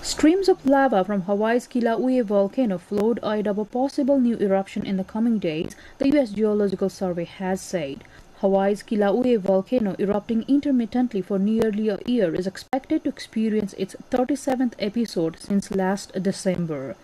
Streams of lava from Hawaii's Kilauea volcano flowed ahead of a possible new eruption in the coming days, the U.S. Geological Survey has said. Hawaii's Kilauea volcano, erupting intermittently for nearly a year, is expected to experience its 37th episode since last December.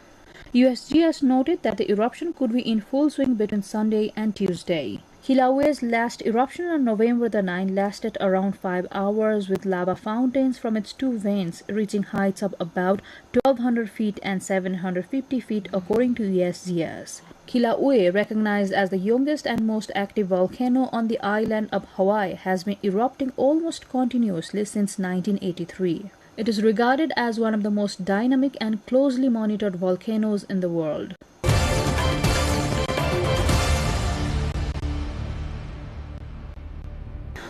USGS noted that the eruption could be in full swing between Sunday and Tuesday. Kilauea's last eruption on November the 9th lasted around 5 hours, with lava fountains from its two veins reaching heights of about 1,200 feet and 750 feet, according to USGS. Kilauea, recognized as the youngest and most active volcano on the island of Hawaii, has been erupting almost continuously since 1983. It is regarded as one of the most dynamic and closely monitored volcanoes in the world.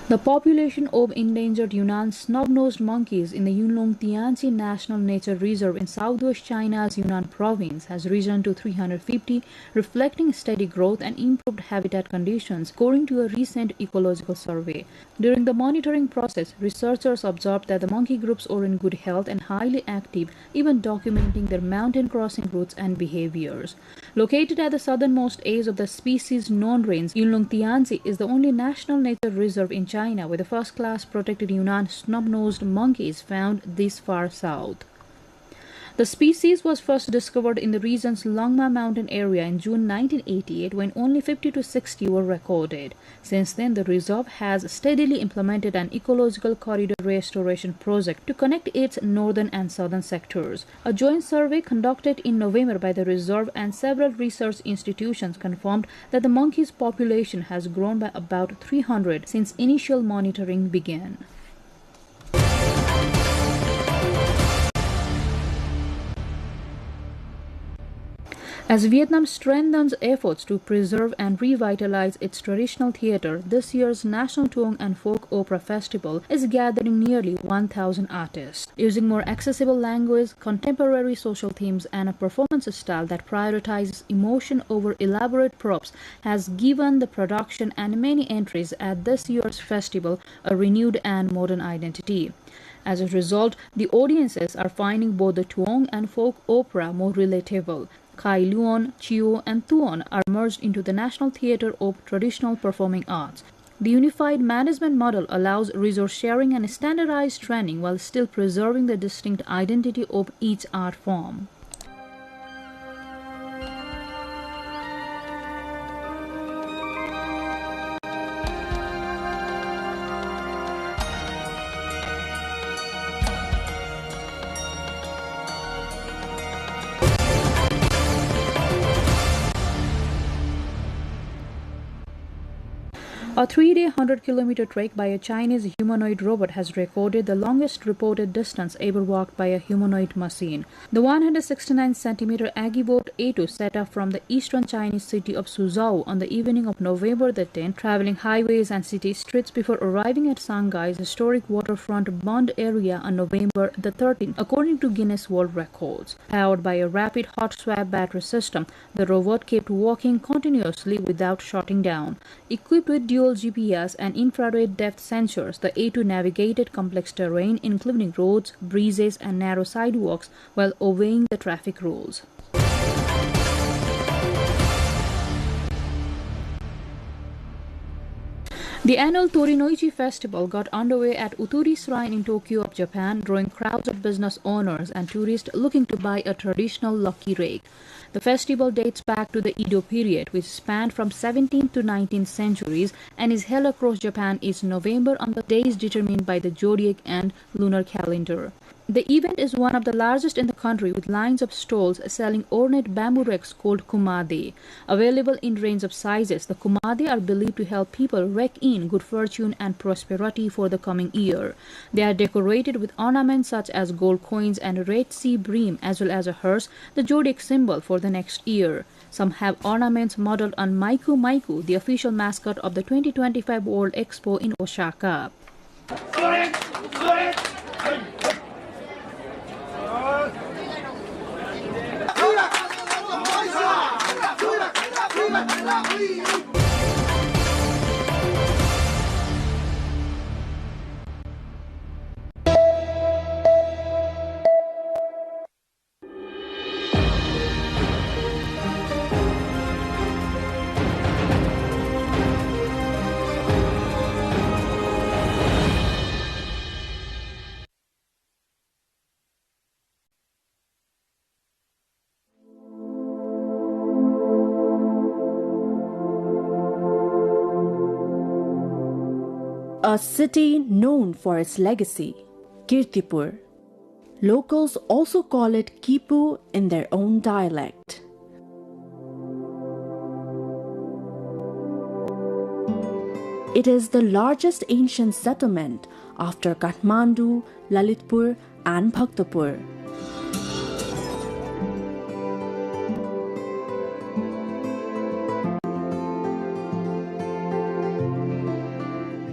The population of endangered Yunnan snub-nosed monkeys in the Yunlong-Tianzi National Nature Reserve in southwest China's Yunnan province has risen to 350, reflecting steady growth and improved habitat conditions, according to a recent ecological survey. During the monitoring process, researchers observed that the monkey groups are in good health and highly active, even documenting their mountain crossing routes and behaviors. Located at the southernmost edge of the species known range, Yunlong-Tianzi is the only national nature reserve in China with the first-class protected Yunnan snub-nosed monkeys found this far south. The species was first discovered in the region's Longma Mountain area in June 1988, when only 50 to 60 were recorded. Since then, the reserve has steadily implemented an ecological corridor restoration project to connect its northern and southern sectors. A joint survey conducted in November by the reserve and several research institutions confirmed that the monkey's population has grown by about 300 since initial monitoring began. As Vietnam strengthens efforts to preserve and revitalize its traditional theater, this year's National Tuong and Folk Opera Festival is gathering nearly 1,000 artists. Using more accessible language, contemporary social themes, and a performance style that prioritizes emotion over elaborate props has given the production and many entries at this year's festival a renewed and modern identity. As a result, the audiences are finding both the Tuong and folk opera more relatable. Kai Luon, Chio, and Tuon are merged into the National Theatre of Traditional Performing Arts. The unified management model allows resource sharing and standardized training while still preserving the distinct identity of each art form. A 3-day 100-kilometer trek by a Chinese humanoid robot has recorded the longest reported distance ever walked by a humanoid machine. The 169-centimeter Agibot A2 set off from the eastern Chinese city of Suzhou on the evening of November the 10th, traveling highways and city streets before arriving at Shanghai's historic waterfront Bund area on November the 13th, according to Guinness World Records. Powered by a rapid hot swap battery system, the robot kept walking continuously without shutting down. Equipped with dual portable GPS and infrared depth sensors, the A2 navigated complex terrain including roads, breezes and narrow sidewalks while obeying the traffic rules. The annual Toriinoichi Festival got underway at Uturi Shrine in Tokyo of Japan, drawing crowds of business owners and tourists looking to buy a traditional lucky rake. The festival dates back to the Edo period, which spanned from 17th to 19th centuries and is held across Japan each November on the days determined by the zodiac and lunar calendar. The event is one of the largest in the country, with lines of stalls selling ornate bamboo rakes called kumade. Available in range of sizes, the kumade are believed to help people rake in good fortune and prosperity for the coming year. They are decorated with ornaments such as gold coins and a red sea bream, as well as a hearse, the zodiac symbol for the next year. Some have ornaments modeled on Maiku Maiku, the official mascot of the 2025 World Expo in Osaka. A city known for its legacy, Kirtipur. Locals also call it Kipu in their own dialect. It is the largest ancient settlement after Kathmandu, Lalitpur and Bhaktapur.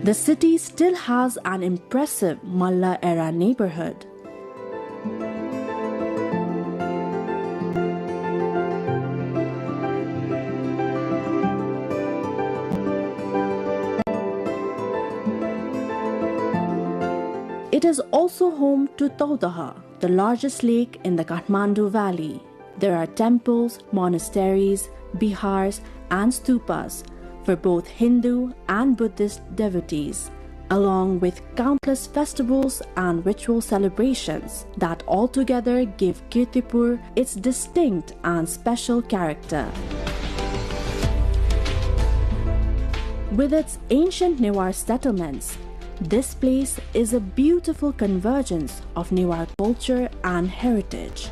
The city still has an impressive Malla era neighborhood. It is also home to Taudaha, the largest lake in the Kathmandu Valley. There are temples, monasteries, bihars, and stupas for both Hindu and Buddhist devotees, along with countless festivals and ritual celebrations that altogether give Kirtipur its distinct and special character. With its ancient Newar settlements, this place is a beautiful convergence of Newar culture and heritage.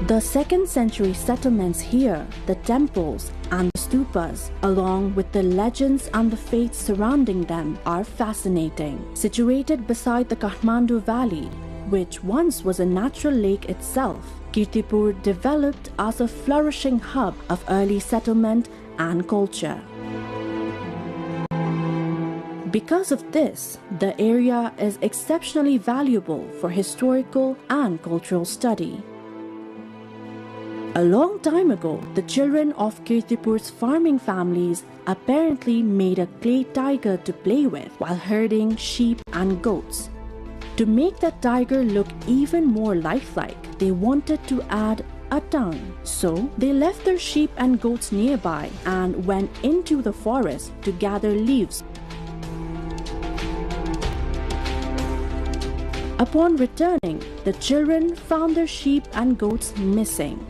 The 2nd century settlements here, the temples and the stupas, along with the legends and the faiths surrounding them, are fascinating. Situated beside the Kathmandu Valley, which once was a natural lake itself, Kirtipur developed as a flourishing hub of early settlement and culture. Because of this, the area is exceptionally valuable for historical and cultural study. A long time ago, the children of Kirtipur's farming families apparently made a clay tiger to play with while herding sheep and goats. To make that tiger look even more lifelike, they wanted to add a tongue. So they left their sheep and goats nearby and went into the forest to gather leaves. Upon returning, the children found their sheep and goats missing.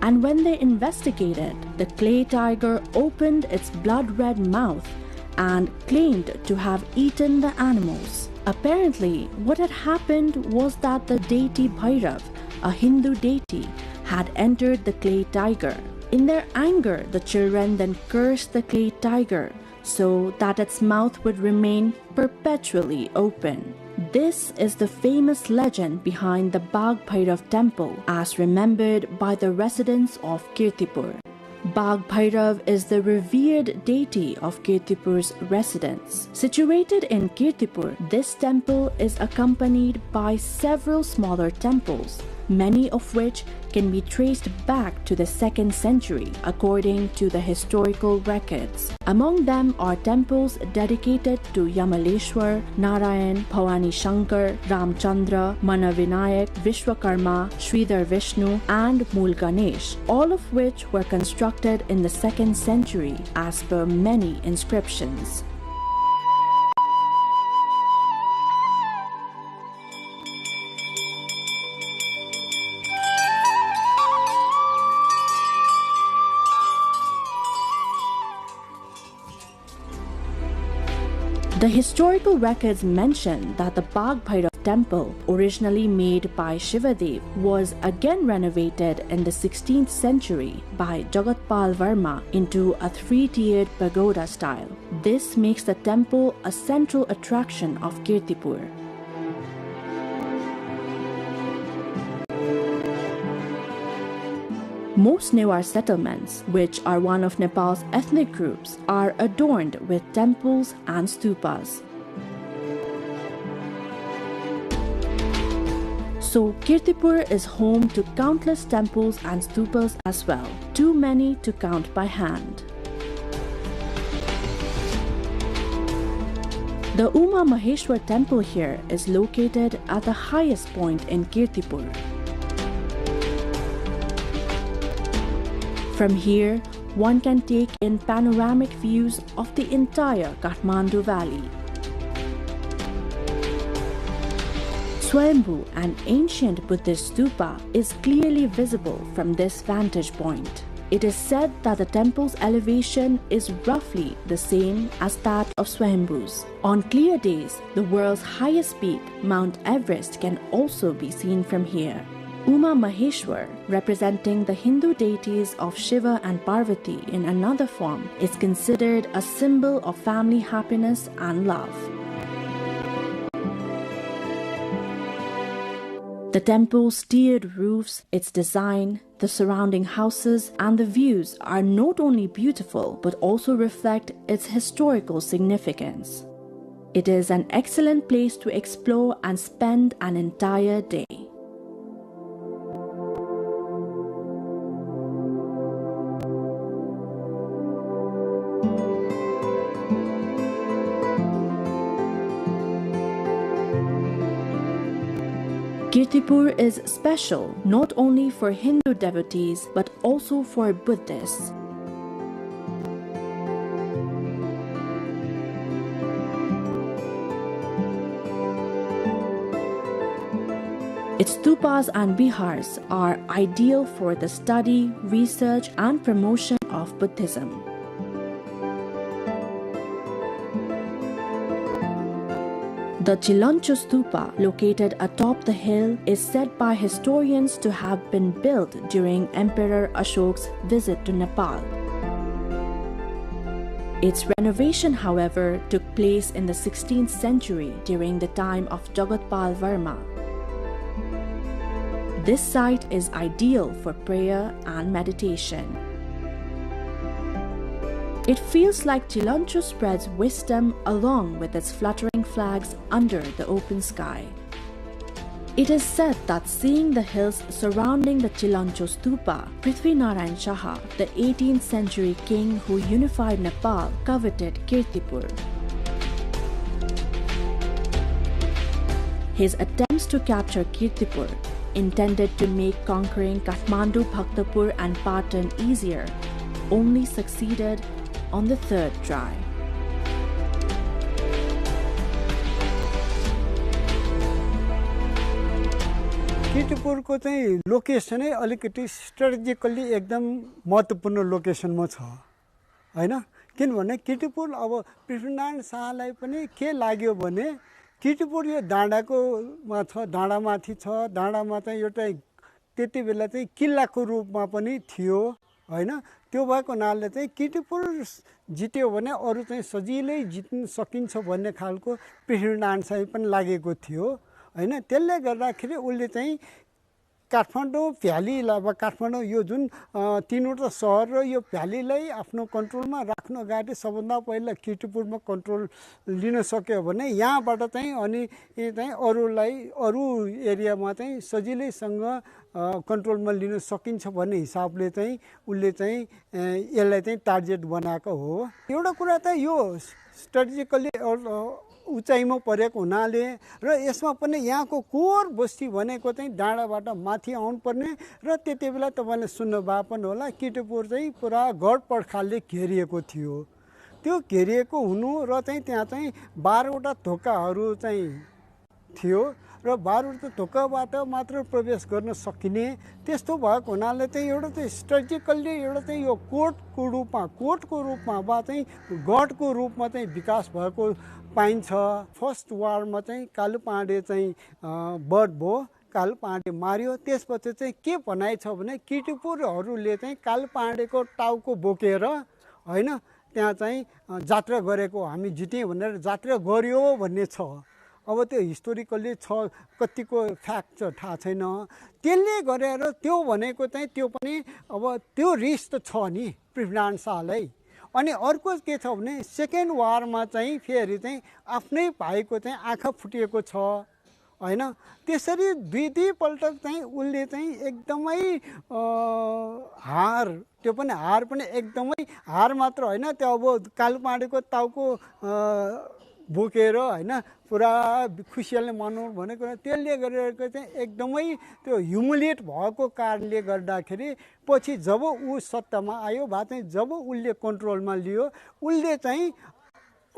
And when they investigated, the clay tiger opened its blood-red mouth and claimed to have eaten the animals. Apparently, what had happened was that the deity Bhairav, a Hindu deity, had entered the clay tiger. In their anger, the children then cursed the clay tiger so that its mouth would remain perpetually open. This is the famous legend behind the Bagh Bhairav temple as remembered by the residents of Kirtipur. Bagh Bhairav is the revered deity of Kirtipur's residents. Situated in Kirtipur, this temple is accompanied by several smaller temples, many of which can be traced back to the 2nd century according to the historical records. Among them are temples dedicated to Yamaleshwar, Narayan, Bhavani Shankar, Ramchandra, Manavinayak, Vishwakarma, Sridhar Vishnu and Mool Ganesh, all of which were constructed in the 2nd century as per many inscriptions. The historical records mention that the Bagh Bhairav temple, originally made by Shivadev, was again renovated in the 16th century by Jagatpal Varma into a 3-tiered pagoda style. This makes the temple a central attraction of Kirtipur. Most Newar settlements, which are one of Nepal's ethnic groups, are adorned with temples and stupas. So Kirtipur is home to countless temples and stupas as well, too many to count by hand. The Uma Maheshwar temple here is located at the highest point in Kirtipur. From here, one can take in panoramic views of the entire Kathmandu Valley. Swayambhu, an ancient Buddhist stupa, is clearly visible from this vantage point. It is said that the temple's elevation is roughly the same as that of Swayambhu's. On clear days, the world's highest peak, Mount Everest, can also be seen from here. Uma Maheshwar, representing the Hindu deities of Shiva and Parvati in another form, is considered a symbol of family happiness and love. The temple's tiered roofs, its design, the surrounding houses, and the views are not only beautiful but also reflect its historical significance. It is an excellent place to explore and spend an entire day. Kirtipur is special not only for Hindu devotees but also for Buddhists. Its stupas and bihars are ideal for the study, research, and promotion of Buddhism. The Chilancho Stupa, located atop the hill, is said by historians to have been built during Emperor Ashok's visit to Nepal. Its renovation, however, took place in the 16th century during the time of Jagatpal Varma. This site is ideal for prayer and meditation. It feels like Chilancho spreads wisdom along with its fluttering flags under the open sky. It is said that seeing the hills surrounding the Chilancho Stupa, Prithvi Narayan Shaha, the 18th century king who unified Nepal, coveted Kirtipur. His attempts to capture Kirtipur, intended to make conquering Kathmandu, Bhaktapur and Patan easier, only succeeded on the third try. किर्तिपुरको चाहिँ लोकेसनै अलिकति strategically एकदम महत्त्वपूर्ण लोकेसनमा छ हैन किनभने किर्तिपुर अब पृथ्वीनारायण शाहलाई पनि के लाग्यो भने किर्तिपुर यो डाँडाकोमा छ डाँडामाथि छ डाँडामा चाहिँ एउटा त्यति बेला चाहिँ किल्लाको रूपमा पनि थियो हैन त्यो भएको नालले चाहिँ किर्तिपुर जित्यो भने अरु चाहिँ सजिलै जित्न सकिन्छ भन्ने खालको पृथ्वीनारायण शाहलाई पनि लागेको थियो हैन त्यसले गर्दाखेरि उले चाहिँ काठमाडौँ भ्यालीलाई वा काठमाडौँ यो जुन तीनवटा सहर र यो भ्यालीलाई आफ्नो कन्ट्रोलमा राख्न अगाडि सबभन्दा पहिला किर्तिपुरमा कन्ट्रोल लिन सक्यो भने यहाँबाट चाहिँ अनि चाहिँ अरू एरियामा चाहिँ सजिलैसँग कन्ट्रोलमा लिन सकिन्छ भन्ने हिसाबले चाहिँ उसले चाहिँ यसलाई चाहिँ टार्गेट बनाएको हो। एउटा कुरा त यो स्ट्रेटेजिकली उचाइमा परेको हुनाले र यसमा पनि यहाँको कोर बस्ती भनेको चाहिँ डाँडाबाट माथि आउनुपर्ने र त्यति बेला तपाईँले सुन्नु भए पनि होला किर्तिपुर चाहिँ पुरा गढ पर्खालले घेरिएको थियो। त्यो घेरिएको हुनु र चाहिँ त्यहाँ चाहिँ 12वटा ढोकाहरू चाहिँ थियो र 12वटा ढोकाबाट मात्र प्रवेश गर्न सकिने त्यस्तो भएको हुनाले चाहिँ एउटा चाहिँ स्ट्रेटेजिकल्ली एउटा चाहिँ यो कोर्टको रूपमा वा चाहिँ गढको रूपमा चाहिँ विकास भएको पाइन्छ। फर्स्ट वारमा चाहिँ कालुपाँडे चाहिँ बर्ड भयो, कालुपाँडे मार्यो। त्यसपछि चाहिँ के भनाइ छ भने किर्तिपुरहरूले चाहिँ कालुपाँडेको टाउको बोकेर हैन त्यहाँ चाहिँ जात्रा गरेको हामी जित्यौँ भनेर जात्रा गर्यो भन्ने छ। अब त्यो हिस्टोरिकल्ली छ कतिको फ्याक्ट छ थाहा छैन। त्यसले गरेर त्यो भनेको चाहिँ त्यो पनि अब त्यो रिस्क त छ नि पृथ्वीनारायण शाहलाई। अनि अर्को के छ भने सेकेन्ड वारमा चाहिँ फेरि चाहिँ आफ्नै भाइको चाहिँ आँखा फुटिएको छ हैन। त्यसरी दुईपल्ट चाहिँ उसले चाहिँ एकदमै हार, त्यो पनि हार पनि एकदमै हार मात्र होइन, त्यो अब कालुपाँडेको टाउको बोकेर हैन पुरा खुसियालले मनाउनु भनेको त्यसले गरेको चाहिँ एकदमै त्यो ह्युमिलिएट भएको कारणले गर्दाखेरि पछि जब ऊ सत्तामा आयो भए चाहिँ जब उसले कन्ट्रोलमा लियो उसले चाहिँ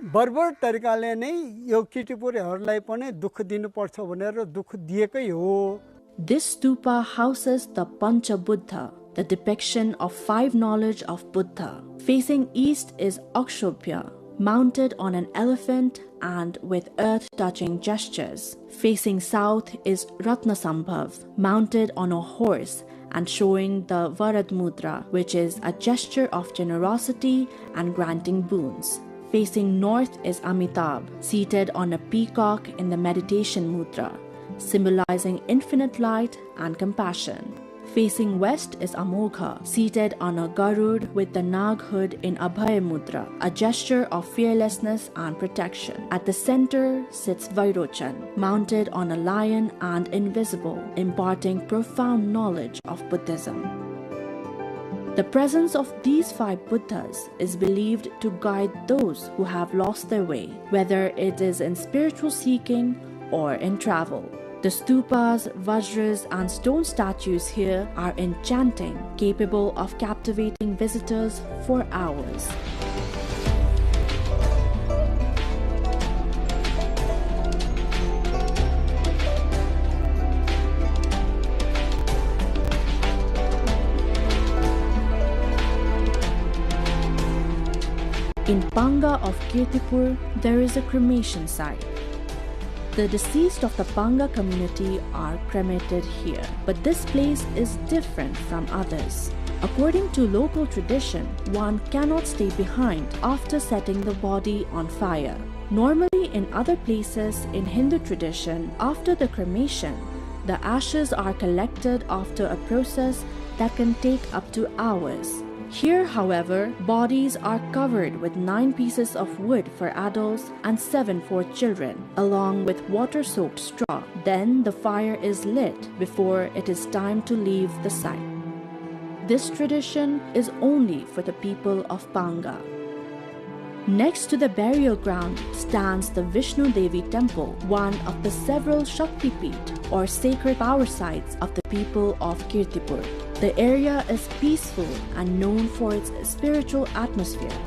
बर्बर तरिकाले नै यो किर्तिपुरहरूलाई पनि दुःख दिनुपर्छ भनेर दुःख दिएकै हो। This stupa houses the Pancha Buddha, the depiction of 5 knowledge of Buddha. Facing east is Akshobhya, mounted on an elephant and with earth-touching gestures. Facing south is Ratnasambhav, mounted on a horse and showing the Varad Mudra, which is a gesture of generosity and granting boons. Facing north is Amitabh, seated on a peacock in the meditation mudra, symbolizing infinite light and compassion. Facing west is Amogha, seated on a Garud with the Nag hood in Abhay Mudra, a gesture of fearlessness and protection. At the center sits Vairochan, mounted on a lion and invisible, imparting profound knowledge of Buddhism. The presence of these 5 Buddhas is believed to guide those who have lost their way, whether it is in spiritual seeking or in travel. The stupas, vajras and stone statues here are enchanting, capable of captivating visitors for hours. In Panga of Kirtipur, there is a cremation site. The deceased of the Panga community are cremated here, but this place is different from others. According to local tradition, one cannot stay behind after setting the body on fire. Normally in other places in Hindu tradition, after the cremation, the ashes are collected after a process that can take up to hours. Here, however, bodies are covered with 9 pieces of wood for adults and 7 for children, along with water-soaked straw. Then the fire is lit before it is time to leave the site. This tradition is only for the people of Panga. Next to the burial ground stands the Vishnu Devi temple, one of the several Shakti Peeth or sacred power sites of the people of Kirtipur. The area is peaceful and known for its spiritual atmosphere.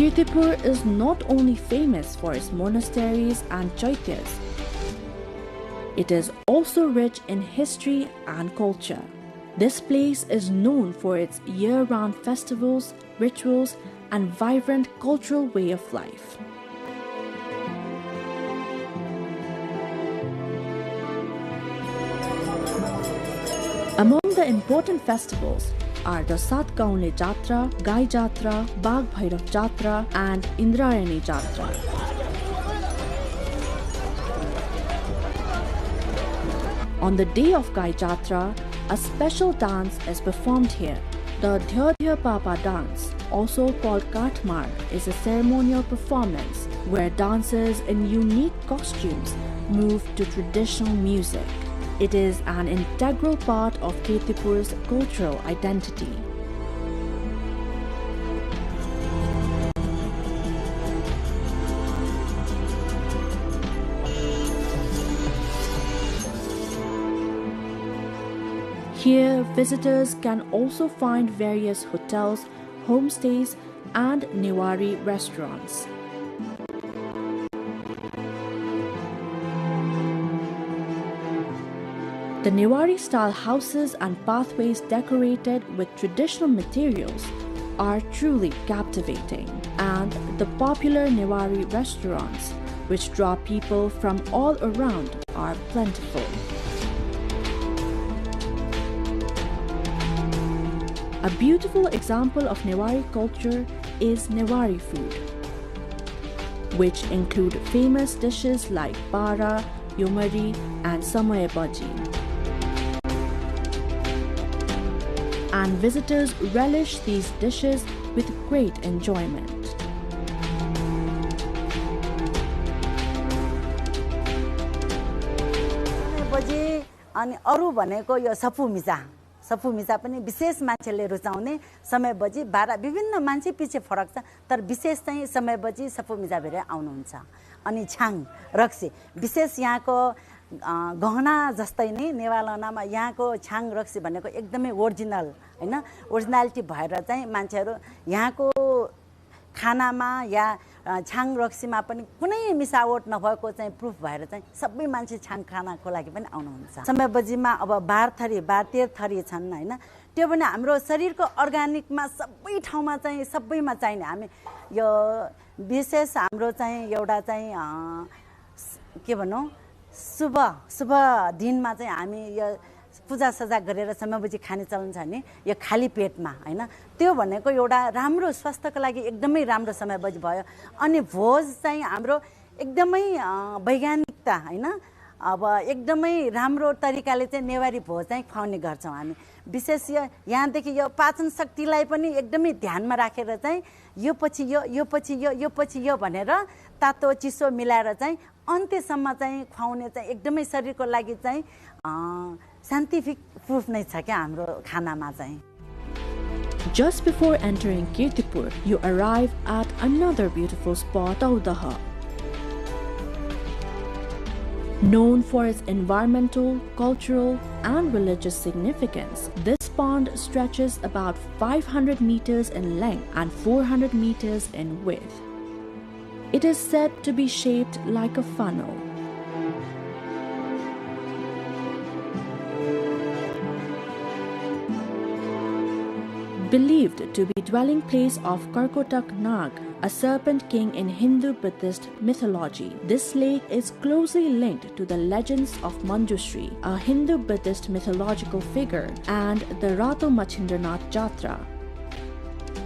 Kirtipur is not only famous for its monasteries and chaityas, it is also rich in history and culture. This place is known for its year-round festivals, rituals, and vibrant cultural way of life. Among the important festivals are the Satgaunle Jatra, Gai Jatra, Bagh Bhairav Jatra, and Indrayani Jatra. On the day of Gai Jatra, a special dance is performed here. The Dhya Dhya Papa dance, also called Katmar, is a ceremonial performance where dancers in unique costumes move to traditional music. It is an integral part of Kirtipur's cultural identity. Here, visitors can also find various hotels, homestays, and Newari restaurants. The Newari-style houses and pathways decorated with traditional materials are truly captivating, and the popular Newari restaurants, which draw people from all around, are plentiful. A beautiful example of Newari culture is Newari food, which include famous dishes like bara, yomari, and samay bhaji. And visitors relish these dishes with great enjoyment. अनि अरु भनेको यो सफु मिजा पनि विशेष मान्छेले रुचाउने समय बजी बारा विभिन्न मान्छे पछि फरक छ तर विशेष चाहिँ समय बजी सफु मिजा भेरे आउनुहुन्छ अनि छाङ रक्सी विशेष यहाँको गहना जस्तै नै नेवालानामा यहाँको छाङ रक्सी भनेको एकदमै ओरिजिनल हैन ओरिजिनालिटी भएर चाहिँ मान्छेहरु यहाँको खानामा या छाङ रक्सीमा पनि कुनै मिसावट नभएको चाहिँ प्रुफ भएर चाहिँ सबै मान्छे छाङ खानाको लागि पनि आउनुहुन्छ समय बजीमा अब 12 थरी छन् हैन त्यो पनि हाम्रो शरीरको अर्गानिकमा सबै ठाउँमा चाहिँ सबैमा चाहिने हामी यो विशेष हाम्रो चाहिँ एउटा चाहिँ के भनौं शुभ दिनमा चाहिँ हामी यो पूजा सजा गरेर समयबजी खाने चलन छ नि यो खाली पेटमा हैन त्यो भनेको एउटा राम्रो स्वास्थ्यको लागि एकदमै राम्रो समयबजी भयो अनि भोज चाहिँ हाम्रो एकदमै वैज्ञानिकता हैन अब एकदमै राम्रो तरिकाले चाहिँ नेवारी भोज चाहिँ खुवाउने गर्छौं हामी विशेष यहाँदेखि यो पाचन शक्तिलाई पनि एकदमै ध्यानमा राखेर चाहिँ यो पछि यो भनेर तातो चिसो मिलाएर चाहिँ अन्त्यसम्म चाहिँ खुवाउने चाहिँ एकदमै शरीरको लागि चाहिँ scientific proof नै छ के हाम्रो खानामा चाहिँ. Just before entering Kirtipur, you arrive at another beautiful spot, Taudaha. Known for its environmental, cultural, and religious significance, this pond stretches about 500 meters in length and 400 meters in width. It is said to be shaped like a funnel. Believed to be dwelling place of Karkotak Nag, a serpent king in Hindu-Buddhist mythology. This lake is closely linked to the legends of Manjushri, a Hindu-Buddhist mythological figure, and the Rato Machindranath Jatra.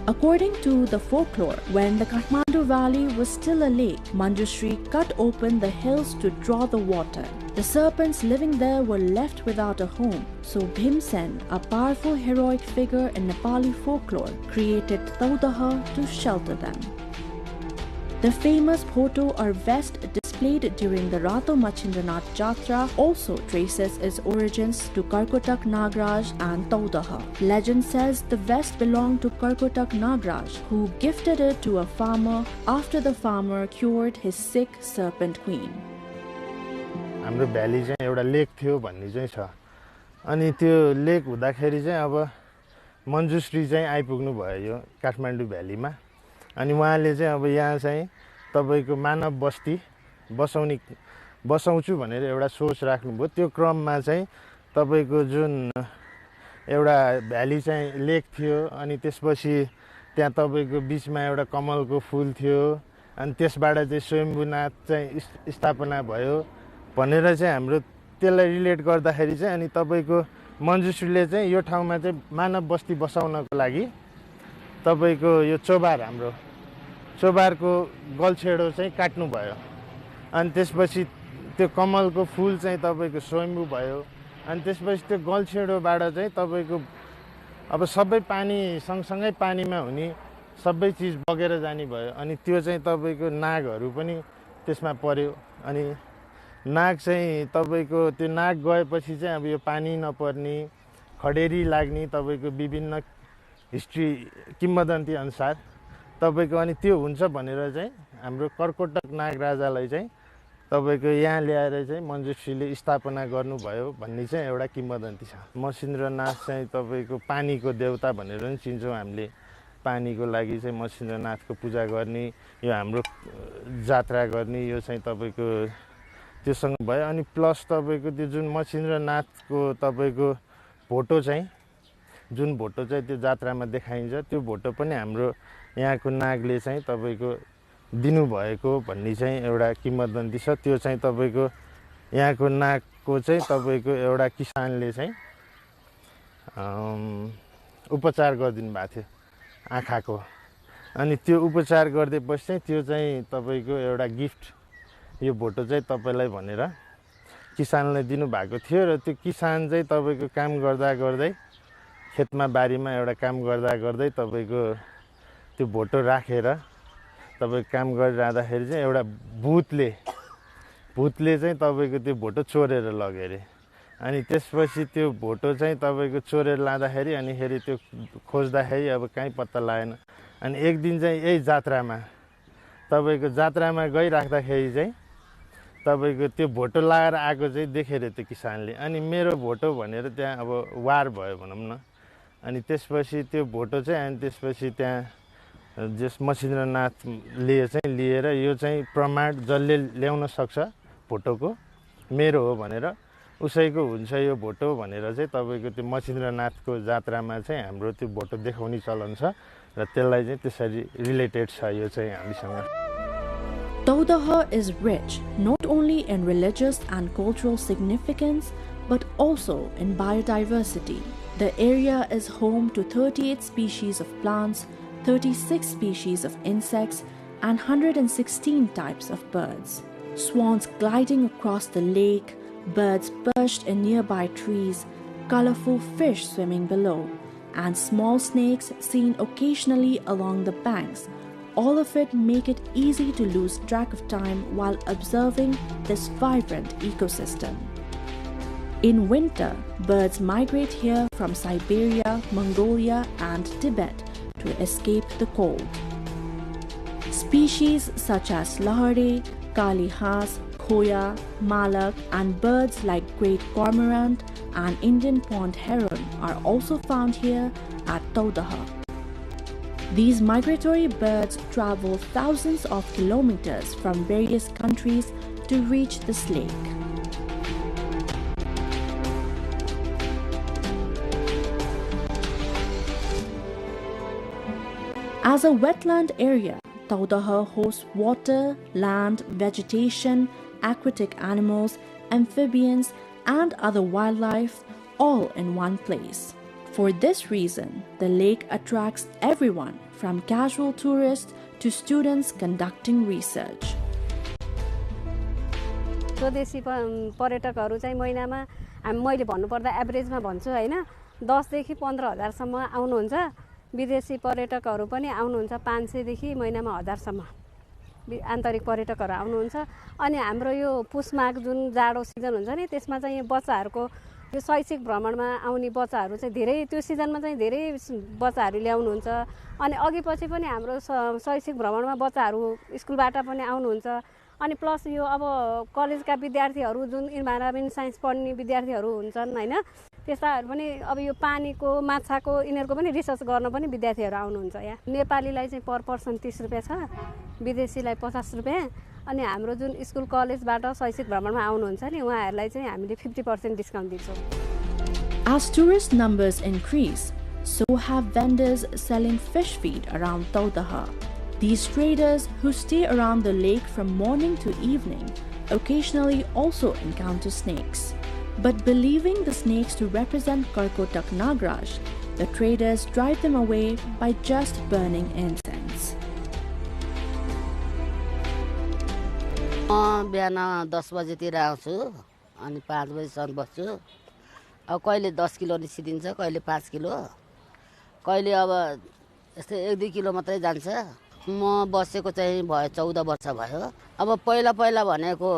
According to the folklore, when the Kathmandu Valley was still a lake, Manjushri cut open the hills to draw the water. The serpents living there were left without a home, so Bhimsen, a powerful heroic figure in Nepali folklore, created Taudaha to shelter them. The famous photo or vest displayed during the Rato Machindranath Jatra also traces its origins to Karkotak Nagraj and Taudaha. Legend says the vest belonged to Karkotak Nagraj, who gifted it to a farmer after the farmer cured his sick serpent queen. हाम्रो valley चाहिँ एउटा lake थियो भन्ने चाहिँ छ अनि त्यो lake हुँदाखेरि चाहिँ अब मञ्जुश्री चाहिँ आइपुग्नु भयो यो काठमाडौँ भ्यालीमा अनि उहाँले चाहिँ अब यहाँ चाहिँ तपाईको मानव बस्ती बसाउँछु भनेर एउटा सोच राख्नुभयो त्यो क्रममा चाहिँ तपाईको जुन एउटा भ्याली चाहिँ लेक थियो अनि त्यसपछि त्यहाँ तपाईँको बिचमा एउटा कमलको फुल थियो अनि त्यसबाट चाहिँ स्वयम्भूनाथ चाहिँ स्थापना भयो भनेर चाहिँ हाम्रो त्यसलाई रिलेट गर्दाखेरि चाहिँ अनि तपाईँको मञ्जुश्रीले चाहिँ यो ठाउँमा चाहिँ मानव बस्ती बसाउनको लागि तपाईँको यो चोबार हाम्रो चोबारको गल्छेडो चाहिँ काट्नुभयो अनि त्यसपछि त्यो कमलको फुल चाहिँ तपाईँको स्वयम्भू भयो अनि त्यसपछि त्यो गल्छेडोबाट चाहिँ तपाईँको अब सबै पानी सँगसँगै पानीमा हुने सबै चिज बगेर जाने भयो अनि त्यो चाहिँ तपाईँको नागहरू पनि त्यसमा पर्यो अनि नाग चाहिँ तपाईँको त्यो नाग गएपछि चाहिँ अब यो पानी नपर्ने खडेरी लाग्ने तपाईँको विभिन्न हिस्ट्री किम्वदन्ती अनुसार तपाईँको अनि त्यो हुन्छ भनेर चाहिँ हाम्रो कर्कोटक नाग राजालाई चाहिँ तपाईँको यहाँ ल्याएर चाहिँ मञ्जुश्रीले स्थापना गर्नुभयो भन्ने चाहिँ एउटा किम्वदन्ती छ। मसिन्द्रनाथ चाहिँ तपाईँको पानीको देवता भनेर पनि चिन्छौँ हामीले पानीको लागि चाहिँ मसिन्द्रनाथको पूजा गर्ने यो हाम्रो जात्रा गर्ने यो चाहिँ तपाईँको त्योसँग भयो अनि प्लस तपाईँको त्यो जुन मसिन्द्रनाथको तपाईँको भोटो चाहिँ जुन भोटो चाहिँ त्यो जात्रामा देखाइन्छ त्यो भोटो पनि हाम्रो यहाँको नागले चाहिँ तपाईँको दिनुभएको भन्ने चाहिँ एउटा किम्वदन्ती छ। त्यो चाहिँ तपाईँको यहाँको नागको चाहिँ तपाईँको एउटा किसानले चाहिँ उपचार गरिदिनु भएको थियो आँखाको अनि त्यो उपचार गरिदिएपछि चाहिँ त्यो चाहिँ तपाईँको एउटा गिफ्ट यो भोटो चाहिँ तपाईँलाई भनेर किसानलाई दिनुभएको थियो र त्यो किसान चाहिँ तपाईँको काम गर्दा गर्दै खेतमा बारीमा एउटा काम गर्दा गर्दै तपाईँको त्यो भोटो राखेर तपाईँको काम गरिरहँदाखेरि चाहिँ एउटा भूतले चाहिँ तपाईँको त्यो भोटो चोरेर लग्यो अरे अनि त्यसपछि त्यो भोटो चाहिँ तपाईँको चोरेर लाँदाखेरि अनिखेरि त्यो खोज्दाखेरि अब कहीँ पत्ता लागेन अनि एक दिन चाहिँ यही जात्रामा तपाईँको जात्रामा गइराख्दाखेरि चाहिँ तपाईँको त्यो भोटो लगाएर आएको चाहिँ देखेर त्यो किसानले अनि मेरो भोटो भनेर त्यहाँ अब वार भयो भनौँ न अनि त्यसपछि त्यो भोटो चाहिँ अनि त्यसपछि त्यहाँ जस मसिन्द्रनाथले चाहिँ लिएर यो चाहिँ प्रमाण जसले ल्याउन सक्छ भोटोको मेरो हो भनेर उसैको हुन्छ यो भोटो भनेर चाहिँ तपाईँको त्यो मसिन्द्रनाथको जात्रामा चाहिँ हाम्रो त्यो भोटो देखाउने चलन छ र त्यसलाई चाहिँ त्यसरी रिलेटेड छ यो चाहिँ हामीसँग। Taudaha is rich not only in religious and cultural significance but also in biodiversity. The area is home to 38 species of plants, 36 species of insects, and 116 types of birds. Swans gliding across the lake, birds perched in nearby trees, colorful fish swimming below, and small snakes seen occasionally along the banks. All of it make it easy to lose track of time while observing this vibrant ecosystem. In winter, birds migrate here from Siberia, Mongolia, and Tibet to escape the cold. Species such as lahari, kalihas, khoya, malak, and birds like great cormorant and Indian pond heron are also found here at Taudaha. These migratory birds travel thousands of kilometers from various countries to reach this lake. As a wetland area, Taudaha hosts water, land, vegetation, aquatic animals, amphibians, and other wildlife all in one place. For this reason, the lake attracts everyone from casual tourists to students conducting research. स्वदेशी पर्यटकहरू चाहिँ महिनामा मैले भन्नुपर्दा एभरेजमा भन्छु हैन 10 देखि 15,000 सम्म आउनुहुन्छ विदेशी पर्यटकहरू पनि आउनुहुन्छ 500 देखि महिनामा 1000 सम्म आन्तरिक पर्यटकहरू आउनुहुन्छ अनि हाम्रो यो पुष माघ जुन जाडो सिजन हुन्छ नि त्यसमा चाहिँ बच्चाहरूको यो शैक्षिक भ्रमणमा आउने बच्चाहरू चाहिँ धेरै त्यो सिजनमा चाहिँ धेरै बच्चाहरू ल्याउनुहुन्छ अनि अघि पछि पनि हाम्रो शैक्षिक भ्रमणमा बच्चाहरू स्कुलबाट पनि आउनुहुन्छ अनि प्लस यो अब कलेजका विद्यार्थीहरू जुन इन्भाइरोमेन्ट साइन्स पढ्ने विद्यार्थीहरू हुन्छन् हैन त्यस्ताहरू पनि अब यो पानीको माछाको इनेरको पनि रिसर्च गर्न पनि विद्यार्थीहरू आउनुहुन्छ यहाँ नेपालीलाई चाहिँ पर पर्सन 30 रुपैयाँ छ विदेशीलाई 50 रुपैयाँ अनि हाम्रो जुन स्कुल कलेजबाट शैक्षिक भ्रमणमा आउनुहुन्छ नि उहाँहरूलाई चाहिँ हामीले 50% डिस्काउन्ट दिन्छौँ। As tourist numbers increase, so have vendors selling fish feed around Taudaha. These traders who stay around the lake from morning to evening occasionally also encounter snakes. But believing the snakes to represent Karkotak Nagraj, the traders drive them away by just burning incense. बिहान 10 बजेतिर आउँछु अनि 5 बजेसम्म बस्छु अब कहिले 10 kilo निस्किदिन्छ कहिले 5 kilo कहिले अब यस्तै 1-2 किलो मात्रै जान्छ म बसेको चाहिँ भयो 14 वर्ष भयो अब पहिला भनेको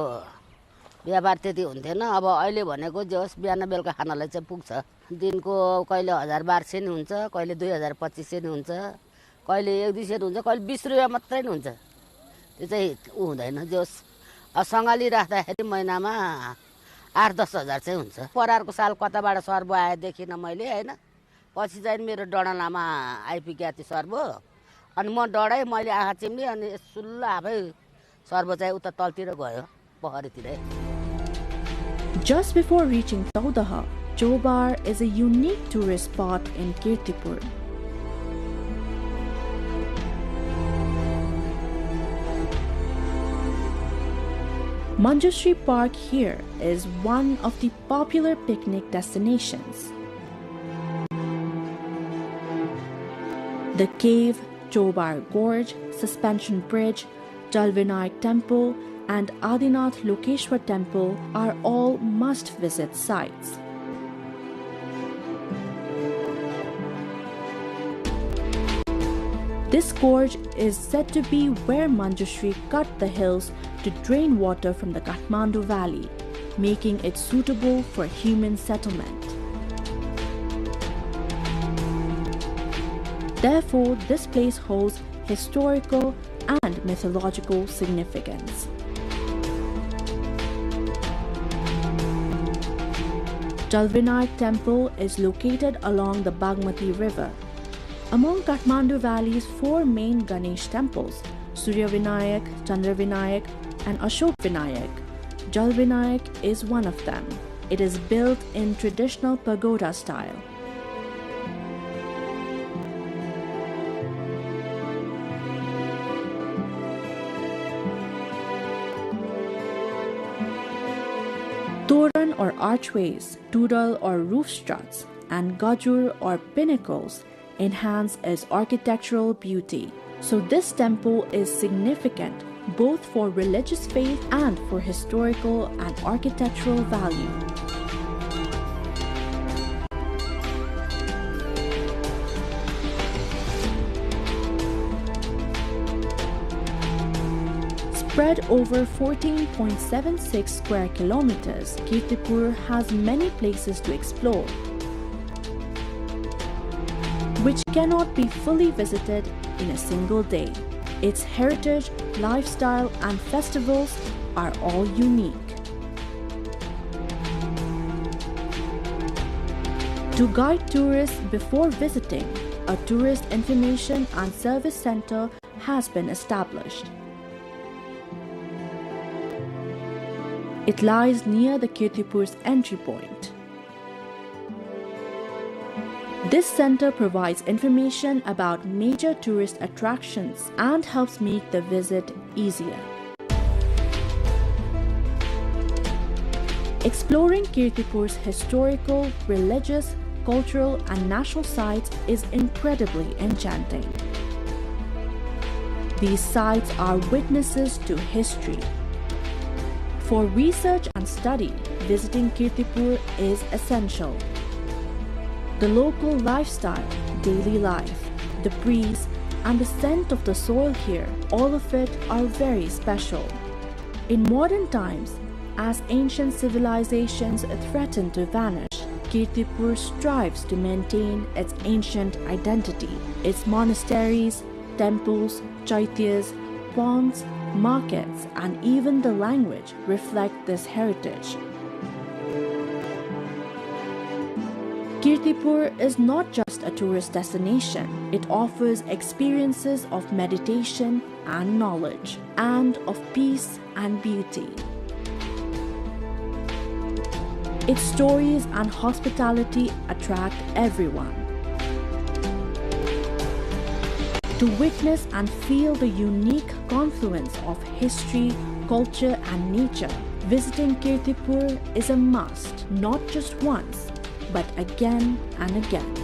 व्यापार त्यति हुन्थेन अब अहिले भनेको जस बिहान बेलुका खानालाई चाहिँ पुग्छ दिनको कहिले 1000-1200 नि हुन्छ कहिले 2000-2500 नि हुन्छ कहिले 1-200 हुन्छ कहिले 20 रुपैयाँ मात्रै नि हुन्छ त्यो चाहिँ हुँदैन जस सँगाली राख्दाखेरि महिनामा 8-10 हजार चाहिँ हुन्छ परारको साल कताबाट सर्व आए देखिन मैले हैन पछि चाहिँ मेरो डडानामा आइपुग्या त्यो सर्व अनि म डडै मैले आँखा चिम्ली अनि सुल्ल आफै सर्व चाहिँ उता तलतिर गयो पहरीतिरै. Just before reaching Taudaha, Chobar is a unique tourist spot in Kirtipur. Manjushri Park here is one of the popular picnic destinations. The cave, Chobar Gorge, Suspension Bridge, Jalvinayak Temple and Adinath Lokeshwar Temple are all must-visit sites. This gorge is said to be where Manjushri cut the hills to drain water from the Kathmandu Valley, making it suitable for human settlement. Therefore, this place holds historical and mythological significance. Jalvinayak Temple is located along the Bagmati River. Among Kathmandu Valley's 4 main Ganesh temples, Surya Vinayak, Chandra Vinayak and Ashok Vinayak, Jalvinayak is one of them. It is built in traditional pagoda style. Toran or archways, tudal or roof struts, and gajur or pinnacles enhance its architectural beauty. So this temple is significant both for religious faith and for historical and architectural value. Spread over 14.76 square kilometers, Kirtipur has many places to explore, which cannot be fully visited in a single day. Its heritage, lifestyle, and festivals are all unique. To guide tourists before visiting, a tourist information and service center has been established. It lies near the Kirtipur's entry point. This center provides information about major tourist attractions and helps make the visit easier. Exploring Kirtipur's historical, religious, cultural, and national sites is incredibly enchanting. These sites are witnesses to history. For research and study, visiting Kirtipur is essential. The local lifestyle, daily life, the breeze, and the scent of the soil here, all of it are very special. In modern times, as ancient civilizations threaten to vanish, Kirtipur strives to maintain its ancient identity. Its monasteries, temples, chaityas, ponds, markets, and even the language reflect this heritage. Kirtipur is not just a tourist destination. It offers experiences of meditation and knowledge, and of peace and beauty. Its stories and hospitality attract everyone. To witness and feel the unique confluence of history, culture and nature, visiting Kirtipur is a must, not just once, but again and again.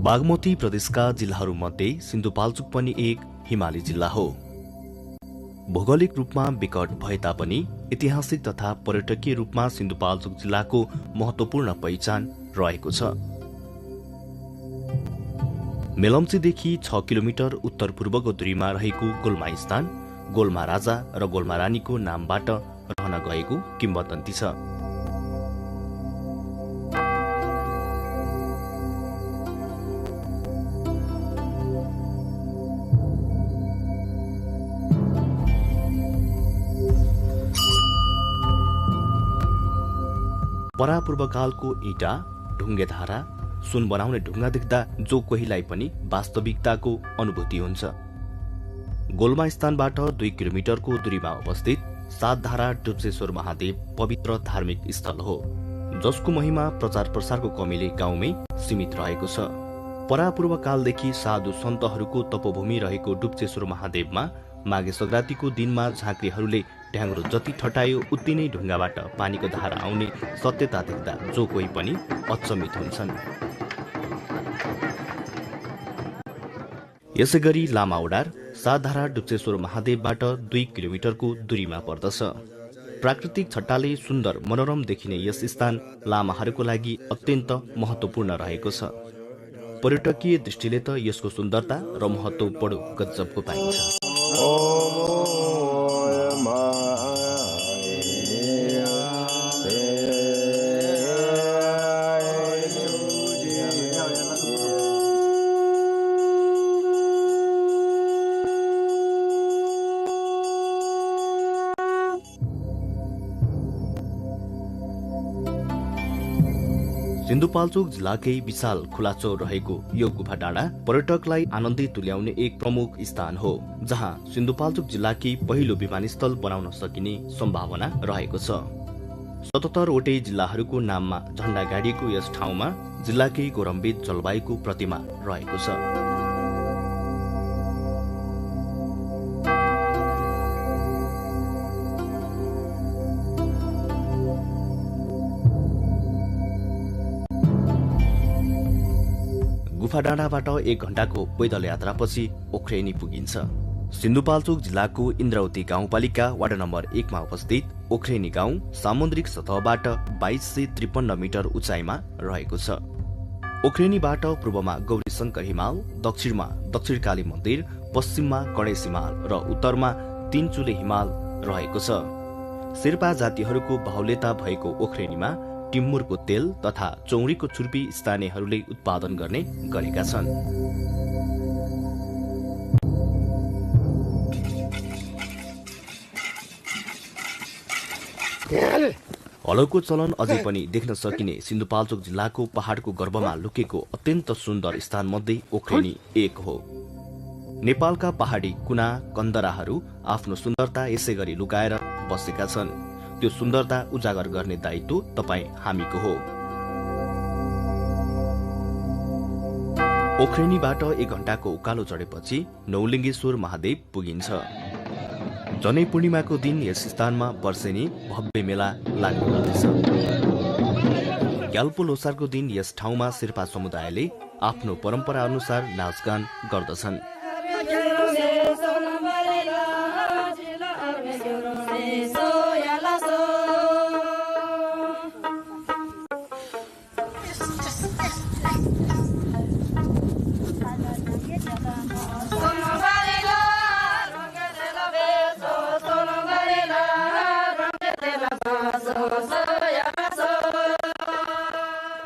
Bagmati प्रदेशका जिल्लाहरूमध्ये सिन्धुपाल्चोक पनि एक हिमाली जिल्ला हो। भौगोलिक रूपमा विकट भए तापनि ऐतिहासिक तथा पर्यटकीय रूपमा सिन्धुपाल्चोक जिल्लाको महत्वपूर्ण पहिचान रहेको छ। मेलम्चीदेखि 6 किलोमिटर उत्तर पूर्वको दूरीमा रहेको गोल्मा स्थान गोल्मा राजा र गोल्मा रानीको नामबाट रहन गएको किम्वदन्ती छ। परापूर्वकालको ईटा, ढुङ्गे धारा, सुन बनाउने ढुङ्गा देख्दा जो कोहीलाई पनि वास्तविकताको अनुभूति हुन्छ। गोल्मा स्थानबाट 2 किलोमिटरको दूरीमा अवस्थित 7 धारा डुब्सेश्वर महादेव पवित्र धार्मिक स्थल हो, जसको महिमा प्रचार प्रसारको कमीले गाउँमै सीमित रहेको छ। परापूर्वकालदेखि साधु सन्तहरूको तपोभूमि रहेको डुब्सेश्वर महादेवमा माघे संक्रान्तिको दिनमा झाँक्रीहरूले ढ्याङ्ग्रो जति ठटायो उति नै ढुङ्गाबाट पानीको धारा आउने सत्यता देख्दा जो कोही पनि अचम्मित हुन्छन्। यसैगरी लामाउडार 7 धारा डुब्सेश्वर महादेवबाट 2 किलोमिटरको दूरीमा पर्दछ। प्राकृतिक छट्टाले सुन्दर मनोरम देखिने यस स्थान लामाहरूको लागि अत्यन्त महत्वपूर्ण रहेको छ। पर्यटकीय दृष्टिले त यसको सुन्दरता र महत्व बडो गजबको पाइन्छ। सिन्धुपाल्चोक जिल्लाकै विशाल खुलाचौर रहेको यो गुफा डाँडा पर्यटकलाई आनन्दित तुल्याउने एक प्रमुख स्थान हो, जहाँ सिन्धुपाल्चोक जिल्लाकै पहिलो विमानस्थल बनाउन सकिने सम्भावना रहेको छ। 77 वटै जिल्लाहरूको नाममा झण्डा गाडिएको यस ठाउँमा जिल्लाकै गौरवान्वित जलवायुको प्रतिमा रहेको छ। गुफाडाँडाबाट 1 घण्टाको पैदल यात्रापछि ओख्रेनी पुगिन्छ। सिन्धुपाल्चोक जिल्लाको इन्द्रावती गाउँपालिका वार्ड नम्बर 1 मा उपस्थित ओख्रेनी गाउँ सामुद्रिक सतहबाट 2253 मिटर उचाइमा रहेको छ। ओख्रेनीबाट पूर्वमा गौरी शंकर हिमाल, दक्षिणमा दक्षिणकाली मन्दिर, पश्चिममा गणेश हिमाल र उत्तरमा तीनचुले हिमाल रहेको छ। शेर्पा जातिहरूको बाहुल्यता भएको ओख्रेनीमा टिम्मुरको तेल तथा चौरीको छुर्पी स्थानीयहरूले उत्पादन गर्ने गरेका छन्। हलोको चलन अझै पनि देख्न सकिने सिन्धुपाल्चोक जिल्लाको पहाडको गर्भमा लुकेको अत्यन्त सुन्दर स्थान मध्ये ओख्रेनी एक हो। नेपालका पहाडी कुना कन्दराहरू आफ्नो सुन्दरता यसै गरी लुकाएर बसेका छन्। त्यो सुन्दरता उजागर गर्ने दायित्व तपाईँ हामीको हो। ओख्रेनीबाट 1 घण्टाको उकालो चढेपछि नौलिङ्गेश्वर महादेव पुगिन्छ। जनै पूर्णिमाको दिन यस स्थानमा वर्षेनी भव्य मेला लाग्ने गर्दछ। ग्याल्पो लोसारको दिन यस ठाउँमा शेर्पा समुदायले आफ्नो परम्परा अनुसार नाचगान गर्दछन्।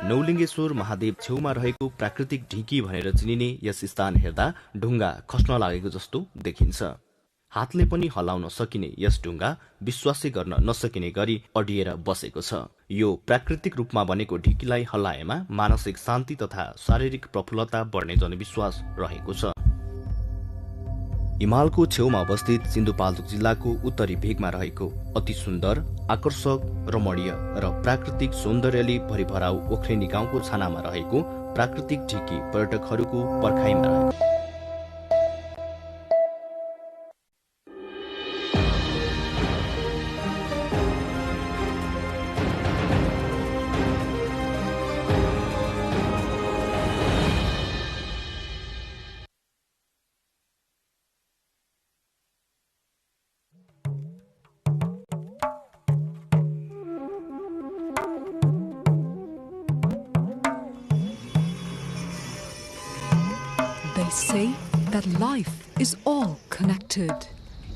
नौलिङ्गेश्वर महादेव छेउमा रहेको प्राकृतिक ढिकी भनेर चिनिने यस स्थान हेर्दा ढुङ्गा खस्न लागेको जस्तो देखिन्छ। हातले पनि हल्लाउन सकिने यस ढुङ्गा विश्वासै गर्न नसकिने गरी अडिएर बसेको छ। यो प्राकृतिक रूपमा बनेको ढिकीलाई हल्लाएमा मानसिक शान्ति तथा शारीरिक प्रफुल्लता बढ्ने जनविश्वास रहेको छ। हिमालको छेउमा अवस्थित सिन्धुपाल्चोक जिल्लाको उत्तरी भेगमा रहेको अति सुन्दर, आकर्षक, रमणीय र प्राकृतिक सौन्दर्यले भरिभराउ ओख्रेनी गाउँको छानामा रहेको प्राकृतिक ढिकी पर्यटकहरूको पर्खाइमा रहेको। They say that life is all connected,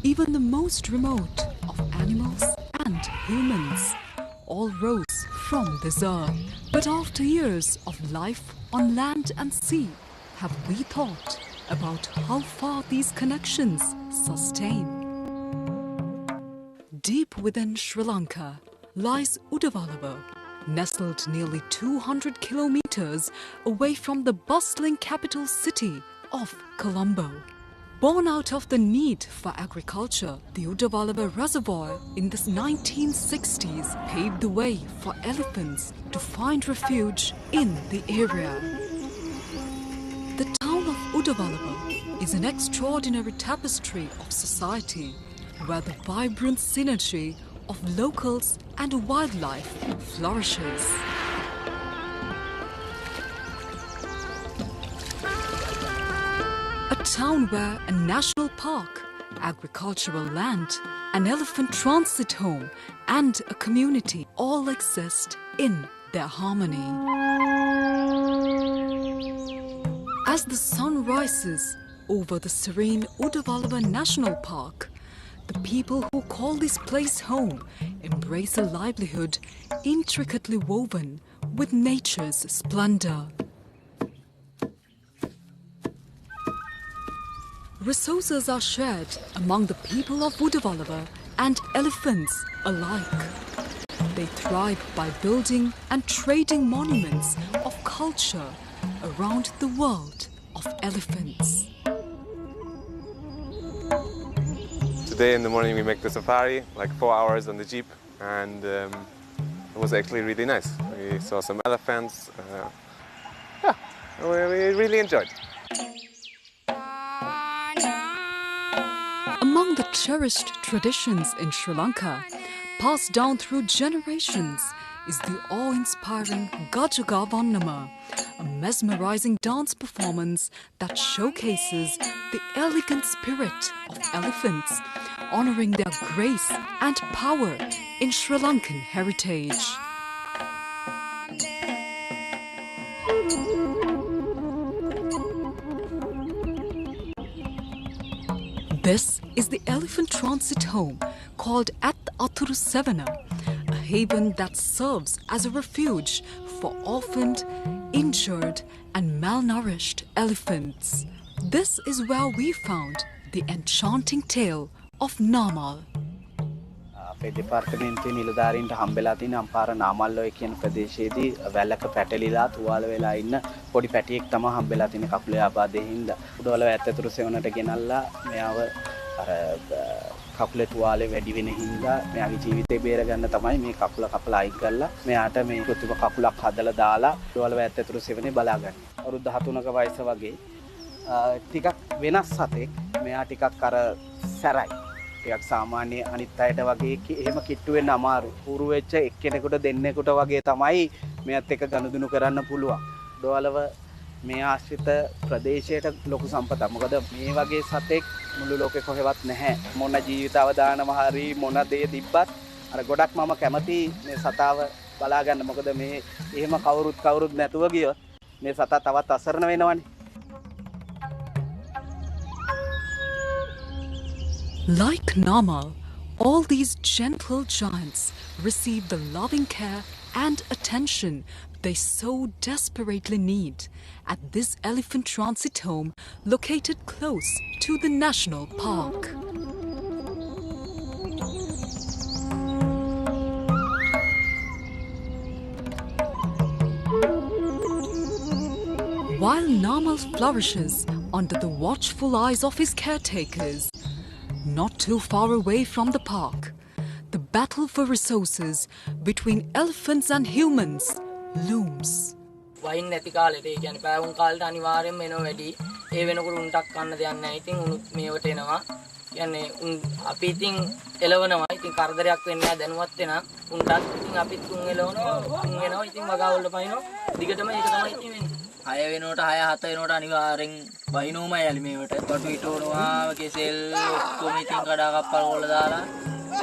even the most remote of animals and humans. All rose from this earth. But after years of life on land and sea, have we thought about how far these connections sustain? Deep within Sri Lanka lies Udavalava, nestled nearly 200 kilometers away from the bustling capital city of Colombo. Born out of the need for agriculture, the Udavalava Reservoir in the 1960s paved the way for elephants to find refuge in the area. The town of Udavalava is an extraordinary tapestry of society where the vibrant synergy of locals and wildlife flourishes. A town where a national park, agricultural land, an elephant transit home, and a community all exist in their harmony. As the sun rises over the serene Udavalava National Park, the people who call this place home embrace a livelihood intricately woven with nature's splendor. Resources are shared among the people of Udavalava and elephants alike. They thrive by building and trading monuments of culture around the world of elephants. Today in the morning we make the safari, like 4 hours on the jeep, and it was actually really nice. We saw some elephants. We really enjoyed. Among the cherished traditions in Sri Lanka, passed down through generations, is the awe-inspiring Gajaga Vannama, a mesmerizing dance performance that showcases the elegant spirit of elephants, honoring their grace and power in Sri Lankan heritage. This is the elephant transit home called At Aturu Sevana, a haven that serves as a refuge for orphaned, injured and malnourished elephants. This is where we found the enchanting tale of Namal. අපේ දෙපාර්තමේන්තුවේ නිලධාරීන්ට හම්බෙලා තියෙන අම්පාර නාමල්ලෝය කියන ප්‍රදේශයේදී වැලක පැටලිලා තුවාල වෙලා ඉන්න පොඩි පැටියෙක් තමයි හම්බෙලා තියෙන කකුලේ ආබාධයෙන් හින්දා උඩවල ඇත්තතුරු සෙවණට ගෙනල්ලා මෙයාව අර කකුලේ තුවාලේ වැඩි වෙන හින්දා මෙයාගේ ජීවිතේ බේර ගන්න තමයි මේ කකුල කපලා අයින් කරලා මෙයාට මේ කෘත්‍රිම කකුලක් හදලා දාලා උඩවල ඇත්තතුරු සෙවණේ බලාගන්න. අවුරුදු 13ක වයස වගේ ටිකක් වෙනස් සතෙක් මෙයා ටිකක් අර සැරයි. ටිකක් සාමාන්‍ය අනිත් අයට වගේ එහෙම කිට්ටු වෙන්න අමාරු. පුරු වෙච්ච එක්කෙනෙකුට දෙන්නෙකුට වගේ තමයි මෙයත් එක්ක ගනුදෙනු කරන්න පුළුවන්. දොවලව මේ ආශ්‍රිත ප්‍රදේශයට ලොකු සම්පතක්. මොකද මේ වගේ සතෙක් මුළු ලෝකේ කොහෙවත් නැහැ. මොන ජීවිත අවදානම හරි මොන දේ තිබ්බත් අර ගොඩක් මම කැමති මේ සතාව බලා ගන්න. මොකද මේ එහෙම කවුරුත් නැතුව ගියොත් මේ සතා තවත් අසරණ වෙනවනේ. Like Namal, all these gentle giants receive the loving care and attention they so desperately need at this elephant transit home located close to the national park. While Namal flourishes under the watchful eyes of his caretakers, not too far away from the park, the battle for resources between elephants and humans looms. වයින් නැති කාලෙට ඒ කියන්නේ පැවුම් කාලේට අනිවාර්යෙන්ම එනවා වැඩි. ඒ වෙනකොට උන්ටක් කන්න දෙයක් නැහැ. ඉතින් උනුත් මේවට එනවා. කියන්නේ අපි ඉතින් එලවනවා. ඉතින් කරදරයක් වෙන්නේ නැහැ දැනුවත් වෙනා. උන්ටත් ඉතින් අපිත් උන් එලවනවා. උන් එනවා. ඉතින් වගා වලට පයින්නවා. දිගටම ඒක තමයි ඉතින් වෙන්නේ. 6 වෙනකොට 6 7 වෙනකොට අනිවාර්යෙන් බහිනෝමයි යලි මේවට. කොටු හිටවනවා, කෙසෙල් ඔක්කොම ඉතින් කඩා කප්පල් වල දාලා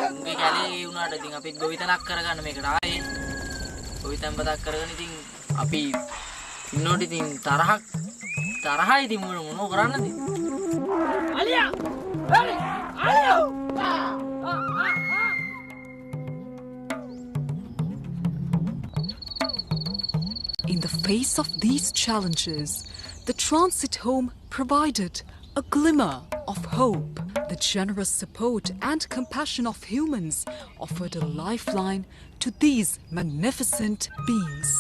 උන්ගේ කැලේ වුණාට ඉතින් අපි ගොවිතැනක් කරගන්න මේකට ආයේ. ගොවිතැන් බතක් කරගෙන ඉතින් අපි ඉන්නෝට ඉතින් තරහයි ඉතින් මොනව කරන්නද? අලියා! අලියා! In the face of these challenges, the transit home provided a glimmer of hope. The generous support and compassion of humans offered a lifeline to these magnificent beings.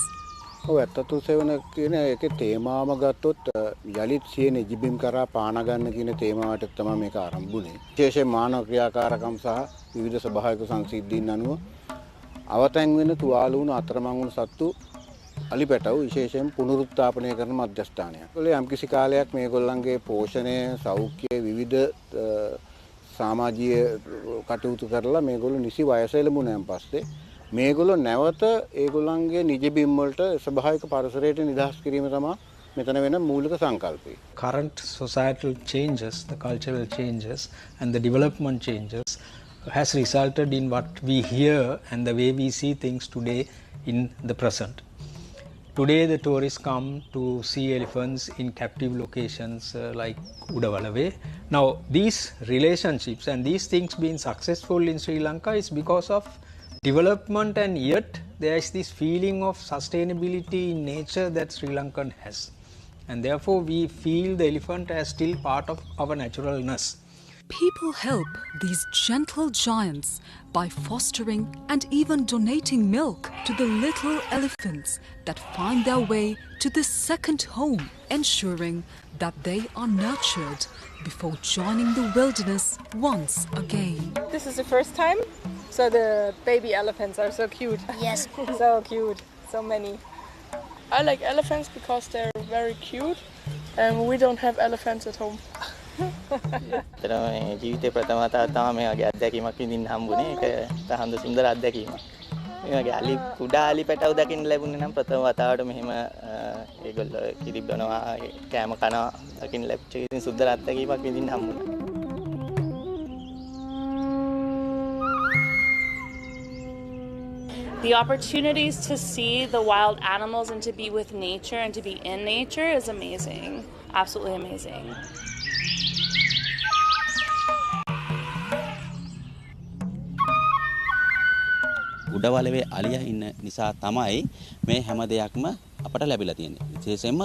ඇත්තතු සෙවන කියන එකේ තේමාවම ගත්තොත් යලිත් සියනේ ජිබිම් කරා පාන ගන්න කියන තේමාවට තමයි මේක ආරම්භ වුනේ. විශේෂයෙන් මානව ක්‍රියාකාරකම් සහ විවිධ ස්වභාවික සංසිද්ධීන් අනුව අවතැන් වෙන තුවාල වුණු අතරමං වුණු සත්තු අලිපැටව විශේෂයෙන් පුනරුත්ථාපනය කරන මධ්‍යස්ථානයක්. ඒගොල්ලෝ යම්කිසි කාලයක් මේගොල්ලන්ගේ පෝෂණය, සෞඛ්‍ය විවිධ සමාජීය කටයුතු කරලා මේගොල්ලෝ නිසි වයස එළඹුණාන් පස්සේ මේගොල්ලෝ නැවත ඒගොල්ලන්ගේ නිජ බිම් වලට ස්වභාවික පරිසරයට නිදහස් කිරීම තමයි මෙතන වෙන මූලික සංකල්පය. Current societal changes, the cultural changes and the development changes has resulted in what we hear and the way we see things today in the present. Today the tourists come to see elephants in captive locations like Udawalawe. Now these relationships and these things being successful in Sri Lanka is because of development, and yet there is this feeling of sustainability in nature that Sri Lankan has, and therefore we feel the elephant as still part of our naturalness. People help these gentle giants by fostering and even donating milk to the little elephants that find their way to this second home, ensuring that they are nurtured before joining the wilderness once again. This is the first time, so the baby elephants are so cute. Yes. So cute, so many. I like elephants because they're very cute, and we don't have elephants at home. ජීවිතේ ප්‍රථම වතාවට තමයි මේ වගේ අත්දැකීමක් විඳින්න හම්බුනේ. ඒක තහඳ සුන්දර අත්දැකීමක්. අලි කුඩා අලි පැටව දකින්න ලැබුණේ නම් ප්‍රථම වතාවට මෙහෙම ඒගොල්ලෝ කිරිබ්බනවා කෑම කනවා දකින්න ලැබිච්ච ඉතින් සුද්ධ රත්තරන්කීමක් විඳින්න හම්බුණා. The opportunities to see the wild animals and to be with nature and to be in nature is amazing. Absolutely amazing. Udawalawe අලියා ඉන්න නිසා තමයි මේ හැම දෙයක්ම අපට ලැබිලා තියෙන්නේ. විශේෂයෙන්ම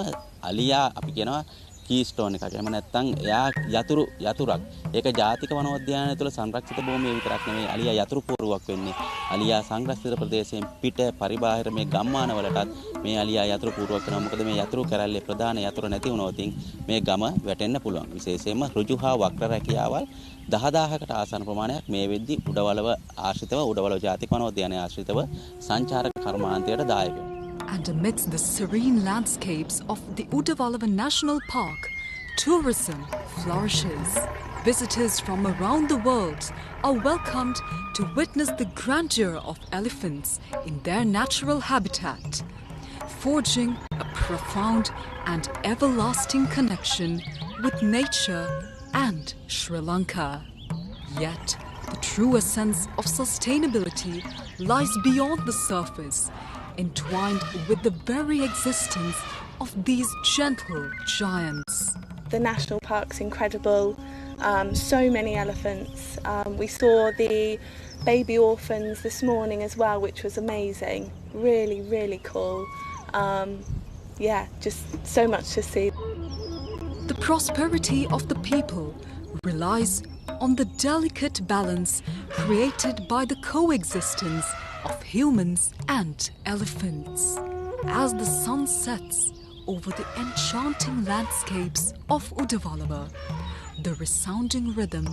අලියා අපි කියනවා කීස්ටෝන් එකක්. එහෙම නැත්නම් එයා යතුරක්. ඒක ජාතික වනෝද්‍යානය තුළ සංරක්ෂිත භූමියේ විතරක් නෙමෙයි අලියා යතුරු පුවරුවක් වෙන්නේ. අලියා සංරක්ෂිත ප්‍රදේශයෙන් පිට පරිබාහිර මේ ගම්මාන වලටත් මේ අලියා යතුරු පුවරුවක් වෙනවා. මොකද මේ යතුරු කැරැල්ලේ ප්‍රධාන යතුරු නැති වුණොත් මේ ගම වැටෙන්න පුළුවන්. විශේෂයෙන්ම ඍජු හා වක්‍ර රැකියාවල් 10000කට ආසන්න ප්‍රමාණයක් මේ වෙද්දී උඩවලව ආශ්‍රිතව උඩවලව ජාතික වනෝද්‍යානය ආශ්‍රිතව සංචාරක කර්මාන්තයට දායක වෙනවා. And amidst the serene landscapes of the Udawalawa National Park, tourism flourishes. Visitors from around the world are welcomed to witness the grandeur of elephants in their natural habitat, forging a profound and everlasting connection with nature and Sri Lanka. Yet, the true essence of sustainability lies beyond the surface, entwined with the very existence of these gentle giants. The national park's incredible. So many elephants. We saw the baby orphans this morning as well, which was amazing. Really, really cool. Just so much to see. The prosperity of the people relies on the delicate balance created by the coexistence of humans and elephants. As the sun sets over the enchanting landscapes of Udawalawa, the resounding rhythm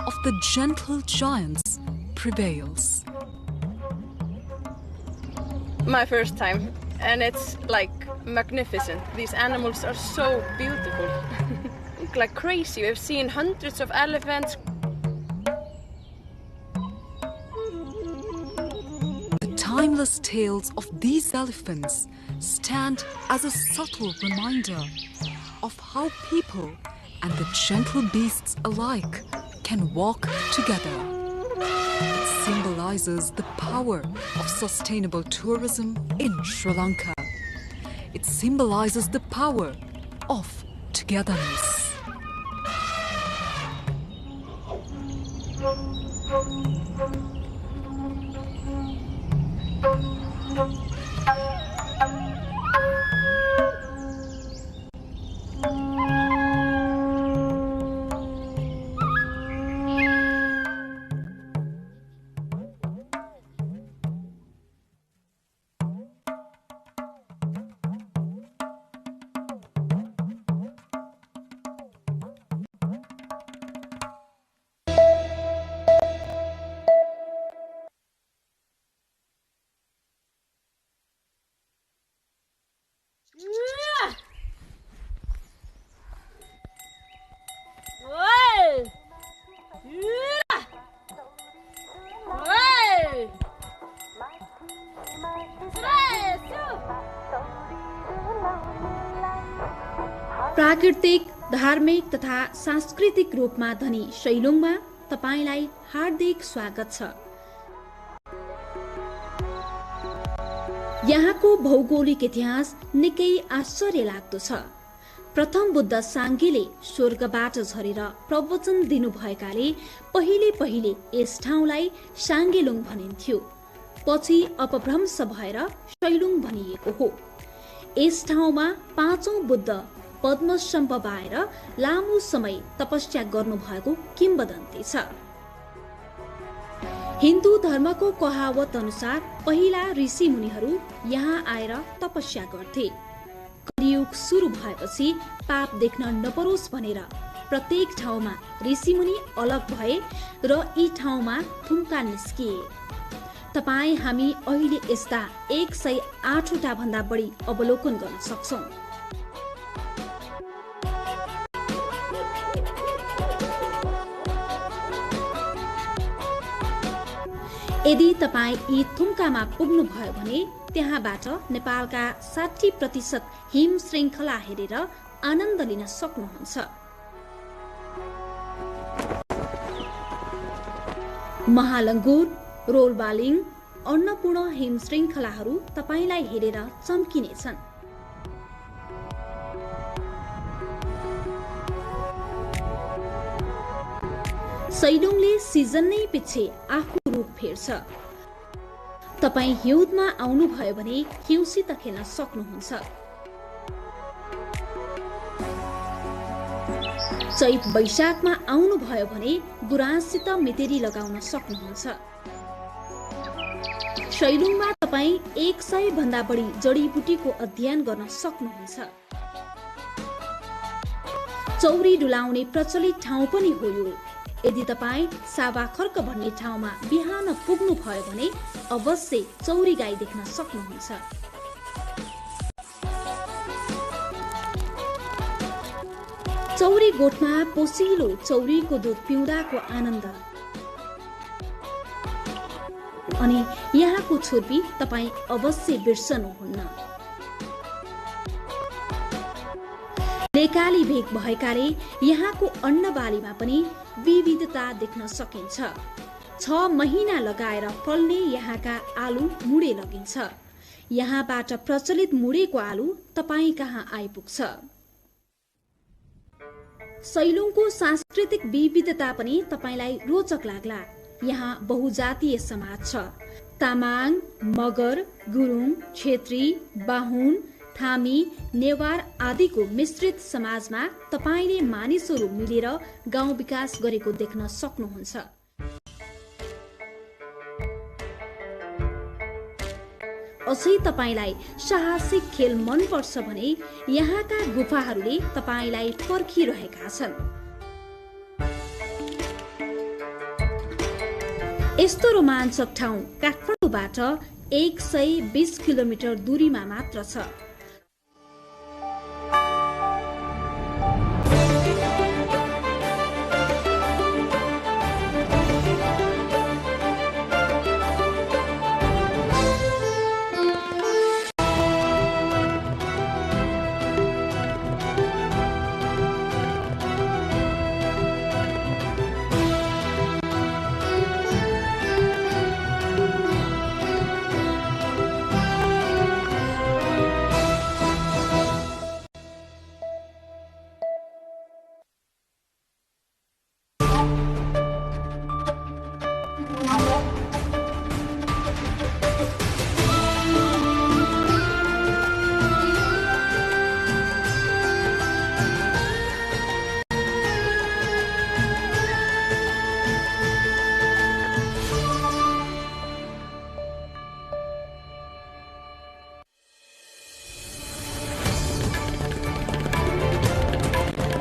of the gentle giants prevails. My first time, and it's like magnificent. These animals are so beautiful. Like crazy. We've seen hundreds of elephants. The timeless tales of these elephants stand as a subtle reminder of how people and the gentle beasts alike can walk together. It symbolizes the power of sustainable tourism in Sri Lanka. It symbolizes the power of togetherness. प्राकृतिक, धार्मिक तथा सांस्कृतिक रूपमा धनी शैलुङमा तपाईलाई हार्दिक स्वागत छ। यहाँको भौगोलिक इतिहास निकै आश्चर्य लाग्दो छ। प्रथम बुद्ध साङ्गेले स्वर्गबाट झरेर प्रवचन दिनुभएकाले पहिले यस ठाउँलाई साङ्गेलुङ भनिन्थ्यो। पछि अपभ्रंश भएर शैलुङ भनिएको हो। यस ठाउँमा 5औं बुद्ध पद्मशम्भ बाएर लामो समय तपस्या गर्नुभएको किम्वदन्ती छ। हिन्दू धर्मको कहावत अनुसार पहिला ऋषि मुनिहरू यहाँ आएर तपस्या गर्थे। कलियुग सुरु भएपछि पाप देख्न नपरोस् भनेर प्रत्येक ठाउँमा ऋषिमुनि अलग भए र यी ठाउँमा थुम्का निस्किए। तपाई हामी अहिले यस्ता 108 वटा भन्दा बढी अवलोकन गर्न सक्छौं। यदि तपाईँ यी थुम्कामा पुग्नुभयो भने त्यहाँबाट नेपालका 60% हिम श्रृङ्खला हेरेर आनन्द लिन सक्नुहुन्छ। महालङ्गुर, रोलबालिङ, अन्नपूर्ण हिम श्रृङ्खलाहरू तपाईलाई हेरेर चम्किनेछन्। सैलुङले सिजन नै पछि आफ्नो रूप फेर्छ। तपाईँ हिउँदमा आउनुभयो भने हिउँसित खेल्न सक्नुहुन्छ। चैत वैशाखमा आउनुभयो भने गुराँससित मितेरी लगाउन सक्नुहुन्छ। सैलुङमा तपाईँ 100 भन्दा बढी जडीबुटीको अध्ययन गर्न सक्नुहुन्छ। चौरी डुलाउने प्रचलित ठाउँ पनि हो यो। यदि तपाईँ साबाखर्क भन्ने ठाउँमा बिहान पुग्नु भयो भने अवश्य चौरी गाई देख्न सक्नुहुन्छ। चौरी गोठमा पोसिलो चौरीको दुध पिउँदाको आनन्द अनि यहाँको छुर्पी तपाईँ अवश्य बिर्सनुहुन्न। लेकाली भेग भएकाले यहाँको अन्नबालीमा पनि विविधता देख्न सकिन्छ। 6 महिना लगाएर फल्ने यहाँका आलु मुडे लगिन्छ। यहाँबाट प्रचलित मुडेको आलु तपाईँ कहाँ आइपुग्छ। सैलुङको सांस्कृतिक विविधता पनि तपाईलाई रोचक लाग्ला। यहाँ बहुजातीय समाज छ। तामाङ, मगर, गुरुङ, छेत्री, बाहुन, थामी, नेवार आदिको मिश्रित समाजमा तपाईले मानिसहरू मिलेर गाउँ विकास गरेको देख्न सक्नुहुन्छ। अझै तपाईलाई साहसिक खेल मन पर्छ भने यहाँका गुफाहरूले तपाईलाई पर्खिरहेका छन्। यस्तो रोमाञ्चक ठाउँ काठमाडौँबाट 120 किलोमिटर दूरीमा मात्र छ।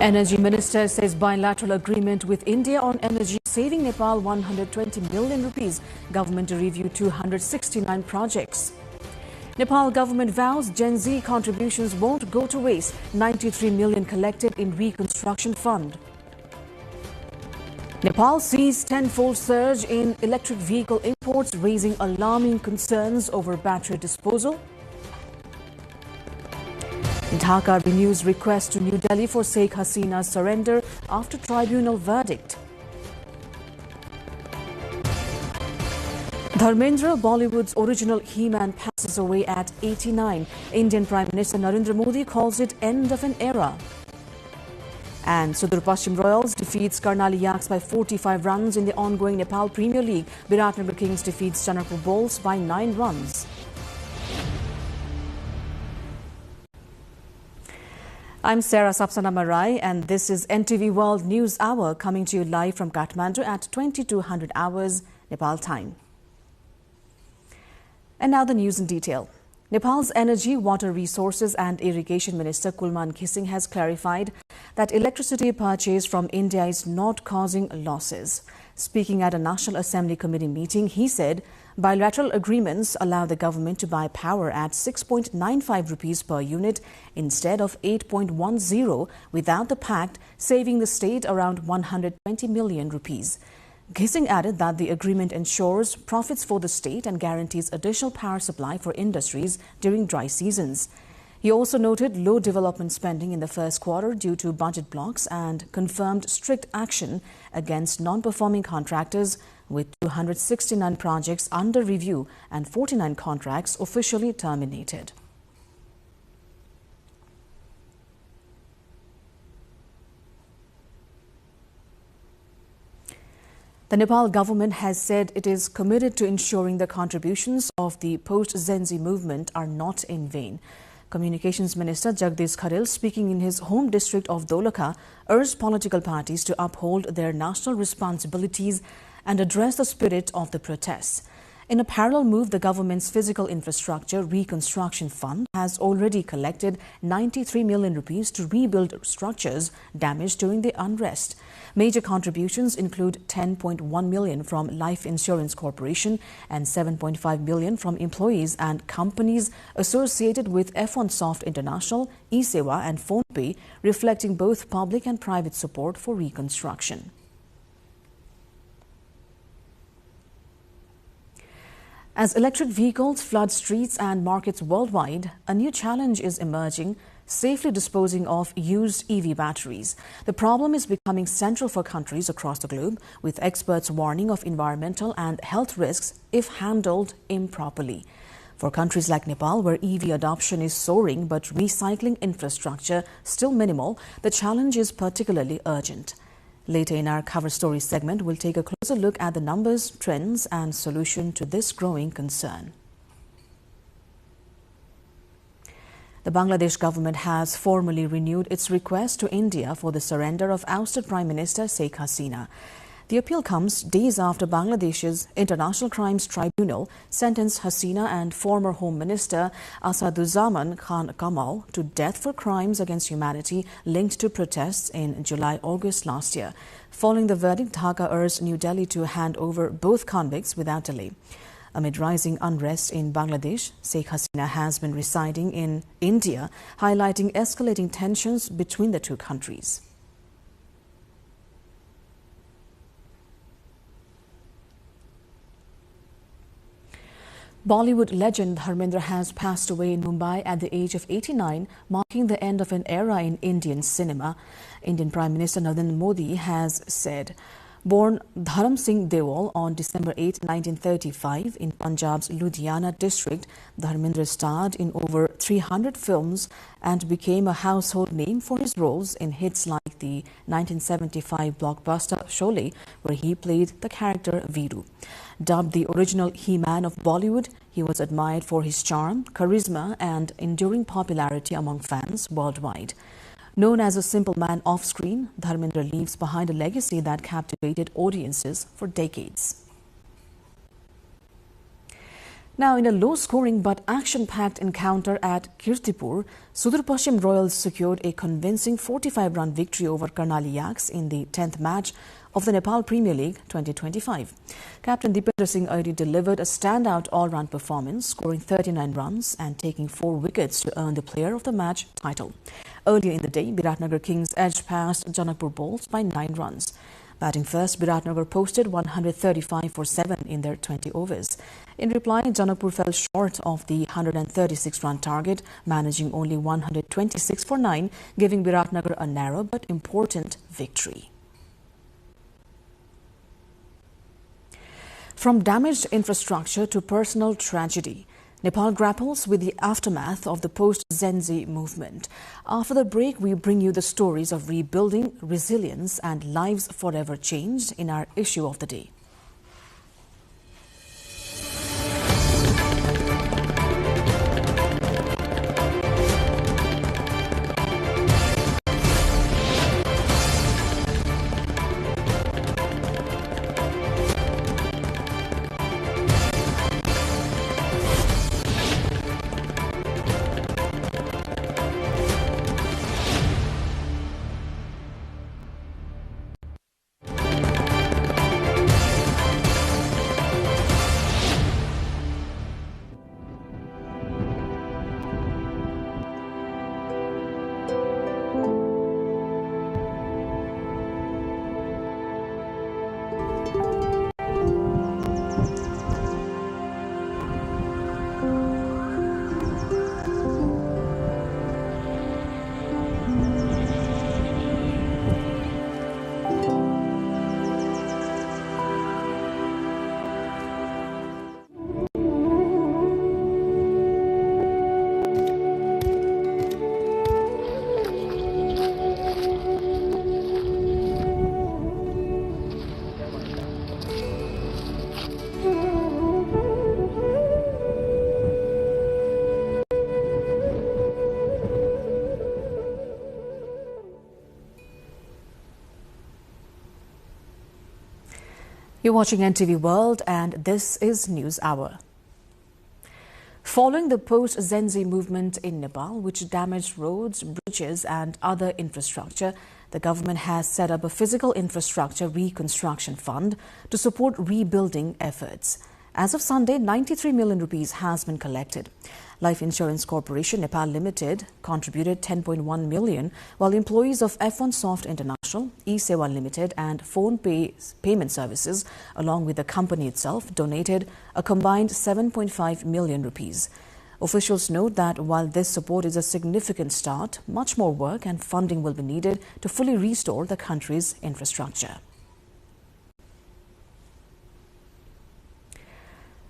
Energy Minister says bilateral agreement with India on energy saving Nepal 120 million rupees. Government to review 269 projects. Nepal government vows Gen Z contributions won't go to waste. 93 million collected in reconstruction fund. Nepal sees tenfold surge in electric vehicle imports, raising alarming concerns over battery disposal. Dhaka renews request to New Delhi for Sheikh Hasina's surrender after tribunal verdict. Dharmendra, Bollywood's original He-Man, passes away at 89. Indian Prime Minister Narendra Modi calls it end of an era. And Sudur Pashchim Royals defeats Karnali Yaks by 45 runs in the ongoing Nepal Premier League. Biratnagar Kings defeats Chanakpur Bulls by 9 runs. I'm Sarah Sapsana Marai, and this is NTV World News Hour, coming to you live from Kathmandu at 2200 hours Nepal time. And now the news in detail. Nepal's Energy, Water Resources and Irrigation Minister Kulman Khising has clarified that electricity purchased from India is not causing losses. Speaking at a National Assembly Committee meeting, he said bilateral agreements allow the government to buy power at 6.95 rupees per unit instead of 8.10 without the pact, saving the state around 120 million rupees. Ghissing added that the agreement ensures profits for the state and guarantees additional power supply for industries during dry seasons. He also noted low development spending in the first quarter due to budget blocks and confirmed strict action against non-performing contractors, with 269 projects under review and 49 contracts officially terminated. The Nepal government has said it is committed to ensuring the contributions of the post-Zenzi movement are not in vain. Communications Minister Jagdish Kharel, speaking in his home district of Dolakha, urged political parties to uphold their national responsibilities and address the spirit of the protests. In a parallel move, the government's Physical Infrastructure Reconstruction Fund has already collected 93 million rupees to rebuild structures damaged during the unrest. Major contributions include 10.1 million from Life Insurance Corporation and 7.5 million from employees and companies associated with F1 Soft International, eSewa and PhonePe, reflecting both public and private support for reconstruction. As electric vehicles flood streets and markets worldwide, a new challenge is emerging: safely disposing of used EV batteries. The problem is becoming central for countries across the globe, with experts warning of environmental and health risks if handled improperly. For countries like Nepal, where EV adoption is soaring but recycling infrastructure still minimal, the challenge is particularly urgent. Later in our cover story segment, we'll take a closer look at the numbers, trends, and solution to this growing concern. The Bangladesh government has formally renewed its request to India for the surrender of ousted Prime Minister Sheikh Hasina. The appeal comes days after Bangladesh's International Crimes Tribunal sentenced Hasina and former Home Minister Asaduzzaman Khan Kamal to death for crimes against humanity linked to protests in July-August last year. Following the verdict, Dhaka urged New Delhi to hand over both convicts without delay. Amid rising unrest in Bangladesh, Sheikh Hasina has been residing in India, highlighting escalating tensions between the two countries. Bollywood legend Dharmendra has passed away in Mumbai at the age of 89, marking the end of an era in Indian cinema. Indian Prime Minister Narendra Modi has said. Born Dharam Singh Dewal on December 8, 1935 in Punjab's Ludhiana district, Dharmendra starred in over 300 films and became a household name for his roles in hits like the 1975 blockbuster Sholay, where he played the character Viru. Dubbed the original He-Man of Bollywood, he was admired for his charm, charisma, and enduring popularity among fans worldwide. Known as a simple man off-screen, Dharmendra leaves behind a legacy that captivated audiences for decades. Now, in a low-scoring but action-packed encounter at Kirtipur, Sudur Pashchim Royals secured a convincing 45-run victory over Karnali Yaks in the 10th match of the Nepal Premier League 2025. Captain Dipendra Singh Airi delivered a standout all-round performance, scoring 39 runs and taking 4 wickets to earn the Player of the Match title. Earlier in the day, Biratnagar Kings edged past Janakpur Bulls by 9 runs. Batting first, Biratnagar posted 135 for 7 in their 20 overs. In reply, Janakpur fell short of the 136-run target, managing only 126 for 9, giving Biratnagar a narrow but important victory. From damaged infrastructure to personal tragedy, Nepal grapples with the aftermath of the post-Zenzi movement. After the break, we bring you the stories of rebuilding, resilience, and lives forever changed in our issue of the day. You're watching NTV World and this is News Hour. Following the post-Zenzi movement in Nepal, which damaged roads, bridges and other infrastructure, the government has set up a physical infrastructure reconstruction fund to support rebuilding efforts. As of Sunday, 93 million rupees has been collected. Life Insurance Corporation Nepal Limited contributed 10.1 million, while employees of F1 Soft International, eSewa Limited and Phone Payment Services, along with the company itself, donated a combined 7.5 million rupees. Officials note that while this support is a significant start, much more work and funding will be needed to fully restore the country's infrastructure.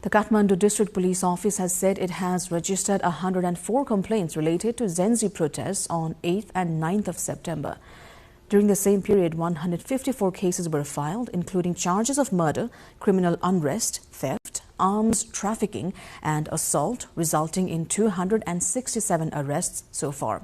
The Kathmandu District Police Office has said it has registered 104 complaints related to Zenzi protests on 8th and 9th of September. During the same period, 154 cases were filed, including charges of murder, criminal unrest, theft, arms trafficking and assault, resulting in 267 arrests so far.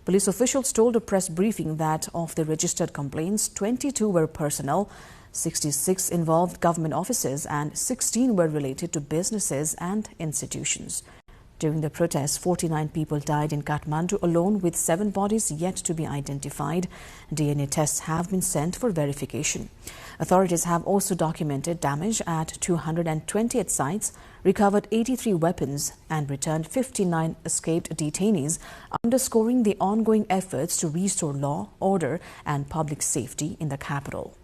Police officials told a press briefing that of the registered complaints, 22 were personnel, 66 involved government offices and 16 were related to businesses and institutions. During the protests, 49 people died in Kathmandu alone, with 7 bodies yet to be identified. DNA tests have been sent for verification. Authorities have also documented damage at 228 sites, recovered 83 weapons and returned 59 escaped detainees, underscoring the ongoing efforts to restore law, order and public safety in the capital.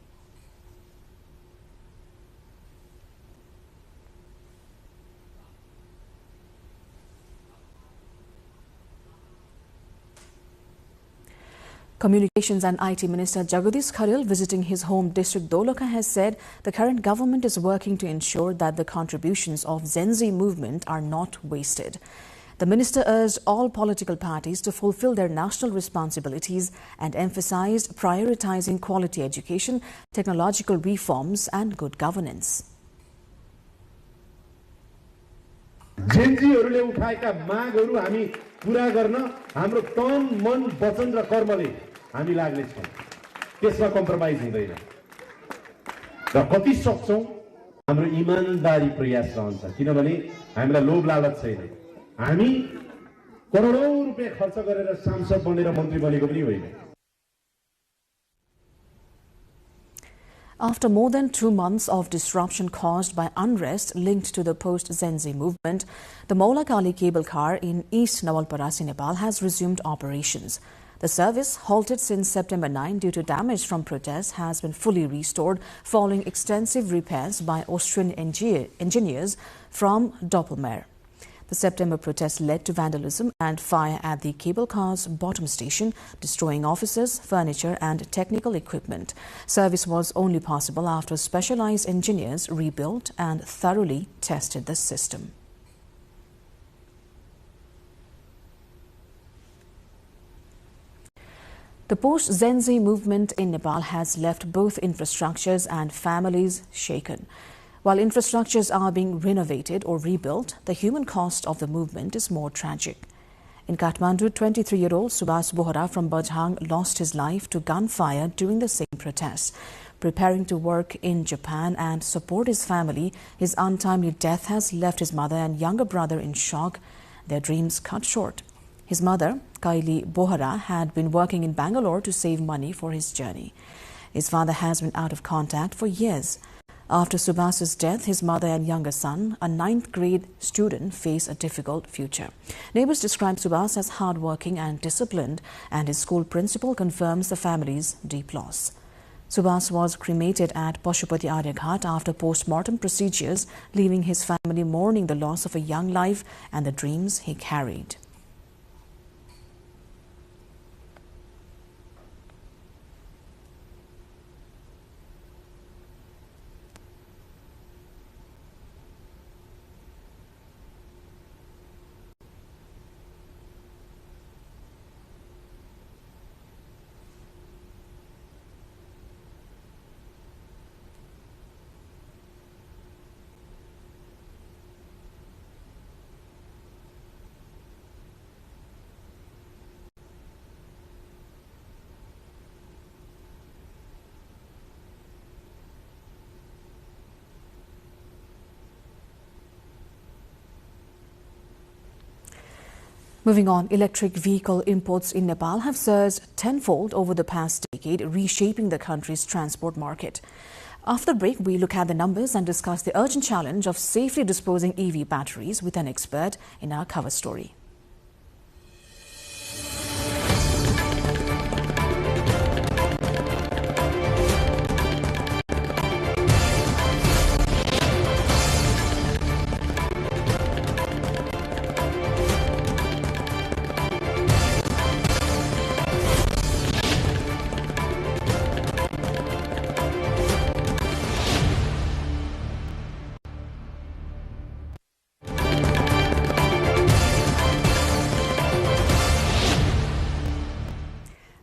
Communications and IT Minister Jagadish Kharel, visiting his home district Doloka, has said the current government is working to ensure that the contributions of Zenzi movement are not wasted. The minister urged all political parties to fulfill their national responsibilities and emphasized prioritizing quality education, technological reforms and good governance. जेन्जीहरूले उठाएका मागहरू हामी पूरा गर्न हाम्रो तन मन वचन र कर्मले हामी लाग्ने छौं। त्यसमा कम्प्रोमाइज हुँदैन र कति सक्छौं हाम्रो इमानदारी प्रयास रहन्छ, किनभने हामीलाई लोभ लालच छैन। हामी करोडौं रुपैयाँ खर्च गरेर सांसद बनेर मन्त्री बनेको पनि होइन। After more than 2 months of disruption caused by unrest linked to the post-Zenzi movement, the Maulakali cable car in East Nawalparasi, Nepal has resumed operations. The service, halted since September 9 due to damage from protests, has been fully restored following extensive repairs by Austrian engineers from Doppelmayr. The September protests led to vandalism and fire at the cable car's bottom station, destroying offices, furniture and technical equipment. Service was only possible after specialized engineers rebuilt and thoroughly tested the system. The post-Zenzi movement in Nepal has left both infrastructures and families shaken. While infrastructures are being renovated or rebuilt, the human cost of the movement is more tragic. In Kathmandu, 23-year-old Subhas Bohra from Bajhang lost his life to gunfire during the same protests. Preparing to work in Japan and support his family, his untimely death has left his mother and younger brother in shock, their dreams cut short. His mother, Kaili Bohra, had been working in Bangalore to save money for his journey. His father has been out of contact for years. After Subhas's death, his mother and younger son, a 9th grade student, face a difficult future. Neighbors describe Subhas as hardworking and disciplined, and his school principal confirms the family's deep loss. Subhas was cremated at Pashupati Aryaghat after post-mortem procedures, leaving his family mourning the loss of a young life and the dreams he carried. Moving on, electric vehicle imports in Nepal have surged tenfold over the past decade, reshaping the country's transport market. After the break, we look at the numbers and discuss the urgent challenge of safely disposing EV batteries with an expert in our cover story.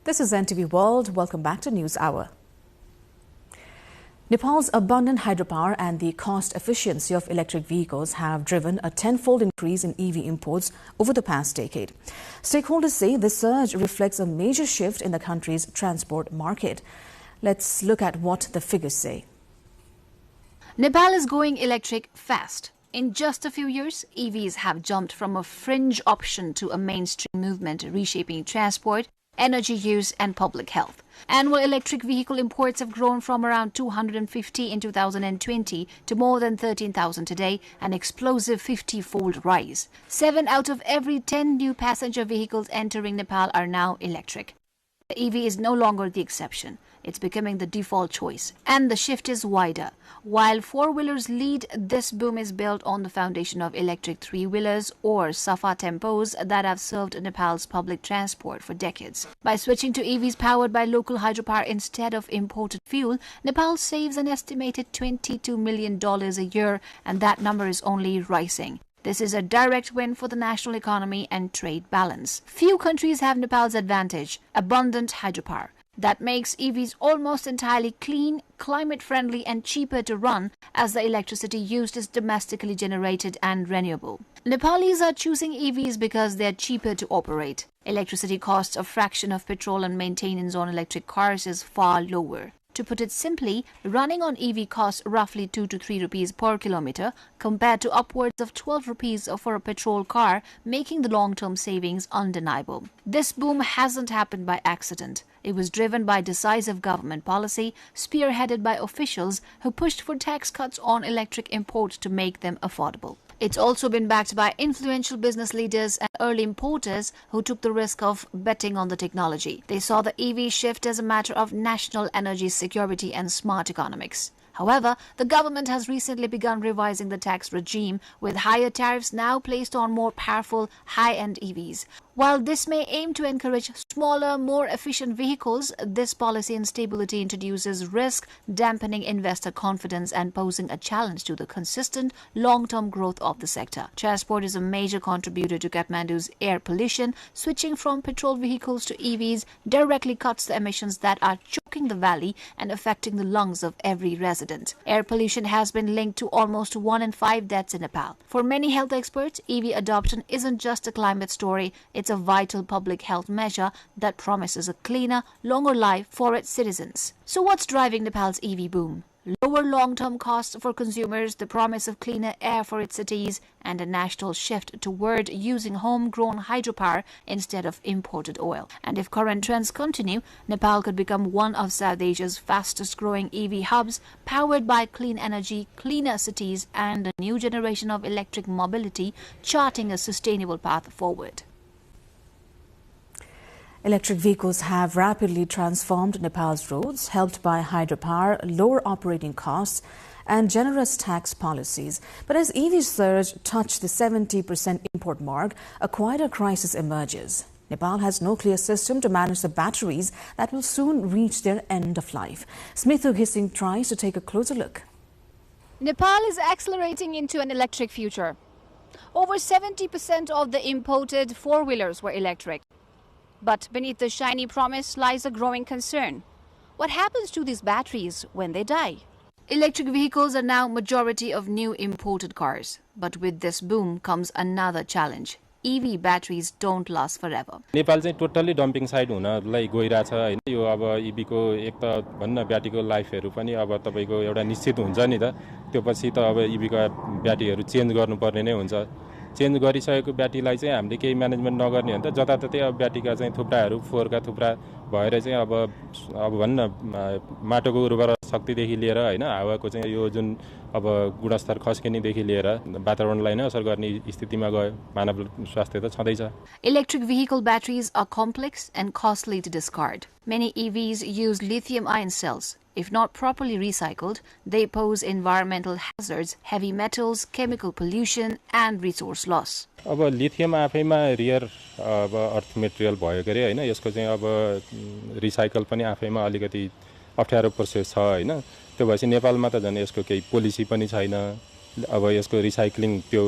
This is NTV World. Welcome back to News Hour. Nepal's abundant hydropower and the cost efficiency of electric vehicles have driven a tenfold increase in EV imports over the past decade. Stakeholders say this surge reflects a major shift in the country's transport market. Let's look at what the figures say. Nepal is going electric fast. In just a few years, EVs have jumped from a fringe option to a mainstream movement, reshaping transport, energy use and public health. Annual electric vehicle imports have grown from around 250 in 2020 to more than 13,000 today, an explosive 50-fold rise. 7 out of every 10 new passenger vehicles entering Nepal are now electric. The EV is no longer the exception. It's becoming the default choice, and the shift is wider. While four-wheelers lead, this boom is built on the foundation of electric three-wheelers or Safa tempos that have served Nepal's public transport for decades. By switching to EVs powered by local hydropower instead of imported fuel, Nepal saves an estimated $22 million a year, and that number is only rising. This is a direct win for the national economy and trade balance. Few countries have Nepal's advantage, abundant hydropower. That makes EVs almost entirely clean, climate-friendly and cheaper to run as the electricity used is domestically generated and renewable. Nepalis are choosing EVs because they are cheaper to operate. Electricity costs a fraction of petrol and maintenance on electric cars is far lower. To put it simply, running on EV costs roughly 2 to 3 rupees per kilometer compared to upwards of 12 rupees for a petrol car, making the long-term savings undeniable. This boom hasn't happened by accident. It was driven by decisive government policy, spearheaded by officials who pushed for tax cuts on electric imports to make them affordable. It's also been backed by influential business leaders and early importers who took the risk of betting on the technology. They saw the EV shift as a matter of national energy security and smart economics. However, the government has recently begun revising the tax regime, with higher tariffs now placed on more powerful, high-end EVs. While this may aim to encourage smaller, more efficient vehicles, this policy instability introduces risk, dampening investor confidence and posing a challenge to the consistent, long-term growth of the sector. Transport is a major contributor to Kathmandu's air pollution. Switching from petrol vehicles to EVs directly cuts the emissions that are choking the valley and affecting the lungs of every resident. Air pollution has been linked to almost 1 in 5 deaths in Nepal. For many health experts, EV adoption isn't just a climate story, it's a vital public health measure that promises a cleaner, longer life for its citizens. So what's driving Nepal's EV boom? Lower long-term costs for consumers, the promise of cleaner air for its cities, and a national shift toward using homegrown hydropower instead of imported oil. And if current trends continue, Nepal could become one of South Asia's fastest-growing EV hubs, powered by clean energy, cleaner cities, and a new generation of electric mobility, charting a sustainable path forward. Electric vehicles have rapidly transformed Nepal's roads, helped by hydropower, lower operating costs, and generous tax policies. But as EV surge touch the 70% import mark, a quieter crisis emerges. Nepal has no clear system to manage the batteries that will soon reach their end of life. Smithu Ghissing tries to take a closer look. Nepal is accelerating into an electric future. Over 70% of the imported four-wheelers were electric. But beneath the shiny promise lies a growing concern. What happens to these batteries when they die? Electric vehicles are now majority of new imported cars. But with this boom comes another challenge. EV batteries don't last forever. Nepal चाहिँ totally dumping side हुनलाई गइराछ हैन यो अब EV को एक त भन्न ब्याट्रीको लाइफहरु पनि अब तपाईको एउटा निश्चित हुन्छ नि त त्यो पछि त अब EV का ब्याट्रीहरु चेन्ज गर्नुपर्ने नै हुन्छ चेन्ज गरिसकेको ब्याट्रीलाई चाहिँ हामीले केही म्यानेजमेन्ट नगर्ने हो भने त जताततै अब ब्याट्रीका चाहिँ थुप्राहरू फोहोरका थुप्रा भएर चाहिँ अब भन्न माटोको उर्वरा शक्तिदेखि लिएर हैन हावाको चाहिँ यो जुन अब गुणस्तर खस्किनेदेखि लिएर वातावरणलाई नै असर गर्ने स्थितिमा गयो मानव स्वास्थ्य त छँदैछ. Electric vehicle batteries are complex and costly to discard. Many EVs use lithium-ion cells. If not properly recycled, they pose environmental hazards, heavy metals, chemical pollution, and resource loss. अब लिथियम आफैमा रियर अब अर्थ material भयो गरे हैन यसको चाहिँ अब recycle पनि आफैमा अलिकति अप्ठ्यारो प्रोसेस छ हैन त्यो भएपछि नेपालमा त झन् यसको केही पोलिसी पनि छैन अब यसको रिसाइक्लिङ त्यो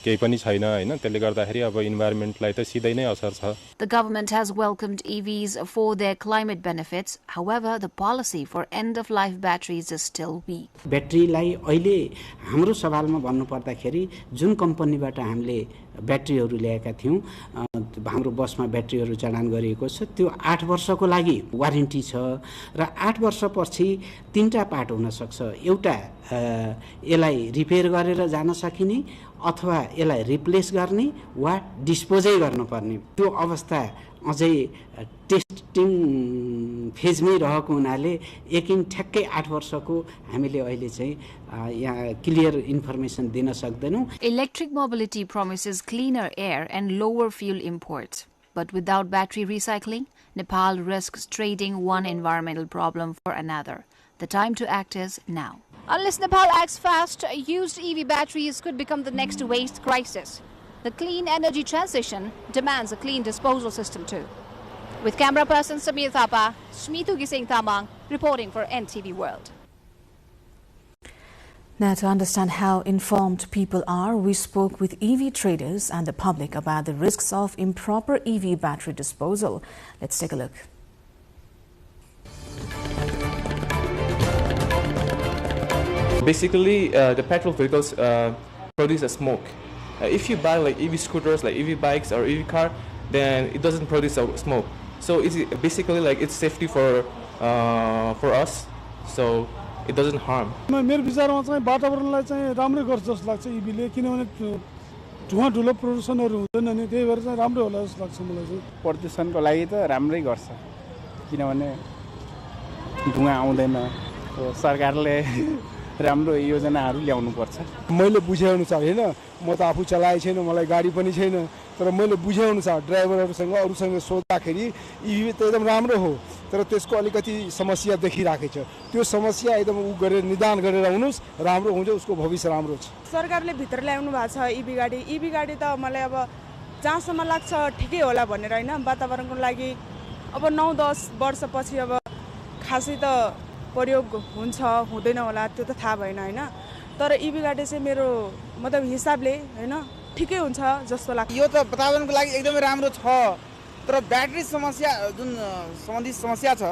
केही पनि छैन हैन त्यसले गर्दाखेरि अब इन्भाइरोन्मेन्टलाई त सिधै नै असर छ. The government has welcomed EVs for their climate benefits. However, the policy for end-of-life batteries is still weak. ब्याट्रीलाई अहिले हाम्रो सवालमा भन्नु पर्दाखेरि जुन कम्पनीबाट हामीले ब्याट्रीहरू ल्याएका थियौं हाम्रो बसमा ब्याट्रीहरू जडान गरिएको छ त्यो 8 वर्षको लागि वारेन्टी छ र 8 वर्षपछि तीनटा पार्ट हुन सक्छ. एउटा यसलाई रिपेयर गरेर जान सकिने अथवा यसलाई रिप्लेस गर्ने वा डिस्पोजै गर्नुपर्ने त्यो अवस्था अझै टेस्टिङ फेजमै रहेको हुनाले एकिन ठ्याक्कै 8 वर्षको हामीले अहिले चाहिँ यहाँ क्लियर इन्फर्मेसन दिन सक्दैनौं. Electric mobility promises cleaner air and lower fuel imports. But without battery recycling, Nepal risks trading one environmental problem for another. The time to act is now. Unless Nepal acts fast, used EV batteries could become the next waste crisis. The clean energy transition demands a clean disposal system too. With camera person Samir Thapa, Smithu Gising Tamang reporting for NTV World. Now, to understand how informed people are, we spoke with EV traders and the public about the risks of improper EV battery disposal. Let's take a look. Basically, the petrol vehicles produce a smoke. If you buy like EV scooters, like EV bikes or EV car, then it doesn't produce a smoke. So it's basically like it's safety for us. So it doesn't harm. मेरो विचारमा चाहिँ वातावरणलाई चाहिँ राम्रै गर्छ जस्तो लाग्छ इभीले किनभने धुवा धुलो प्रदूषणहरू हुँदैन नि त्यही भएर चाहिँ राम्रो होला जस्तो लाग्छ मलाई चाहिँ. प्रदूषणको लागि त राम्रै गर्छ किनभने धुवा आउँदैन. सरकारले राम्रो योजनाहरू ल्याउनु पर्छ. मैले बुझे अनुसार हैन म त आफू चलाए छैन मलाई गाडी पनि छैन तर मैले बुझे अनुसार ड्राइभरहरुसँग अरूसँग सोध्दाखेरि इभी त एकदम राम्रो हो तर त्यसको अलिकति समस्या देखिराखेको छ. त्यो समस्या एकदम उ गरेर निदान गरेर आउनुस् राम्रो हुन्छ उसको भविष्य राम्रो छ. सरकारले भित्र ल्याउनु भएको छ इभी गाडी त मलाई अब जहाँसम्म लाग्छ ठिकै होला भनेर हैन वातावरणको लागि अब 9-10 वर्षपछि अब खासै त प्रयोग हुन्छ हुँदैन होला त्यो त थाहा भएन हैन तर इभी गाडी चाहिँ मेरो मतलब हिसाबले हैन ठिकै हुन्छ जस्तो लाग्छ. यो त वातावरणको लागि एकदमै राम्रो छ तर ब्याट्री समस्या जुन सम्बन्धित समस्या छ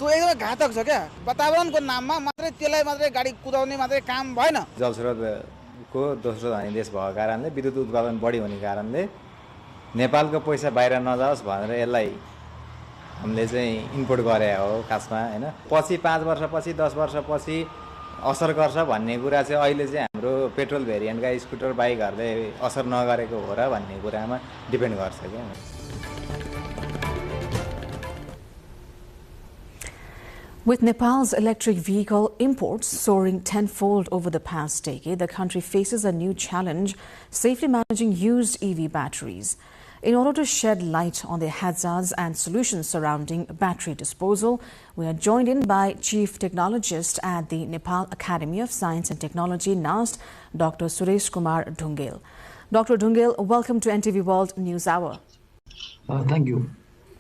त्यो एकदमै घातक छ क्या. वातावरणको नाममा मात्रै त्यसलाई मात्रै गाडी कुदाउने मात्रै काम भएन. जलस्रोतको दोस्रो धनी देश भएको कारणले विद्युत उत्पादन बढी हुने कारणले नेपालको पैसा बाहिर नजाओस् भनेर यसलाई हामीले चाहिँ इम्पोर्ट गरे हो खासमा हैन. पछि 5 वर्षपछि 10 वर्षपछि असर गर्छ भन्ने कुरा चाहिँ अहिले चाहिँ हाम्रो पेट्रोल भेरिएन्टका स्कुटर बाइकहरूले असर नगरेको हो र भन्ने कुरामा डिपेन्ड गर्छ के. With Nepal's electric vehicle imports soaring tenfold over the past decade, the country faces a new challenge, safely managing used EV batteries. In order to shed light on the hazards and solutions surrounding battery disposal, we are joined in by Chief Technologist at the Nepal Academy of Science and Technology, NAST, Dr. Suresh Kumar Dhungel. Dr. Dhungel, welcome to NTV World News Hour. Thank you.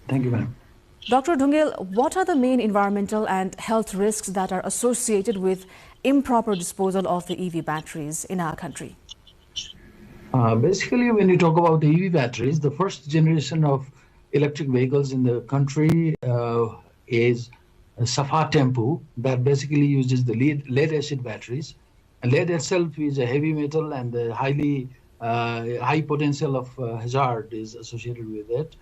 Thank you, ma'am. Dr. Dhungel, what are the main environmental and health risks that are associated with improper disposal of the EV batteries in our country? Basically, when you talk about the EV batteries, the first generation of electric vehicles in the country is Safa Tempo, that basically uses the lead acid batteries. And lead itself is a heavy metal and the high potential of hazard is associated with it.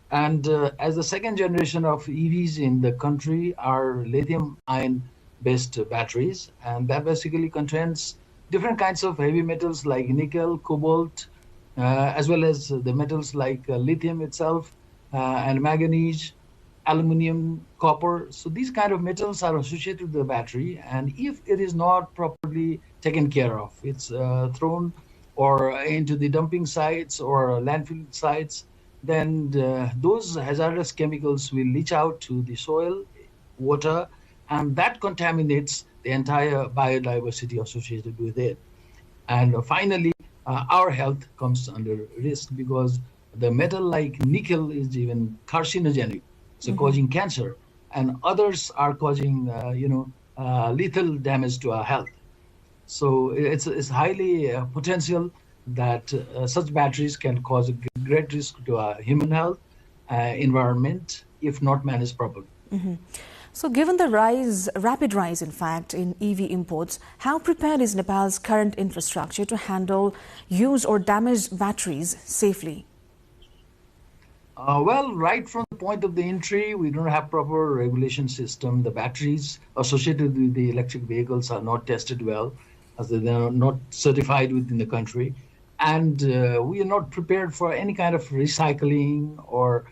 And as the second generation of EVs in the country are lithium-ion based batteries, and that basically contains different kinds of heavy metals like nickel, cobalt, as well as the metals like lithium itself and manganese, aluminum, copper. So these kind of metals are associated with the battery, and if it is not properly taken care of, it's thrown or into the dumping sites or landfill sites, then those hazardous chemicals will leach out to the soil, water, and that contaminates the entire biodiversity associated with it. And finally, our health comes under risk because the metal like nickel is even carcinogenic, so causing cancer, and others are causing, lethal damage to our health. So it's highly potential that such batteries can cause a great risk to our human health, environment, if not managed properly. So given the rapid rise, in fact, in EV imports, how prepared is Nepal's current infrastructure to handle used or damaged batteries safely? Well, right from the point of the entry, we don't have proper regulation system. The batteries associated with the electric vehicles are not tested well, as they are not certified within the country. And we are not prepared for any kind of recycling or,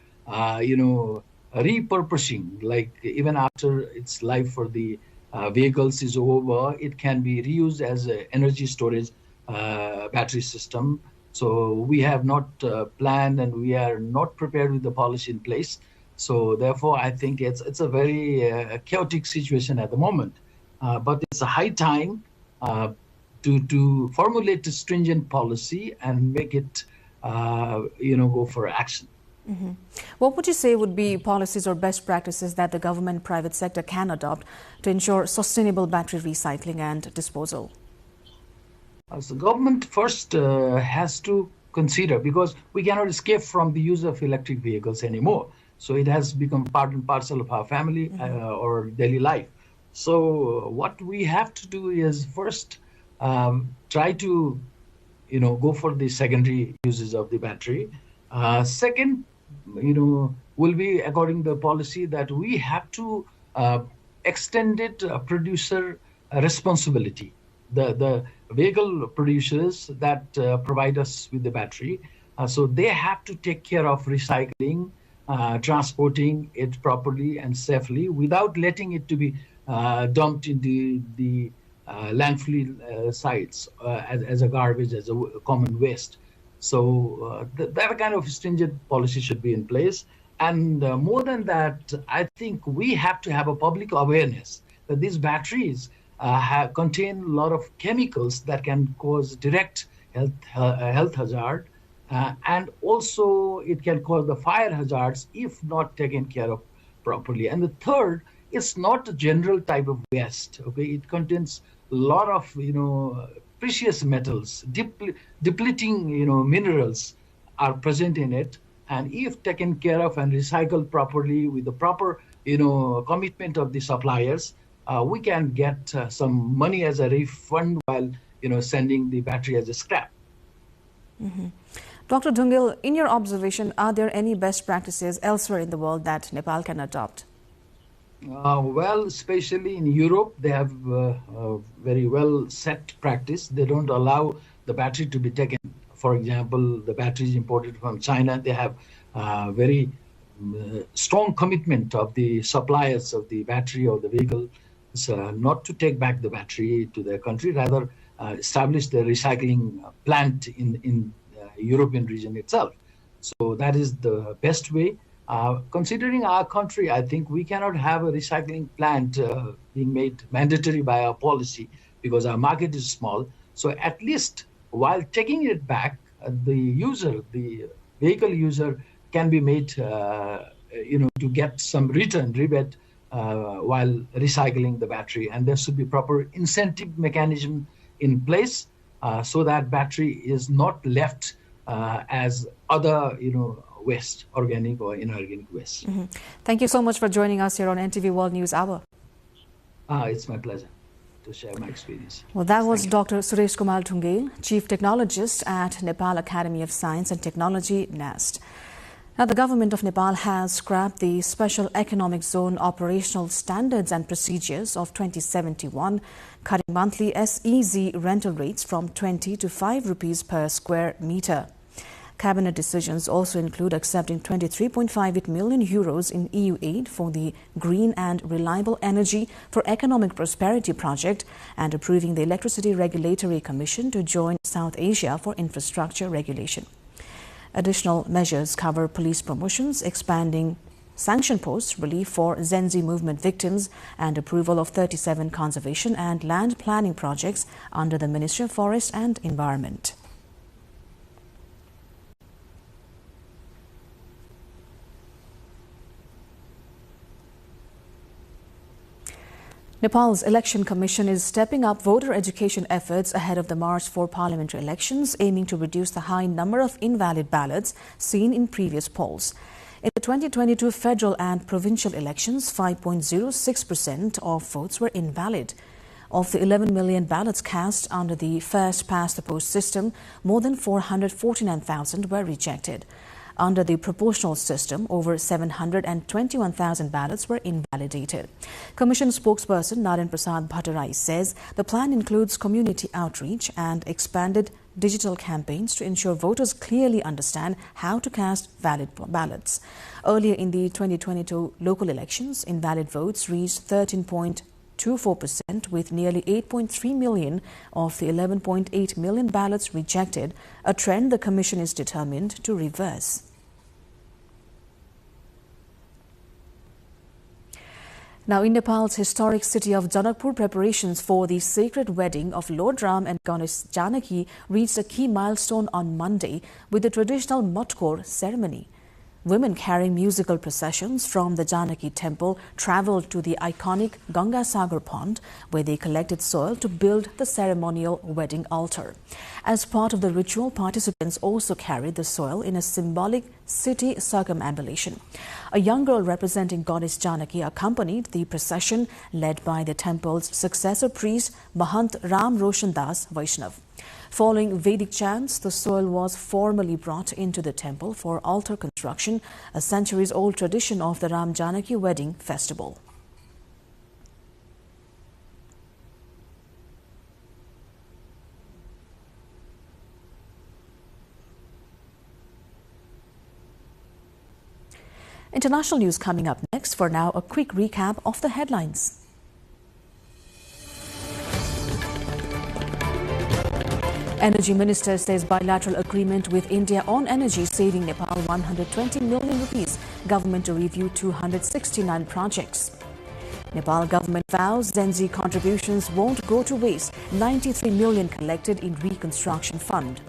repurposing. Like even after its life for the vehicles is over, it can be reused as an energy storage battery system. So we have not planned, and we are not prepared with the policy in place. So therefore, I think it's a very chaotic situation at the moment. But it's a high time to formulate a stringent policy and make it, go for action. What would you say would be policies or best practices that the government private sector can adopt to ensure sustainable battery recycling and disposal? So government first has to consider, because we cannot escape from the use of electric vehicles anymore. So it has become part and parcel of our family or daily life. So what we have to do is first try to, go for the secondary uses of the battery. Second, will be according to the policy that we have to extended producer responsibility. The vehicle producers that provide us with the battery, so they have to take care of recycling, transporting it properly and safely without letting it to be dumped into the landfill sites as a garbage, as a common waste. So that kind of stringent policy should be in place. And more than that, I think we have to have a public awareness that these batteries contain a lot of chemicals that can cause direct health hazard, and also it can cause the fire hazards if not taken care of properly. And the third, it's not a general type of waste. Okay, it contains a lot of precious metals, depleting minerals are present in it, and if taken care of and recycled properly with the proper commitment of the suppliers, we can get some money as a refund while sending the battery as a scrap. Dr. Dhungil, in your observation, are there any best practices elsewhere in the world that Nepal can adopt? Well, especially in Europe, they have a very well set practice. They don't allow the battery to be taken. For example, the batteries imported from China, they have very strong commitment of the suppliers of the battery or the vehicle not to take back the battery to their country, rather establish the recycling plant in European region itself. So that is the best way. Considering our country, I think we cannot have a recycling plant being made mandatory by our policy because our market is small. So at least while taking it back, the vehicle user can be made, to get some rebate while recycling the battery. And there should be proper incentive mechanism in place so that battery is not left as other, waste, organic or inorganic waste. Thank you so much for joining us here on NTV World News Hour. It's my pleasure to share my experience. Well, that was Dr. Suresh Kumar Dhungil, Chief Technologist at Nepal Academy of Science and Technology, NEST. Now, the government of Nepal has scrapped the Special Economic Zone Operational Standards and Procedures of 2071, cutting monthly SEZ rental rates from 20 to 5 rupees per square meter. Cabinet decisions also include accepting €23.58 million in EU aid for the Green and Reliable Energy for Economic Prosperity project and approving the Electricity Regulatory Commission to join South Asia for infrastructure regulation. Additional measures cover police promotions, expanding sanction posts, relief for Gen Z movement victims, and approval of 37 conservation and land planning projects under the Ministry of Forest and Environment. Nepal's Election Commission is stepping up voter education efforts ahead of the March 4 parliamentary elections, aiming to reduce the high number of invalid ballots seen in previous polls. In the 2022 federal and provincial elections, 5.06% of votes were invalid. Of the 11 million ballots cast under the first-past-the-post system, more than 449,000 were rejected. Under the proportional system, over 721,000 ballots were invalidated. Commission spokesperson Naren Prasad Bhattarai says the plan includes community outreach and expanded digital campaigns to ensure voters clearly understand how to cast valid ballots. Earlier in the 2022 local elections, invalid votes reached 13.24%, with nearly 8.3 million of the 11.8 million ballots rejected, a trend the Commission is determined to reverse. Now, in Nepal's historic city of Janakpur, preparations for the sacred wedding of Lord Ram and Goddess Janaki reached a key milestone on Monday with the traditional Matkor ceremony. Women carrying musical processions from the Janaki temple traveled to the iconic Ganga Sagar pond, where they collected soil to build the ceremonial wedding altar. As part of the ritual, participants also carried the soil in a symbolic city circumambulation. A young girl representing Goddess Janaki accompanied the procession, led by the temple's successor priest Mahant Ram Roshan Das Vaishnav. Following Vedic chants, the soil was formally brought into the temple for altar construction, a centuries-old tradition of the Ram Janaki wedding festival. International news coming up next. For now, a quick recap of the headlines. Energy Minister says bilateral agreement with India on energy saving Nepal 120 million rupees. Government to review 269 projects. Nepal government vows Gen Z contributions won't go to waste. 93 million collected in reconstruction fund.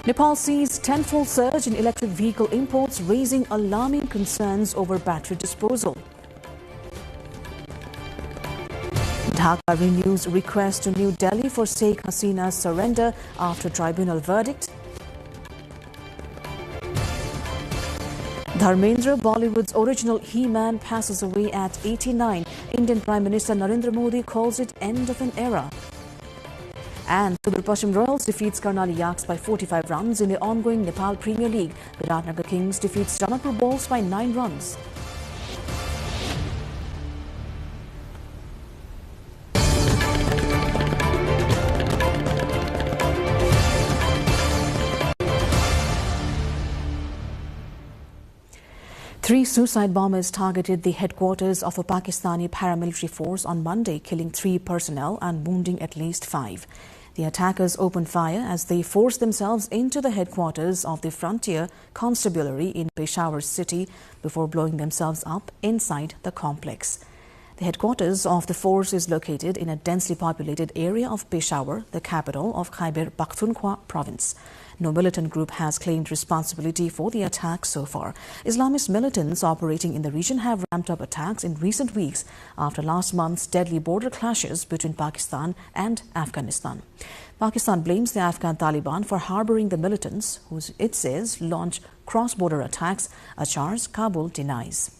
Nepal sees tenfold surge in electric vehicle imports, raising alarming concerns over battery disposal. Dhaka renews request to New Delhi for Sheikh Hasina's surrender after tribunal verdict. Dharmendra, Bollywood's original He-Man, passes away at 89. Indian Prime Minister Narendra Modi calls it end of an era. And Sudur Pashchim Royals defeats Karnali Yaks by 45 runs in the ongoing Nepal Premier League. Viratnagar Kings defeats Janakpur Bulls by 9 runs. Three suicide bombers targeted the headquarters of a Pakistani paramilitary force on Monday, killing 3 personnel and wounding at least 5. The attackers opened fire as they forced themselves into the headquarters of the Frontier Constabulary in Peshawar city before blowing themselves up inside the complex. The headquarters of the force is located in a densely populated area of Peshawar, the capital of Khyber Pakhtunkhwa province. No militant group has claimed responsibility for the attack so far. Islamist militants operating in the region have ramped up attacks in recent weeks after last month's deadly border clashes between Pakistan and Afghanistan. Pakistan blames the Afghan Taliban for harboring the militants, who it says launched cross-border attacks, a charge Kabul denies.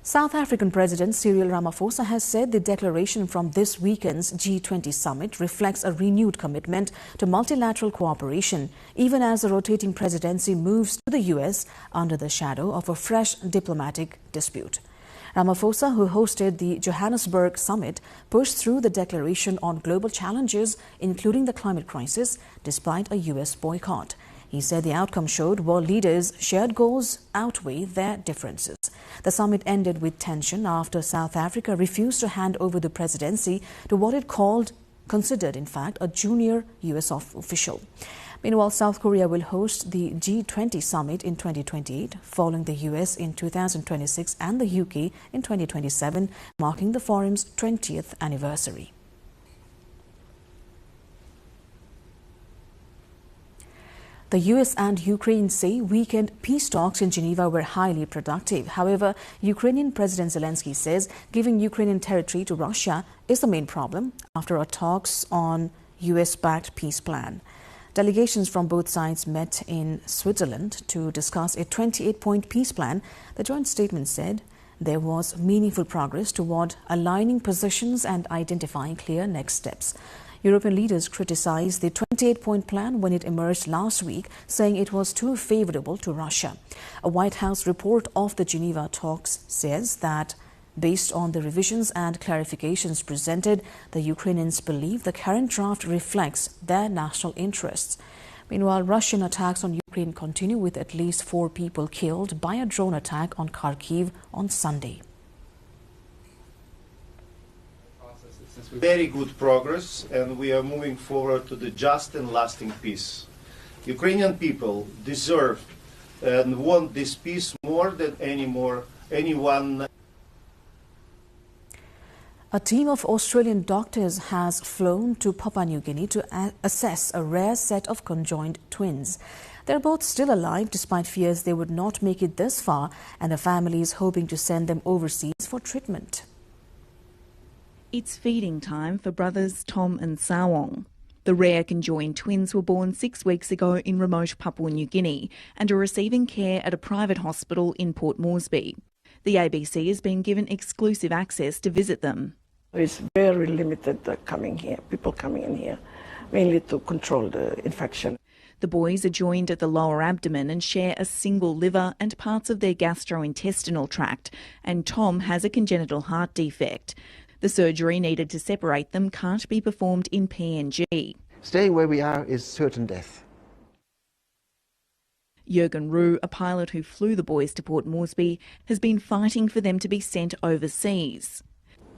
South African President Cyril Ramaphosa has said the declaration from this weekend's G20 summit reflects a renewed commitment to multilateral cooperation, even as the rotating presidency moves to the US under the shadow of a fresh diplomatic dispute. Ramaphosa, who hosted the Johannesburg summit, pushed through the declaration on global challenges, including the climate crisis, despite a US boycott. He said the outcome showed world leaders' shared goals outweigh their differences. The summit ended with tension after South Africa refused to hand over the presidency to what it considered, in fact, a junior US official. Meanwhile, South Korea will host the G20 summit in 2028, following the US in 2026 and the UK in 2027, marking the forum's 20th anniversary. The US and Ukraine say weekend peace talks in Geneva were highly productive. However, Ukrainian President Zelensky says giving Ukrainian territory to Russia is the main problem after our talks on US-backed peace plan. Delegations from both sides met in Switzerland to discuss a 28-point peace plan. The joint statement said there was meaningful progress toward aligning positions and identifying clear next steps. European leaders criticized the 28-point plan when it emerged last week, saying it was too favorable to Russia. A White House report of the Geneva talks says that based on the revisions and clarifications presented, the Ukrainians believe the current draft reflects their national interests. Meanwhile, Russian attacks on Ukraine continue, with at least 4 people killed by a drone attack on Kharkiv on Sunday. Very good progress, and we are moving forward to the just and lasting peace. Ukrainian people deserve and want this peace more than anyone. A team of Australian doctors has flown to Papua New Guinea to assess a rare set of conjoined twins. They're both still alive despite fears they would not make it this far, and the family is hoping to send them overseas for treatment. It's feeding time for brothers Tom and Sawong. The rare conjoined twins were born 6 weeks ago in remote Papua New Guinea and are receiving care at a private hospital in Port Moresby. The ABC has been given exclusive access to visit them. It's very limited people coming in here, mainly to control the infection. The boys are joined at the lower abdomen and share a single liver and parts of their gastrointestinal tract, and Tom has a congenital heart defect. The surgery needed to separate them can't be performed in PNG. Staying where we are is certain death. Jürgen Rue, a pilot who flew the boys to Port Moresby, has been fighting for them to be sent overseas.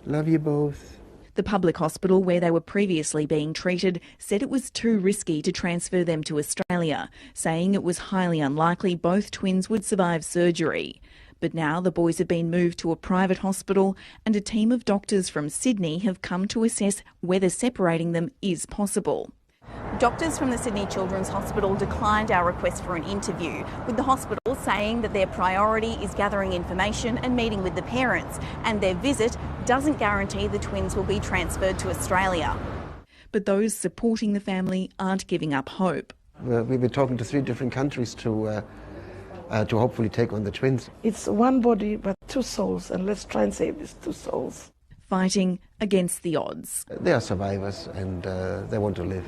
Love you both. The public hospital where they were previously being treated said it was too risky to transfer them to Australia, saying it was highly unlikely both twins would survive surgery. But now the boys have been moved to a private hospital, and a team of doctors from Sydney have come to assess whether separating them is possible. Doctors from the Sydney Children's Hospital declined our request for an interview, with the hospital saying that their priority is gathering information and meeting with the parents, and their visit doesn't guarantee the twins will be transferred to Australia. But those supporting the family aren't giving up hope. We've been talking to 3 different countries to hopefully take on the twins. It's one body but 2 souls, and let's try and save these 2 souls. Fighting against the odds. They are survivors and they want to live.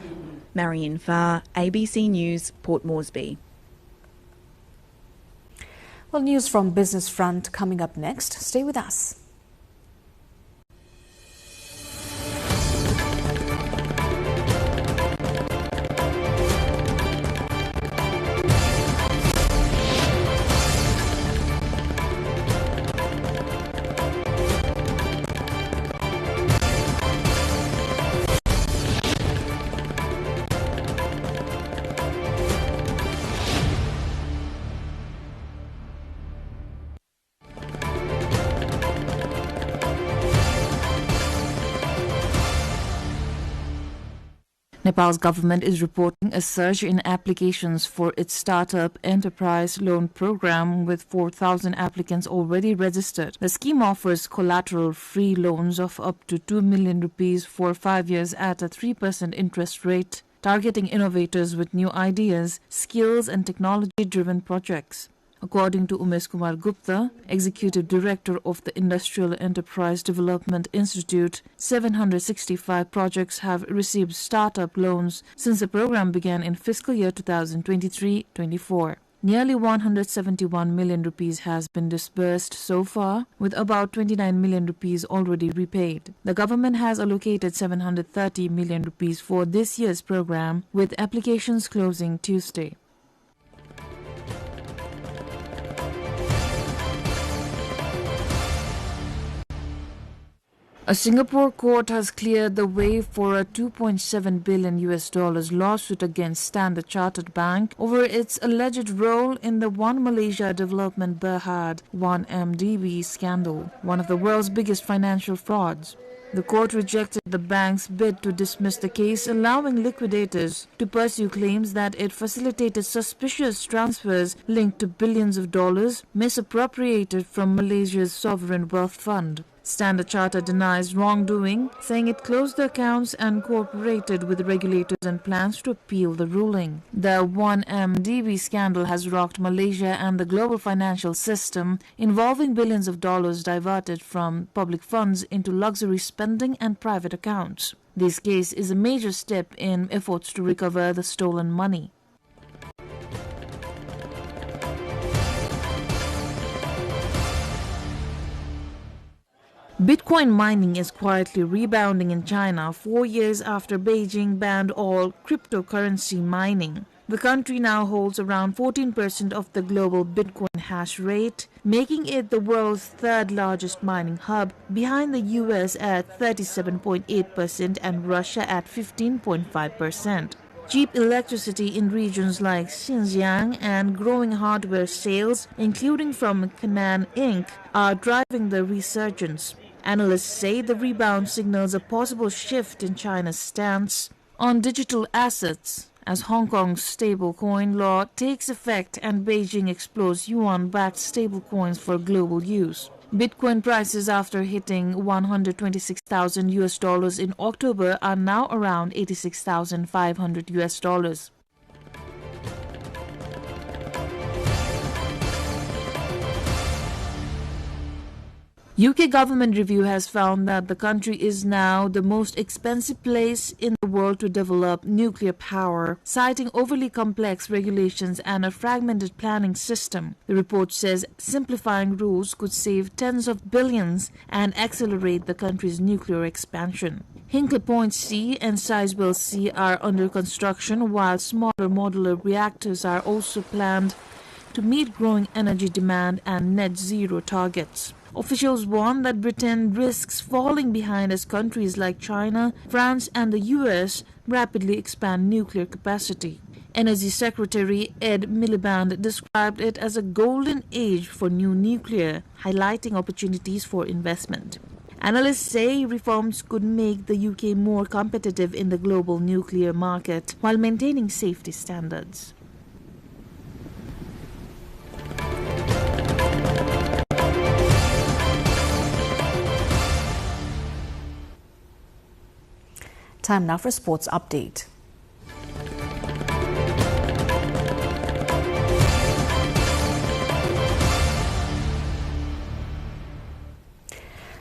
Marion Farr, ABC News, Port Moresby. Well, news from Business Front coming up next. Stay with us. Nepal's government is reporting a surge in applications for its startup enterprise loan program, with 4,000 applicants already registered. The scheme offers collateral-free loans of up to 2 million rupees for 5 years at a 3% interest rate, targeting innovators with new ideas, skills and technology-driven projects. According to Umesh Kumar Gupta, Executive Director of the Industrial Enterprise Development Institute, 765 projects have received startup loans since the program began in fiscal year 2023-24. Nearly 171 million rupees has been disbursed so far, with about 29 million rupees already repaid. The government has allocated 730 million rupees for this year's program, with applications closing Tuesday. A Singapore court has cleared the way for a $2.7 billion lawsuit against Standard Chartered Bank over its alleged role in the One Malaysia Development Berhad 1MDB scandal, one of the world's biggest financial frauds. The court rejected the bank's bid to dismiss the case, allowing liquidators to pursue claims that it facilitated suspicious transfers linked to billions of dollars misappropriated from Malaysia's sovereign wealth fund. Standard Chartered denies wrongdoing, saying it closed the accounts and cooperated with regulators and plans to appeal the ruling. The 1MDB scandal has rocked Malaysia and the global financial system, involving billions of dollars diverted from public funds into luxury spending and private accounts. This case is a major step in efforts to recover the stolen money. Bitcoin mining is quietly rebounding in China 4 years after Beijing banned all cryptocurrency mining. The country now holds around 14% of the global Bitcoin hash rate, making it the world's third largest mining hub, behind the US at 37.8% and Russia at 15.5%. Cheap electricity in regions like Xinjiang and growing hardware sales, including from Canaan Inc., are driving the resurgence. Analysts say the rebound signals a possible shift in China's stance on digital assets as Hong Kong's stablecoin law takes effect and Beijing explores yuan-backed stablecoins for global use. Bitcoin prices, after hitting $126,000 in October, are now around $86,500. UK government review has found that the country is now the most expensive place in the world to develop nuclear power, citing overly complex regulations and a fragmented planning system. The report says simplifying rules could save tens of billions and accelerate the country's nuclear expansion. Hinkley Point C and Sizewell C are under construction, while smaller modular reactors are also planned to meet growing energy demand and net zero targets. Officials warn that Britain risks falling behind as countries like China, France and the US rapidly expand nuclear capacity. Energy Secretary Ed Miliband described it as a golden age for new nuclear, highlighting opportunities for investment. Analysts say reforms could make the UK more competitive in the global nuclear market while maintaining safety standards. Time now for a sports update.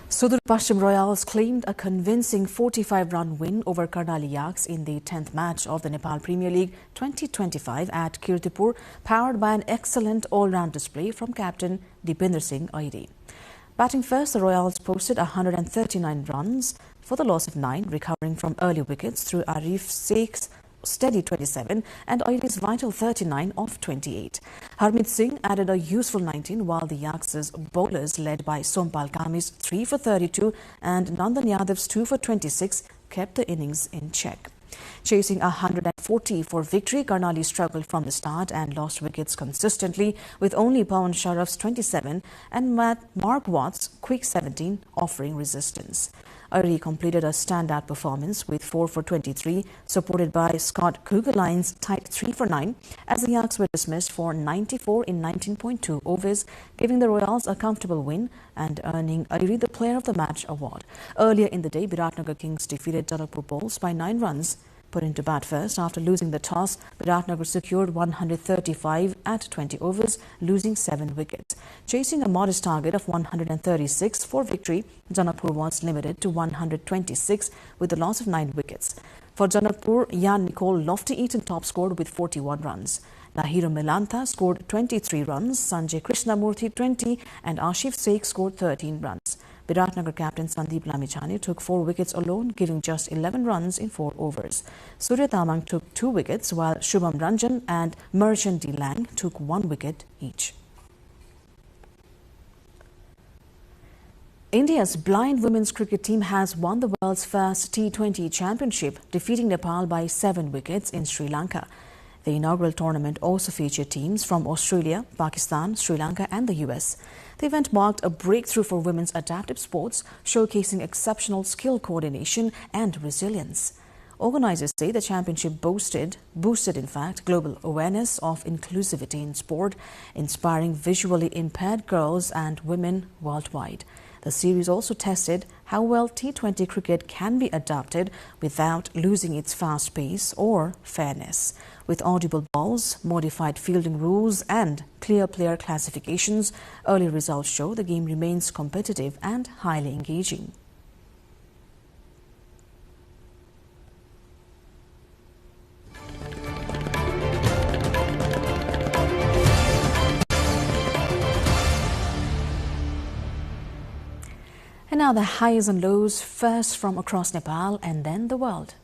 Sudur Pashchim Royals claimed a convincing 45-run win over Karnali Yaks in the 10th match of the Nepal Premier League 2025 at Kirtipur, powered by an excellent all-round display from captain Deepinder Singh Airi. Batting first, the Royals posted 139 runs for the loss of 9, recovering from early wickets through Arif Sheikh's steady 27 and Airi's vital 39 of 28. Harmeet Singh added a useful 19, while the Yaks' bowlers, led by Sompal Kami's 3 for 32 and Nandan Yadav's 2 for 26, kept the innings in check. Chasing 140 for victory, Karnali struggled from the start and lost wickets consistently, with only Pawan Sharaf's 27 and Mark Watt's quick 17 offering resistance. Airi completed a standout performance with 4 for 23, supported by Scott Kugelein's tight 3 for 9, as the Yaks were dismissed for 94 in 19.2 overs, giving the Royals a comfortable win and earning Airi the Player of the Match award. Earlier in the day, Biratnagar Kings defeated Jalapur Bulls by 9 runs Put into bat first after losing the toss, Biratnagar secured 135 at 20 overs, losing 7 wickets. Chasing a modest target of 136 for victory, Janakpur was limited to 126 with the loss of 9 wickets. For Janakpur, Jan Nicole Lofty-Eaton top scored with 41 runs. Nahiro Milantha scored 23 runs, Sanjay Krishnamurthy 20 and Ashif Sheikh scored 13 runs. Biratnagar captain Sandeep Lamichhane took 4 wickets alone, giving just 11 runs in 4 overs. Surya Tamang took 2 wickets, while Shubham Ranjan and Merchant D. Lang took 1 wicket each. India's blind women's cricket team has won the world's first T20 championship, defeating Nepal by 7 wickets in Sri Lanka. The inaugural tournament also featured teams from Australia, Pakistan, Sri Lanka and the US. The event marked a breakthrough for women's adaptive sports, showcasing exceptional skill coordination and resilience. Organizers say the championship boosted in fact, global awareness of inclusivity in sport, inspiring visually impaired girls and women worldwide. The series also tested how well T20 cricket can be adapted without losing its fast pace or fairness. With audible balls, modified fielding rules and clear player classifications, early results show the game remains competitive and highly engaging. And now the highs and lows, first from across Nepal and then the world.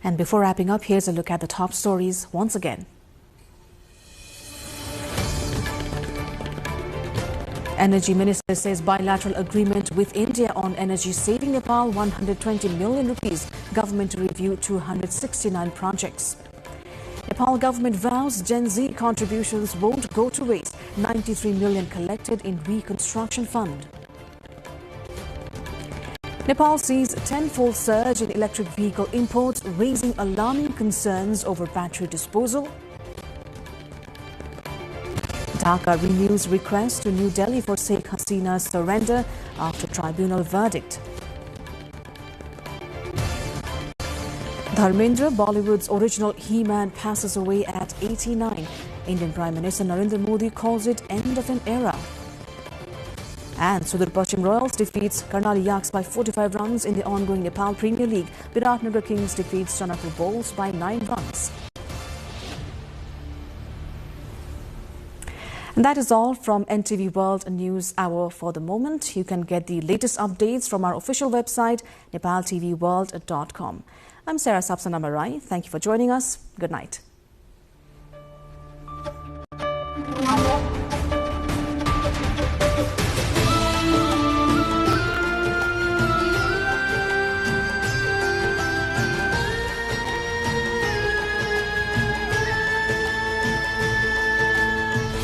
And before wrapping up, here's a look at the top stories once again. Energy Minister says bilateral agreement with India on energy saving Nepal 120 million rupees. Government to review 269 projects. Nepal government vows Gen Z contributions won't go to waste. 93 million collected in reconstruction fund. Nepal sees a tenfold surge in electric vehicle imports, raising alarming concerns over battery disposal. Dhaka renews request to New Delhi for Sheikh Hasina's surrender after tribunal verdict. Dharmendra, Bollywood's original He-Man, passes away at 89. Indian Prime Minister Narendra Modi calls it end of an era. And Sudur Pashchim Royals defeats Karnali Yaks by 45 runs in the ongoing Nepal Premier League. Biratnagar Kings defeats Janakpur Bulls by 9 runs. And that is all from NTV World News Hour for the moment. You can get the latest updates from our official website, nepaltelevision.com. I'm Sarah Sapsanamarai. Thank you for joining us. Good night.